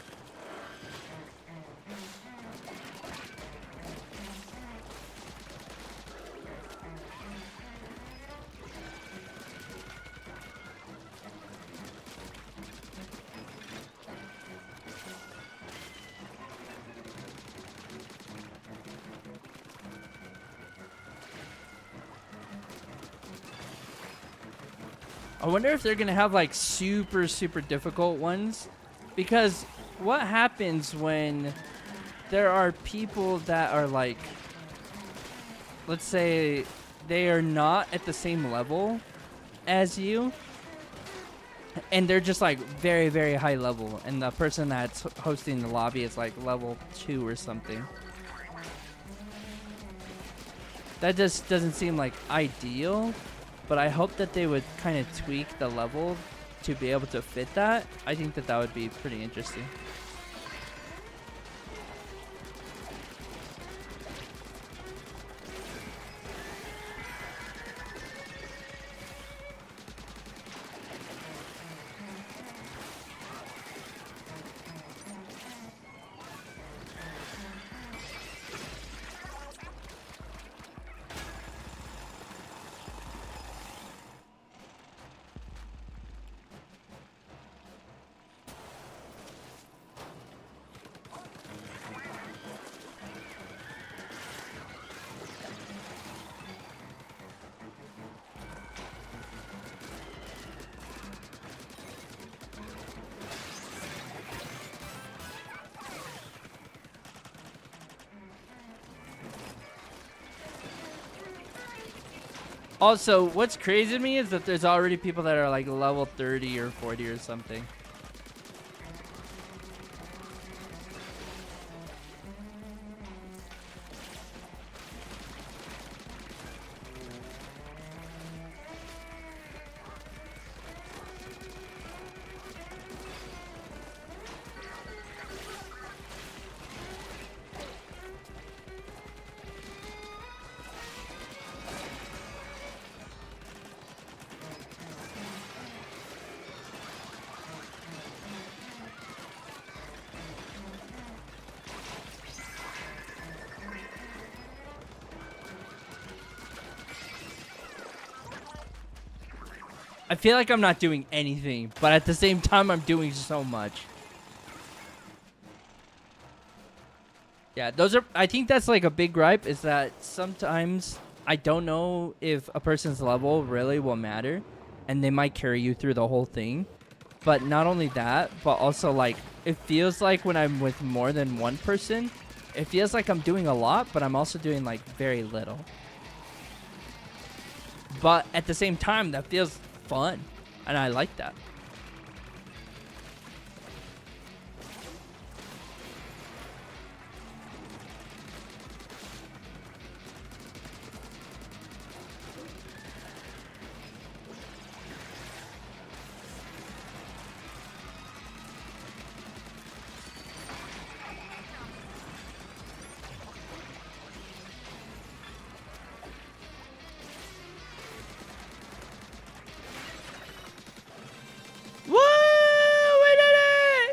I wonder if they're gonna have like super difficult ones, because what happens when there are people that are like, let's say they are not at the same level as you, and they're just like very high level, and the person that's hosting the lobby is like level 2 or something. That just doesn't seem like ideal. But I hope that they would kind of tweak the level to be able to fit that. I think that that would be pretty interesting. Also, what's crazy to me is that there's already people that are like level 30 or 40 or something. I feel like I'm not doing anything, but at the same time, I'm doing so much. Yeah, those are. I think that's like a big gripe, is that sometimes I don't know if a person's level really will matter, and they might carry you through the whole thing. But not only that, but also like it feels like when I'm with more than one person, it feels like I'm doing a lot, but I'm also doing like very little. But at the same time, that feels fun, and I like that. Woo! We did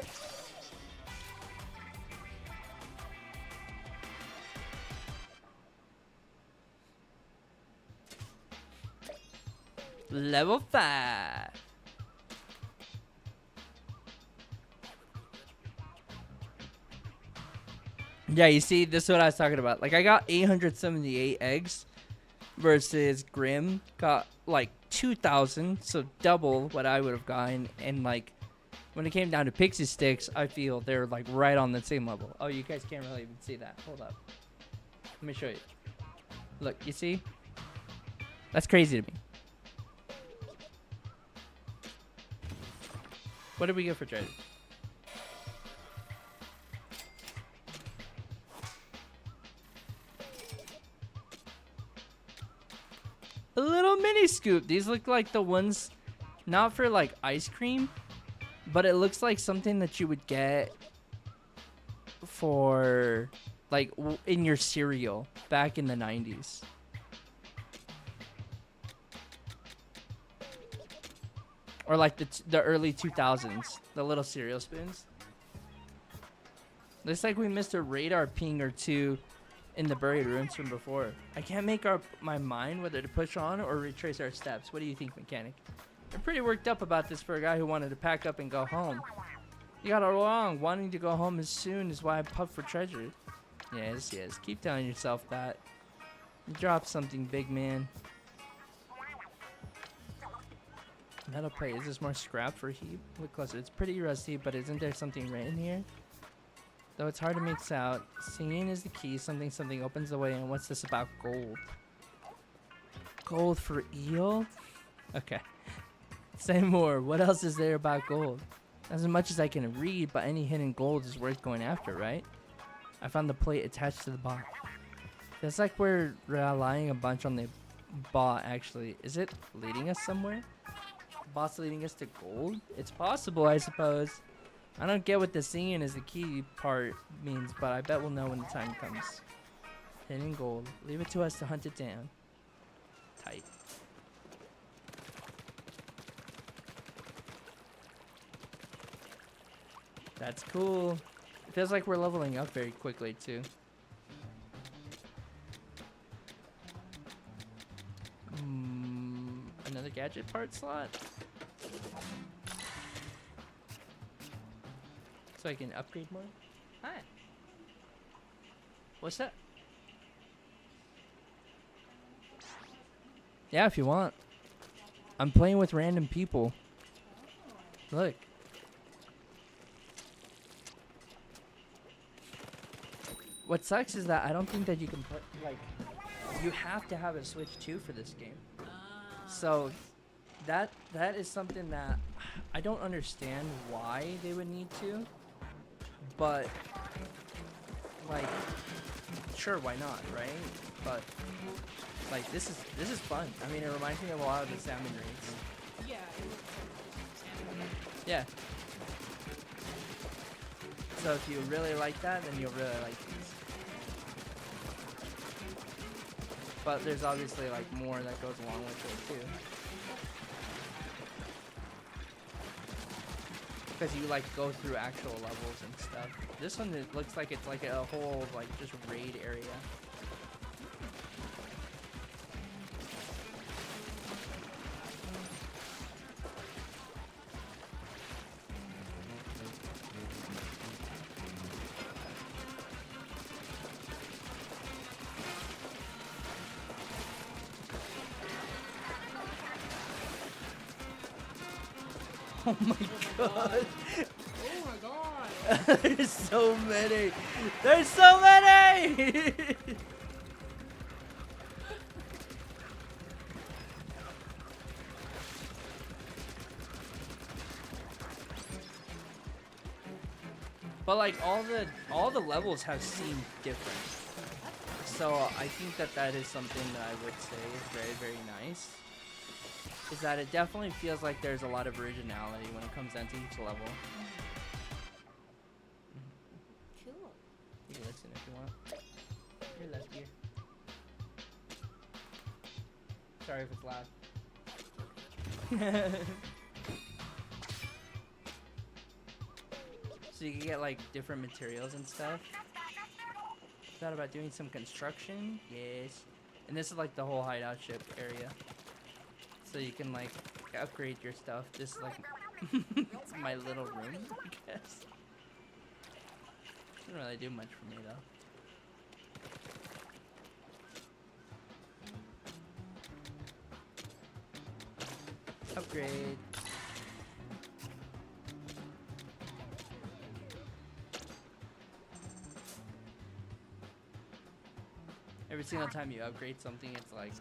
it! Level 5. Yeah, you see, this is what I was talking about. Like, I got 878 eggs, versus Grim got like 2,000, so double what I would have gotten. And like when it came down to pixie sticks, I feel they're like right on the same level. Oh, you guys can't really even see that. Hold up. Let me show you. Look, you see? That's crazy to me. What did we get for treasure? A little mini scoop. These look like the ones, not for like ice cream, but it looks like something that you would get for like in your cereal back in the 90s. Or like the early 2000s, the little cereal spoons. Looks like we missed a radar ping or two in the buried ruins from before. I can't make up my mind whether to push on or retrace our steps. What do you think, mechanic? I'm pretty worked up about this for a guy who wanted to pack up and go home. You got it wrong. Wanting to go home as soon is why I puff for treasure. Yes, yes. Keep telling yourself that. You dropped something, big man. Metal plate. Is this more scrap for heap? Look closer. It's pretty rusty, but isn't there something written here? Though it's hard to mix out. Singing is the key. Something something opens the way. And what's this about gold? Gold for eel? Okay. Say more. What else is there about gold? As much as I can read, but any hidden gold is worth going after, right? I found the plate attached to the bot. It's like we're relying a bunch on the bot, actually. Is it leading us somewhere? The bot's leading us to gold? It's possible, I suppose. I don't get what the singing is the key part means, but I bet we'll know when the time comes. Hidden gold. Leave it to us to hunt it down. Tight. That's cool. It feels like we're leveling up very quickly, too. Another gadget part slot? So I can upgrade more? Hi. What's that? Yeah, if you want. I'm playing with random people. Look. What sucks is that I don't think that you can put, like, you have to have a Switch 2 for this game. So that is something that I don't understand why they would need to. But like, sure, why not, right? But like, this is fun. I mean, it reminds me of a lot of the salmon raids. Yeah. Yeah. So if you really like that, then you'll really like these. But there's obviously like more that goes along with it too. Because you like go through actual levels and stuff. This one, it looks like it's like a whole like just raid area. Oh my god. Oh my god. There's so many. There's so many. But like all the levels have seemed different. So I think that is something that I would say is very, very nice. Is that it definitely feels like there's a lot of originality when it comes down to each level. Cool. You can listen if you want. Here, left ear. Sorry if it's loud. So you can get like different materials and stuff. Thought about doing some construction? Yes. And this is like the whole hideout ship area. So you can like upgrade your stuff. This is like it's my little room, I guess. Doesn't really do much for me though. upgrade. Every single time you upgrade something, it's like,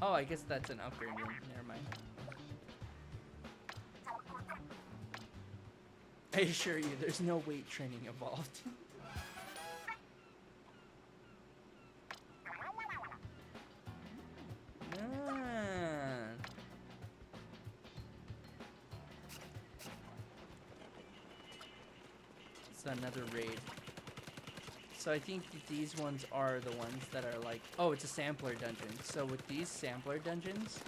oh, I guess that's an upgrade room. Never mind. I assure you, there's no weight training involved. Ah. It's another raid. So I think that these ones are the ones that are like, oh, it's a sampler dungeon. So with these sampler dungeons,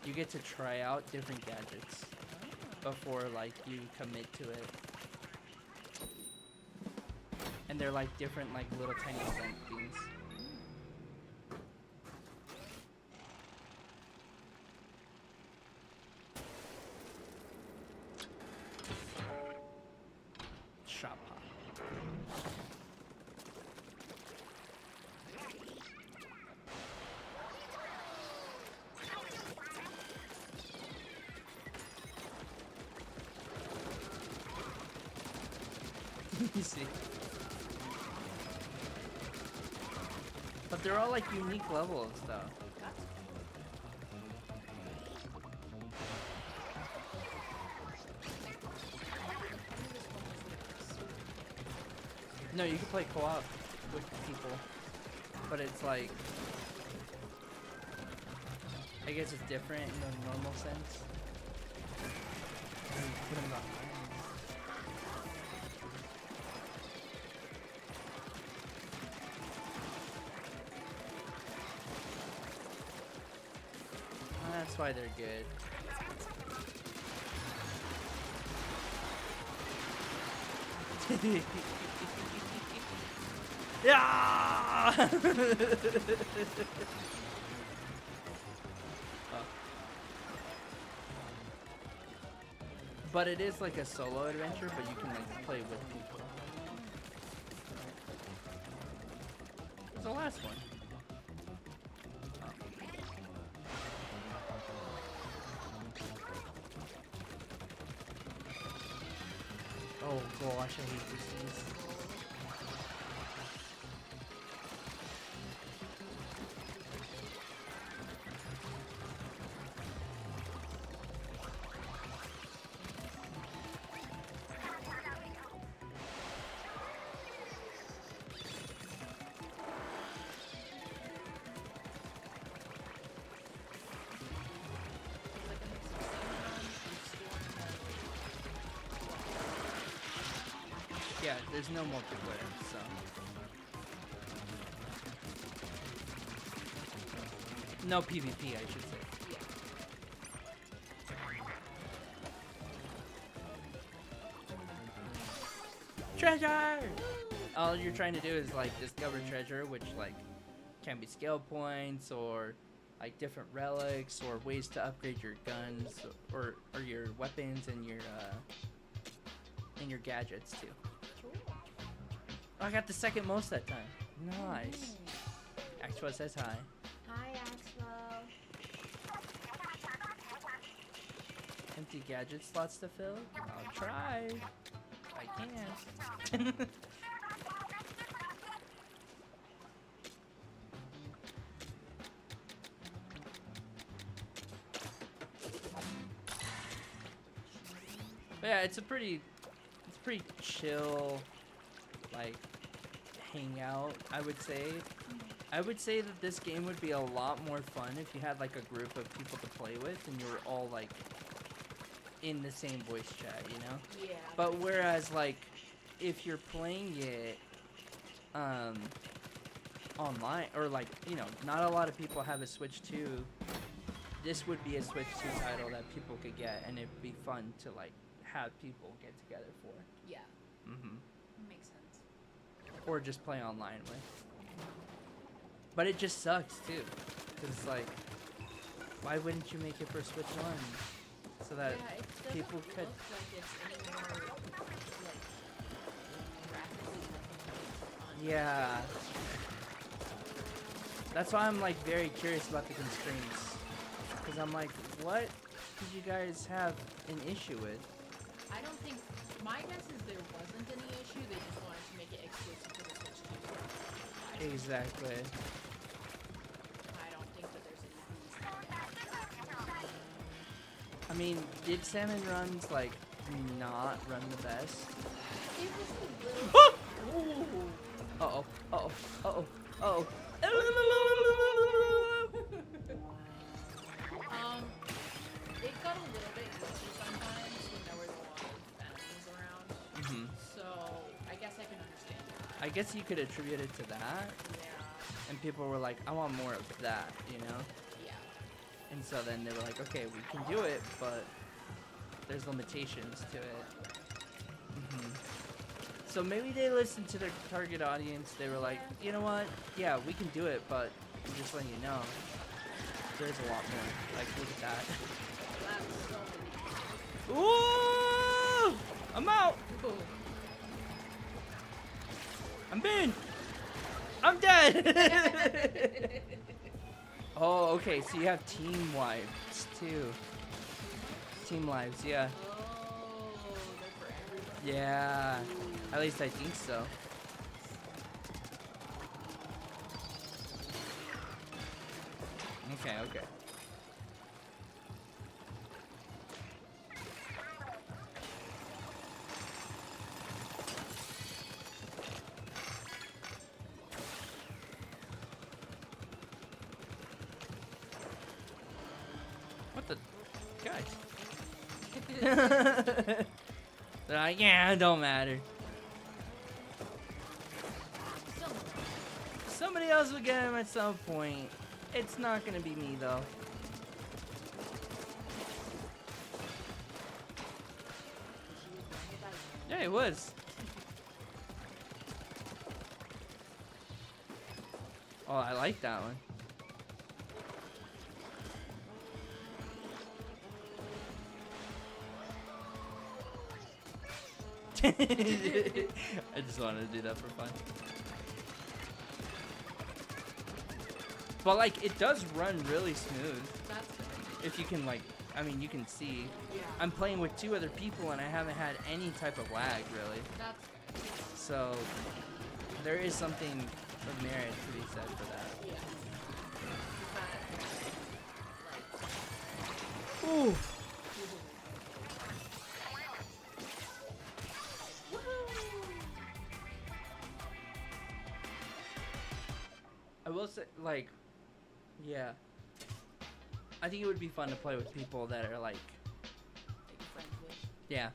you get to try out different gadgets before like you commit to it. And they're like different like little tiny event things. Shop hop. You see. But they're all like unique levels though. No, you can play co-op with people, but it's like, I guess it's different in the normal sense. Put 'em online. That's why they're good. Yeah! But it is like a solo adventure, but you can like play with people. What's the last one? Oh gosh, I hate these. Yeah, there's no multiplayer, so. No PvP, I should say. Treasure! All you're trying to do is like discover treasure, which like can be skill points or like different relics or ways to upgrade your guns or your weapons and your gadgets too. Oh, I got the second most that time. Nice. Axwell says hi. Hi, Axwell. Empty gadget slots to fill? I'll try. I can. But yeah, it's pretty chill, like, hangout, I would say. I would say that this game would be a lot more fun if you had, like, a group of people to play with and you were all, like, in the same voice chat, you know? Yeah. But whereas, like, if you're playing it, online, or, like, you know, not a lot of people have a Switch 2, this would be a Switch 2 title that people could get, and it'd be fun to, like, have people get together for. Yeah. Mm-hmm. Makes sense. Or just play online with. But it just sucks too, because it's like, why wouldn't you make it for Switch 1? So that Yeah, it doesn't people look could. like it's any more, like, graphically fun. Yeah. That's why I'm like very curious about the constraints. Because I'm like, what did you guys have an issue with? I don't think. My guess is there wasn't any issue. They just wanted to make it exclusive to the Switch 2. Exactly. I don't think that there's any. I mean, did Salmon Runs, like, not run the best? It was a little. Uh-oh, uh-oh, uh-oh, uh-oh. It got a little bit glitchy sometimes when there was a lot of enemies around. Mhm. So I guess I can understand that. I guess you could attribute it to that, Yeah. and people were like, I want more of that, you know? Yeah. And so then they were like, okay, we can do it, but there's limitations to it. So maybe they listened to their target audience. They were like, you know what? Yeah, we can do it, but I'm just letting you know, there's a lot more. Like, look at that. That's so many. Ooh! I'm out! Ooh. I'm in! I'm dead! Oh, okay, so you have team lives, too. Team lives, yeah. Oh, they're for everybody. Yeah. At least I think so. Okay, okay. What the? Guys. They're like, yeah, it don't matter. Somebody else will get him at some point. It's not gonna be me though. Yeah, it was. Oh, I like that one. I just wanted to do that for fun. But like, it does run really smooth. That's good. If you can like, I mean, you can see. Yeah. I'm playing with 2 other people and I haven't had any type of lag really. That's good. So there is something of merit to be said for that. Yeah. Ooh. I will say, like, yeah. I think it would be fun to play with people that are like, Friends with. yeah. Yeah.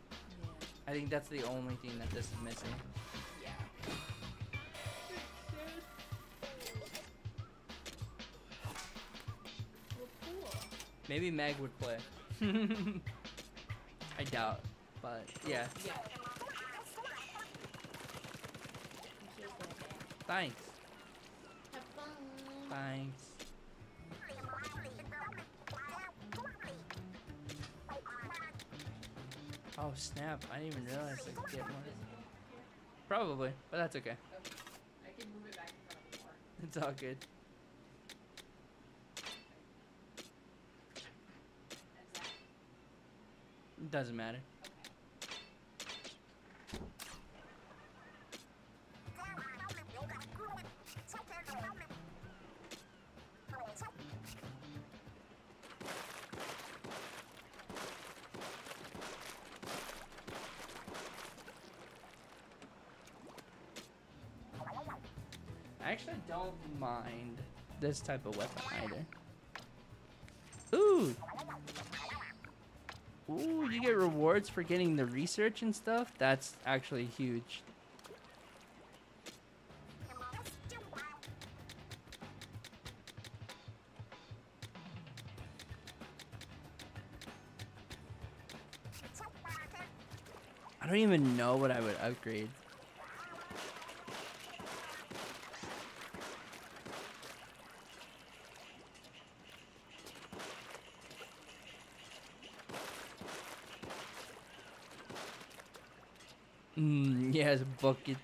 I think that's the only thing that this is missing. Yeah. Well, cool. Maybe Meg would play. I doubt, but yeah. Yeah. Thanks. Have fun. Thanks. Oh snap! I didn't even realize I could get more. Probably, but that's okay. I can move it back in front of me more. It's all good. It doesn't matter. I actually don't mind this type of weapon either. Ooh! Ooh, you get rewards for getting the research and stuff? That's actually huge. I don't even know what I would upgrade. Yes, bucket.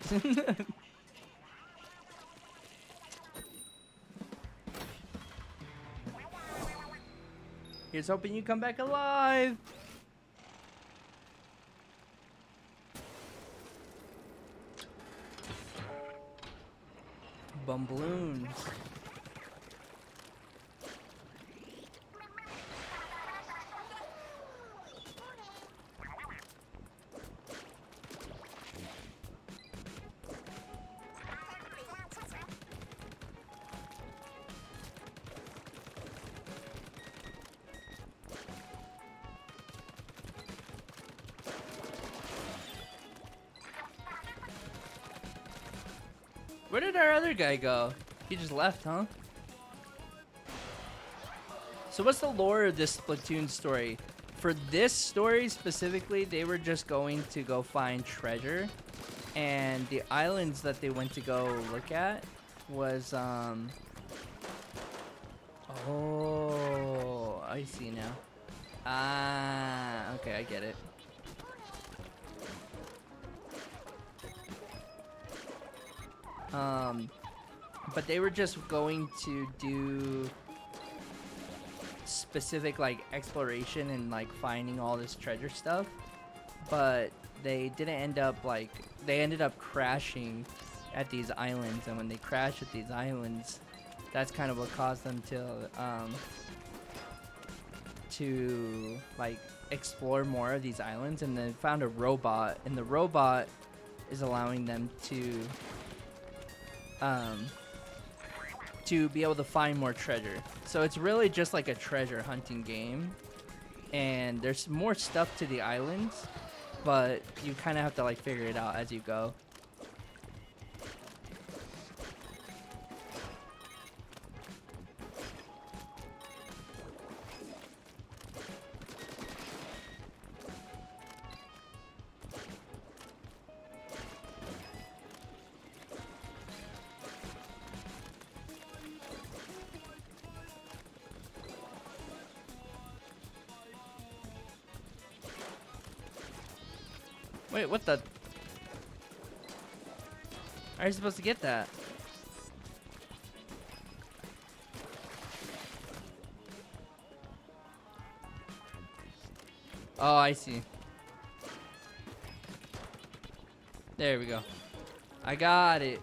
Here's hoping you come back alive. Bumbloons. Where did our other guy go? He just left, huh? So what's the lore of this Splatoon story? For this story specifically, they were just going to go find treasure. And the islands that they went to go look at was, oh, I see now. Ah, okay, I get it. But they were just going to do specific like exploration and like finding all this treasure stuff, but they didn't end up like, they ended up crashing at these islands, and when they crashed at these islands, that's kind of what caused them to like explore more of these islands, and then found a robot, and the robot is allowing them to be able to find more treasure. So it's really just like a treasure hunting game, and there's more stuff to the islands, but you kind of have to like figure it out as you go. Wait, what the? How are you supposed to get that? Oh, I see. There we go. I got it.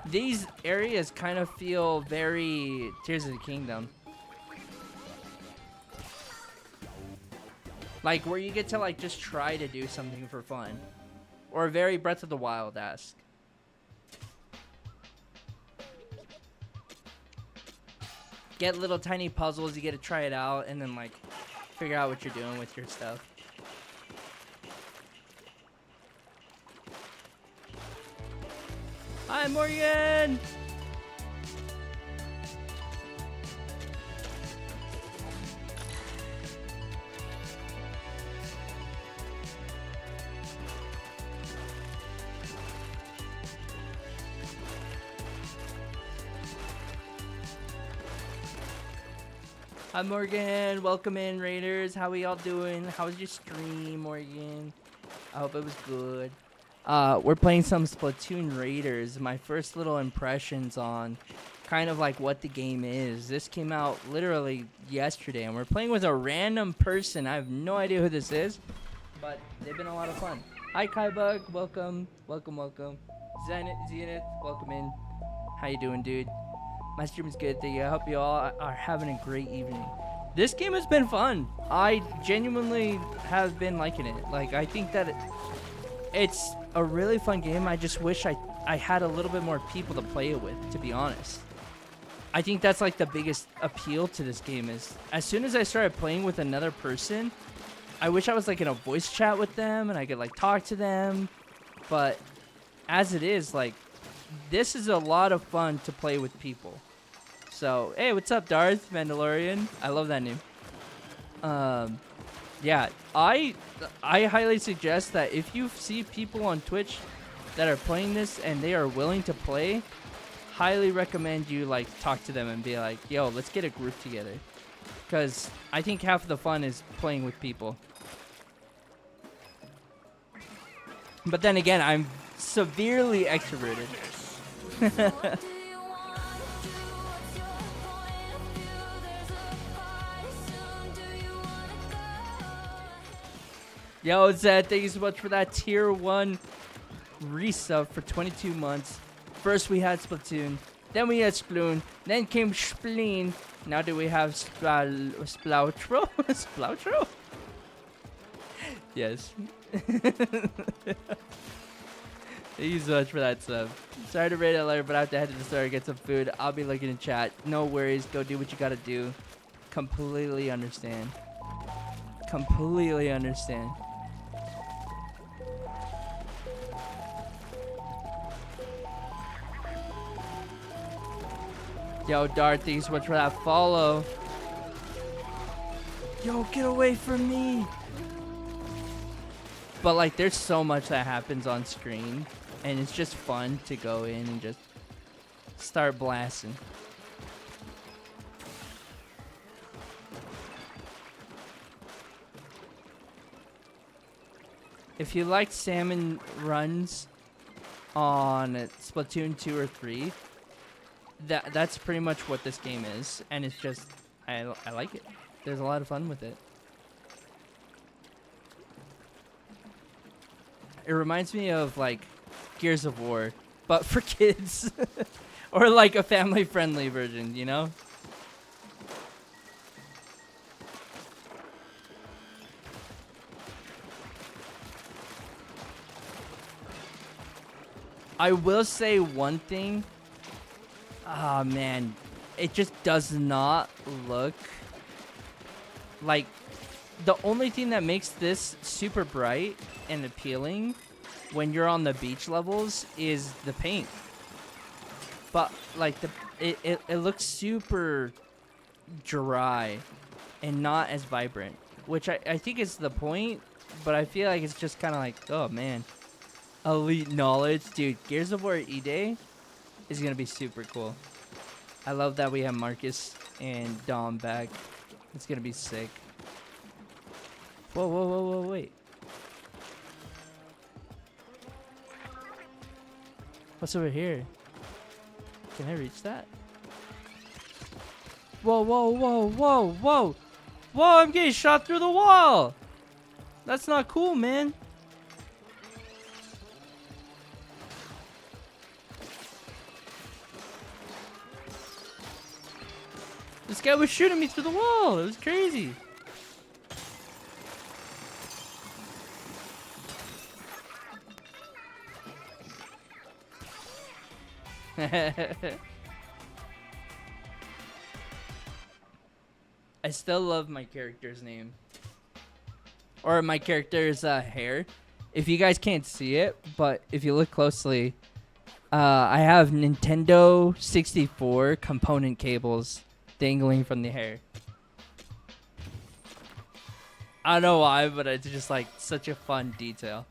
These areas kind of feel very Tears of the Kingdom. Like where you get to like just try to do something for fun. Or very Breath of the Wild-esque. Get little tiny puzzles, you get to try it out, and then like figure out what you're doing with your stuff. Hi, Morgan! Hi Morgan, welcome in Raiders. How are y'all doing? How was your stream, Morgan? I hope it was good. We're playing some Splatoon Raiders. My first little impressions on kind of like what the game is. This came out literally yesterday, and we're playing with a random person. I have no idea who this is, but they've been a lot of fun. Hi Kaibug, welcome, welcome, welcome. Zenith, welcome in. How you doing, dude? My stream is good. I hope you all are having a great evening. This game has been fun. I genuinely have been liking it. Like, I think that it's a really fun game. I just wish I had a little bit more people to play it with, to be honest. I think that's like the biggest appeal to this game is as soon as I started playing with another person, I wish I was like in a voice chat with them and I could like talk to them. But as it is, like, this is a lot of fun to play with people. So, hey, what's up, Darth Mandalorian? I love that name. Yeah, I highly suggest that if you see people on Twitch that are playing this and they are willing to play, highly recommend you like talk to them and be like, yo, let's get a group together. Because I think half of the fun is playing with people. But then again, I'm severely extroverted. Yo, Zed, thank you so much for that tier 1 resub for 22 months. First we had Splatoon, then we had Sploon, then came Spleen. Now do we have Sploutro? Sploutro? Yes. Thank you so much for that sub. Sorry to rate it later, but I have to head to the store and get some food. I'll be looking in chat. No worries. Go do what you gotta do. Completely understand. Completely understand. Yo, Dart, thanks so much for that follow. Yo, get away from me. But like, there's so much that happens on screen, and it's just fun to go in and just start blasting. If you liked salmon runs on Splatoon 2 or 3, that's pretty much what this game is, and it's just I like it. There's a lot of fun with it. It reminds me of like Gears of War, but for kids, or like a family-friendly version, you know? I will say one thing. Ah, man, it just does not look like. The only thing that makes this super bright and appealing when you're on the beach levels is the paint. But like it looks super dry and not as vibrant, which I think is the point, but I feel like it's just kind of like, oh man, elite knowledge. Dude, Gears of War E-Day is gonna be super cool. I love that we have Marcus and Dom back. It's gonna be sick. Whoa, whoa, whoa, whoa, wait. What's over here? Can I reach that? Whoa, whoa, whoa, whoa, whoa. Whoa, I'm getting shot through the wall. That's not cool, man. This guy was shooting me through the wall. It was crazy. I still love my character's name. Or my character's hair. If you guys can't see it, but if you look closely, I have Nintendo 64 component cables dangling from the hair. I don't know why, but it's just like such a fun detail.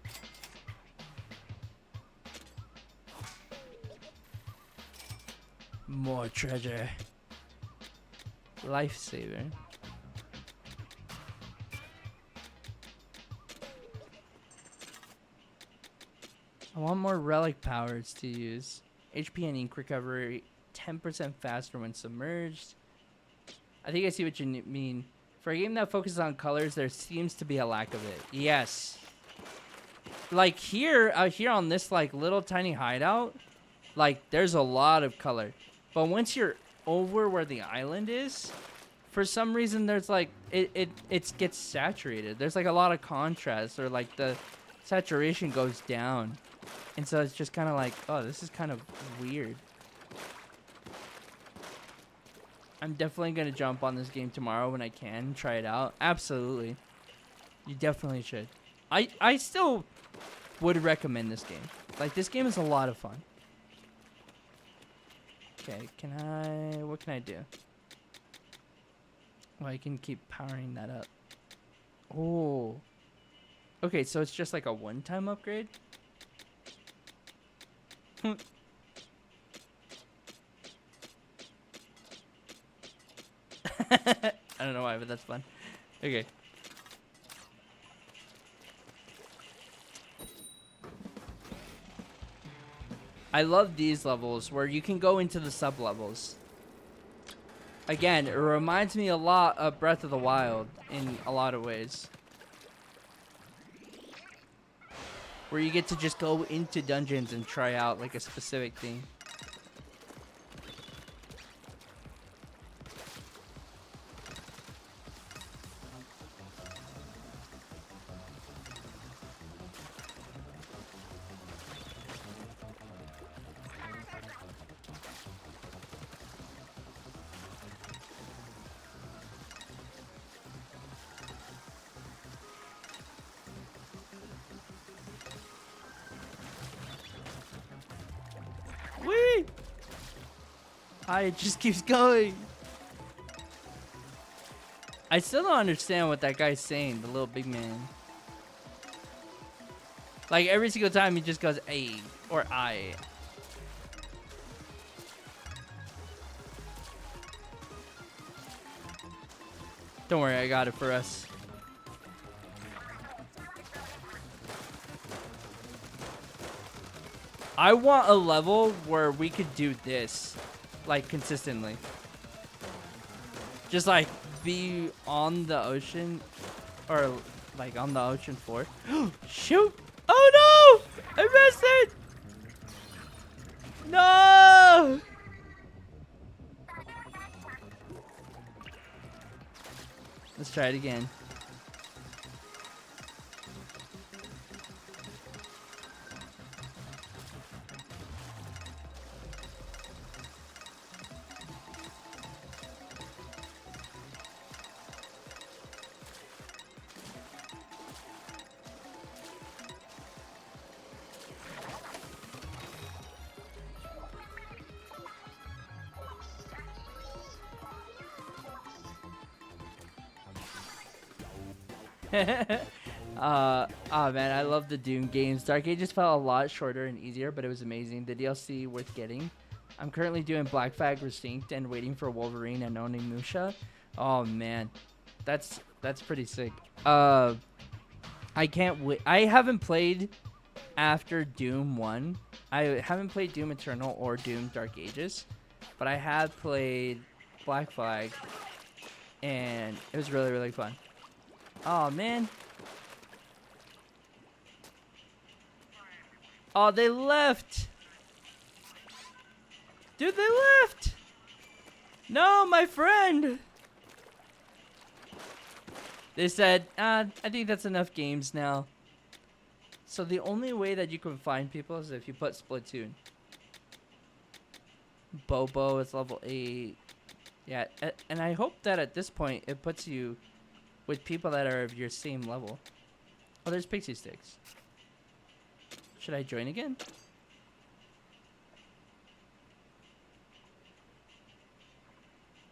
More treasure. Lifesaver. I want more relic powers to use. HP and ink recovery 10% faster when submerged. I think I see what you mean. For a game that focuses on colors, there seems to be a lack of it. Yes. Like here, out here on this like little tiny hideout, like there's a lot of color. But once you're over where the island is, for some reason there's like it gets saturated. There's like a lot of contrast, or like the saturation goes down. And so it's just kind of like, oh, this is kind of weird. I'm definitely going to jump on this game tomorrow when I can, try it out. Absolutely. You definitely should. I still would recommend this game. Like, this game is a lot of fun. Okay, what can I do? Well, I can keep powering that up. Oh. Okay, so it's just like a one-time upgrade? I don't know why, but that's fun. Okay. I love these levels where you can go into the sub-levels. Again, it reminds me a lot of Breath of the Wild in a lot of ways. where you get to just go into dungeons and try out like a specific thing. Whee! It just keeps going. I still don't understand what that guy's saying, the little big man. Like every single time he just goes "ay" or "I." Don't worry, I got it for us. I want a level where we could do this, like, consistently. Just, like, be on the ocean, or, like, on the ocean floor. Shoot! Oh, no! I missed it! No! Let's try it again. Oh man, I love the Doom games. Dark Ages felt a lot shorter and easier, but it was amazing. The DLC worth getting. I'm currently doing Black Flag Restinct and waiting for Wolverine and Onimusha. Oh man, that's pretty sick. I can't wait. I haven't played after Doom 1. I haven't played Doom Eternal or Doom Dark Ages, but I have played Black Flag, and it was really, really fun. Oh man. Oh, they left. Dude, they left. No, my friend. They said, I think that's enough games now. So the only way that you can find people is if you put Splatoon. Bobo is level 8. Yeah, and I hope that at this point it puts you with people that are of your same level. Oh, there's pixie sticks. Should I join again?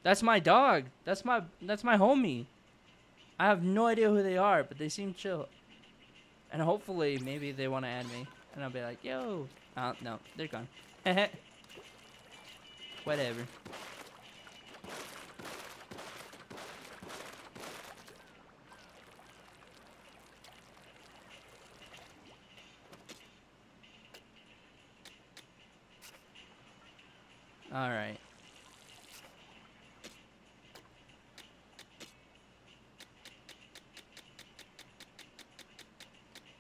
That's my dog. That's my homie. I have no idea who they are, but they seem chill. And hopefully maybe they want to add me. And I'll be like, yo. Oh, no, they're gone. Whatever. All right.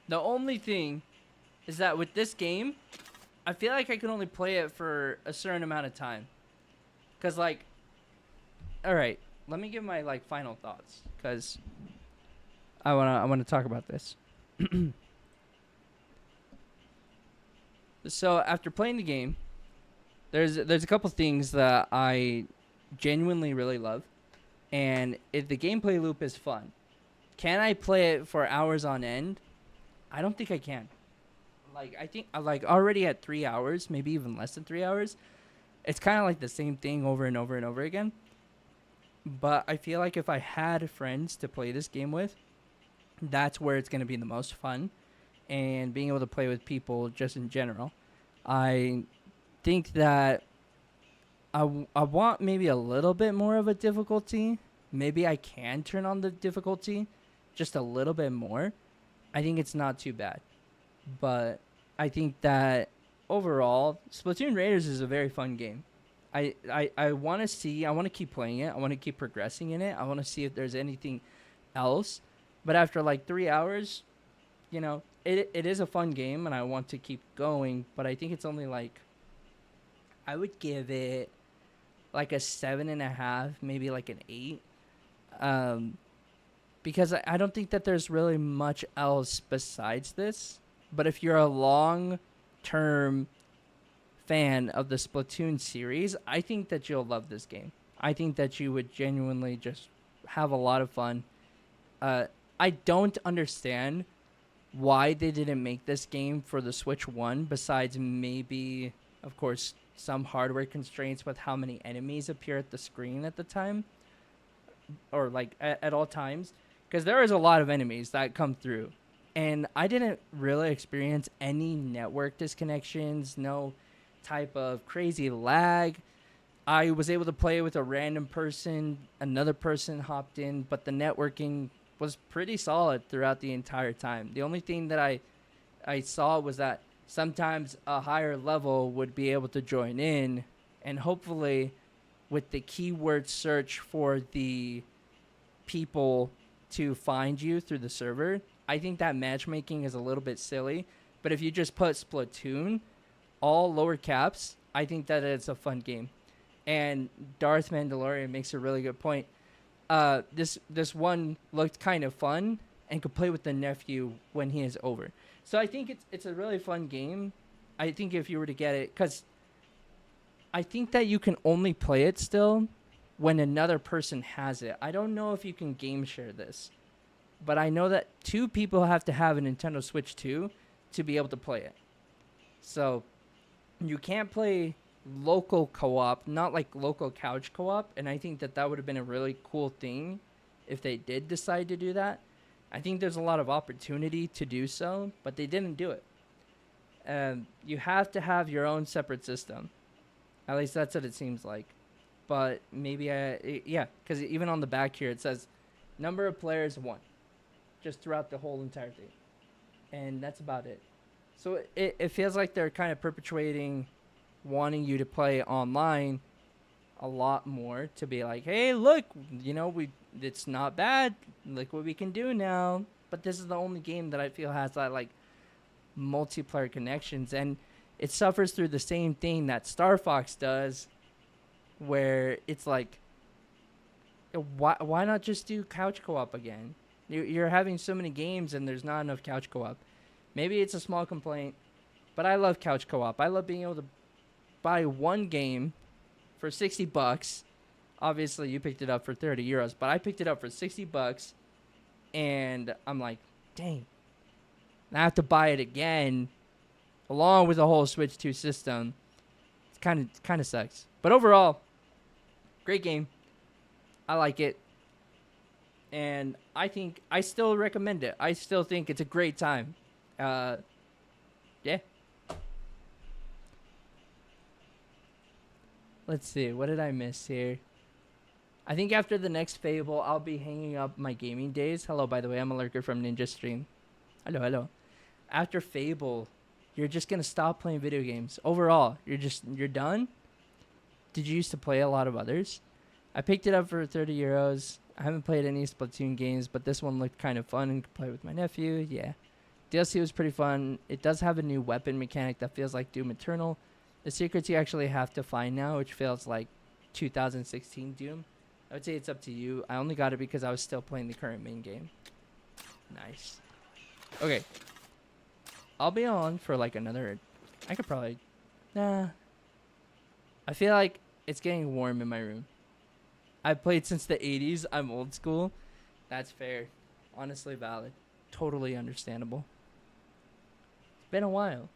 The only thing is that with this game, I feel like I can only play it for a certain amount of time. Cause like, all right, let me give my like final thoughts. Cause I wanna talk about this. So after playing the game, there's a couple things that I genuinely really love, and the gameplay loop is fun. Can I play it for hours on end? I don't think I can. Like I think like already at 3 hours, maybe even less than 3 hours, it's kind of like the same thing over and over and over again. But I feel like if I had friends to play this game with, that's where it's going to be the most fun, and being able to play with people just in general. I think that I want maybe a little bit more of a difficulty. Maybe I can turn on the difficulty just a little bit more. I think it's not too bad. But I think that overall, Splatoon Raiders is a very fun game. I want to keep playing it. I want to keep progressing in it. I want to see if there's anything else. But after like 3 hours, you know, it is a fun game, and I want to keep going. But I think it's only like, I would give it like a 7.5, maybe like an 8. Um, because I don't think that there's really much else besides this. But if you're a long term fan of the Splatoon series, I think that you'll love this game. I think that you would genuinely just have a lot of fun. Uh, I don't understand why they didn't make this game for the Switch 1, besides maybe, of course, some hardware constraints with how many enemies appear at the screen at the time, or like at all times, because there is a lot of enemies that come through. And I didn't really experience any network disconnections, no type of crazy lag. I was able to play with a random person, another person hopped in, but the networking was pretty solid throughout the entire time. The only thing that I saw was that sometimes a higher level would be able to join in, and hopefully with the keyword search for the people to find you through the server, I think that matchmaking is a little bit silly. But if you just put Splatoon, all lower caps, I think that it's a fun game. And Darth Mandalorian makes a really good point. This one looked kind of fun and could play with the nephew when he is over. So I think it's a really fun game. I think if you were to get it, because I think that you can only play it still when another person has it. I don't know if you can game share this, but I know that 2 people have to have a Nintendo Switch 2 to be able to play it. So you can't play local co-op, not like local couch co-op, and I think that would have been a really cool thing if they did decide to do that. I think there's a lot of opportunity to do so, but they didn't do it. You have to have your own separate system. At least that's what it seems like. But maybe yeah, because even on the back here it says number of players 1, just throughout the whole entire thing, and that's about it. So it feels like they're kind of perpetuating wanting you to play online a lot more, to be like, hey, look, it's not bad, look what we can do now. But this is the only game that I feel has that like multiplayer connections, and it suffers through the same thing that Star Fox does, where it's like, why not just do couch co-op again? You're having so many games and there's not enough couch co-op. Maybe it's a small complaint, but I love couch co-op. I love being able to buy one game for $60. Obviously, you picked it up for €30, but I picked it up for $60, and I'm like, dang, I have to buy it again, along with the whole Switch 2 system. It kind of sucks. But overall, great game. I like it, and I still recommend it. I still think it's a great time. Yeah. Let's see, what did I miss here? I think after the next Fable, I'll be hanging up my gaming days. Hello, by the way, I'm a lurker from Ninja Stream. Hello. After Fable, you're just gonna stop playing video games. Overall, you're done? Did you used to play a lot of others? I picked it up for €30. I haven't played any Splatoon games, but this one looked kind of fun and could play with my nephew. Yeah. DLC was pretty fun. It does have a new weapon mechanic that feels like Doom Eternal. The secrets you actually have to find now, which feels like 2016 Doom. I would say it's up to you. I only got it because I was still playing the current main game. Nice. Okay. I'll be on for like another... I could probably... Nah. I feel like it's getting warm in my room. I've played since the 80s. I'm old school. That's fair. Honestly valid. Totally understandable. It's been a while.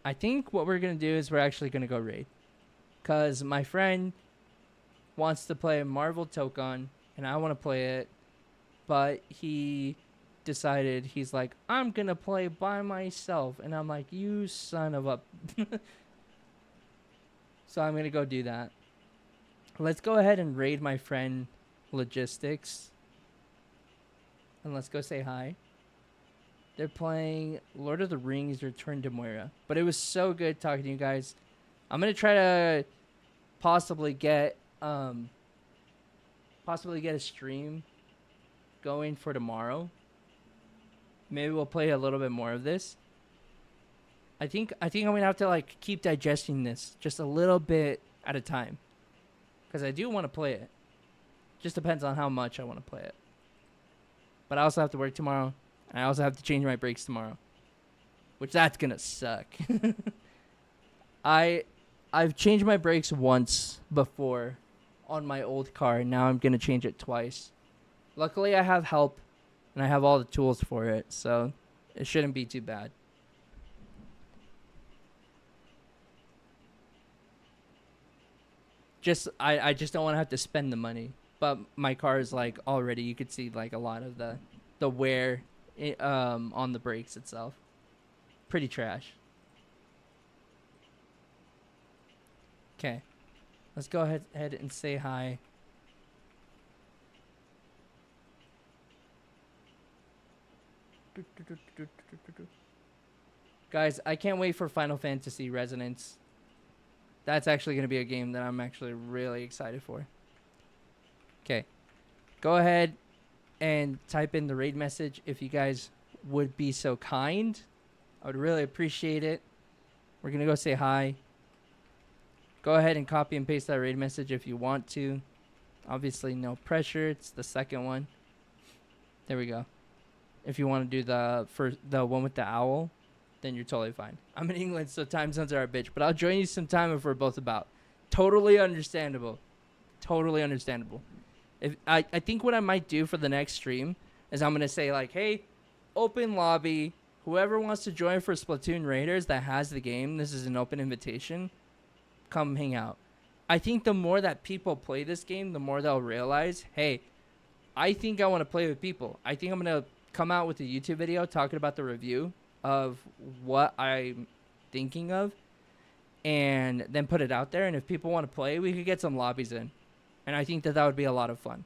I think what we're going to do is we're actually going to go raid. Because my friend wants to play Marvel Tokon, and I want to play it. But he decided, he's like, I'm going to play by myself. And I'm like, you son of a... So I'm going to go do that. Let's go ahead and raid my friend Logistics. And let's go say hi. They're playing Lord of the Rings Return to Moira. But it was so good talking to you guys. I'm gonna try to possibly get a stream going for tomorrow. Maybe we'll play a little bit more of this. I think I'm gonna have to like keep digesting this just a little bit at a time, because I do want to play it. Just depends on how much I want to play it. But I also have to work tomorrow, and I also have to change my brakes tomorrow, which that's gonna suck. I've changed my brakes once before on my old car. Now I'm gonna change it twice. Luckily, I have help, and I have all the tools for it, so it shouldn't be too bad. I just don't want to have to spend the money. But my car is like already, you could see like a lot of the wear on the brakes itself. Pretty trash. Okay, let's go ahead and say hi. Guys, I can't wait for Final Fantasy Resonance. That's actually going to be a game that I'm actually really excited for. Okay. Go ahead and type in the raid message if you guys would be so kind. I would really appreciate it. We're going to go say hi. Go ahead and copy and paste that raid message if you want to. Obviously, no pressure. It's the second one. There we go. If you want to do the one with the owl, then you're totally fine. I'm in England, so time zones are a bitch. But I'll join you sometime if we're both about. Totally understandable. Totally understandable. If I think what I might do for the next stream is I'm going to say, like, hey, open lobby. Whoever wants to join for Splatoon Raiders that has the game, this is an open invitation. Come hang out. I think the more that people play this game, the more they'll realize, hey, I think I want to play with people. I think I'm going to come out with a YouTube video talking about the review of what I'm thinking of, and then put it out there. And if people want to play, we could get some lobbies in, and I think that would be a lot of fun.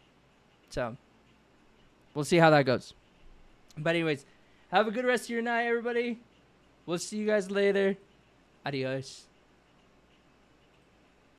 So we'll see how that goes. But anyways, have a good rest of your night, everybody. We'll see you guys later. Adios.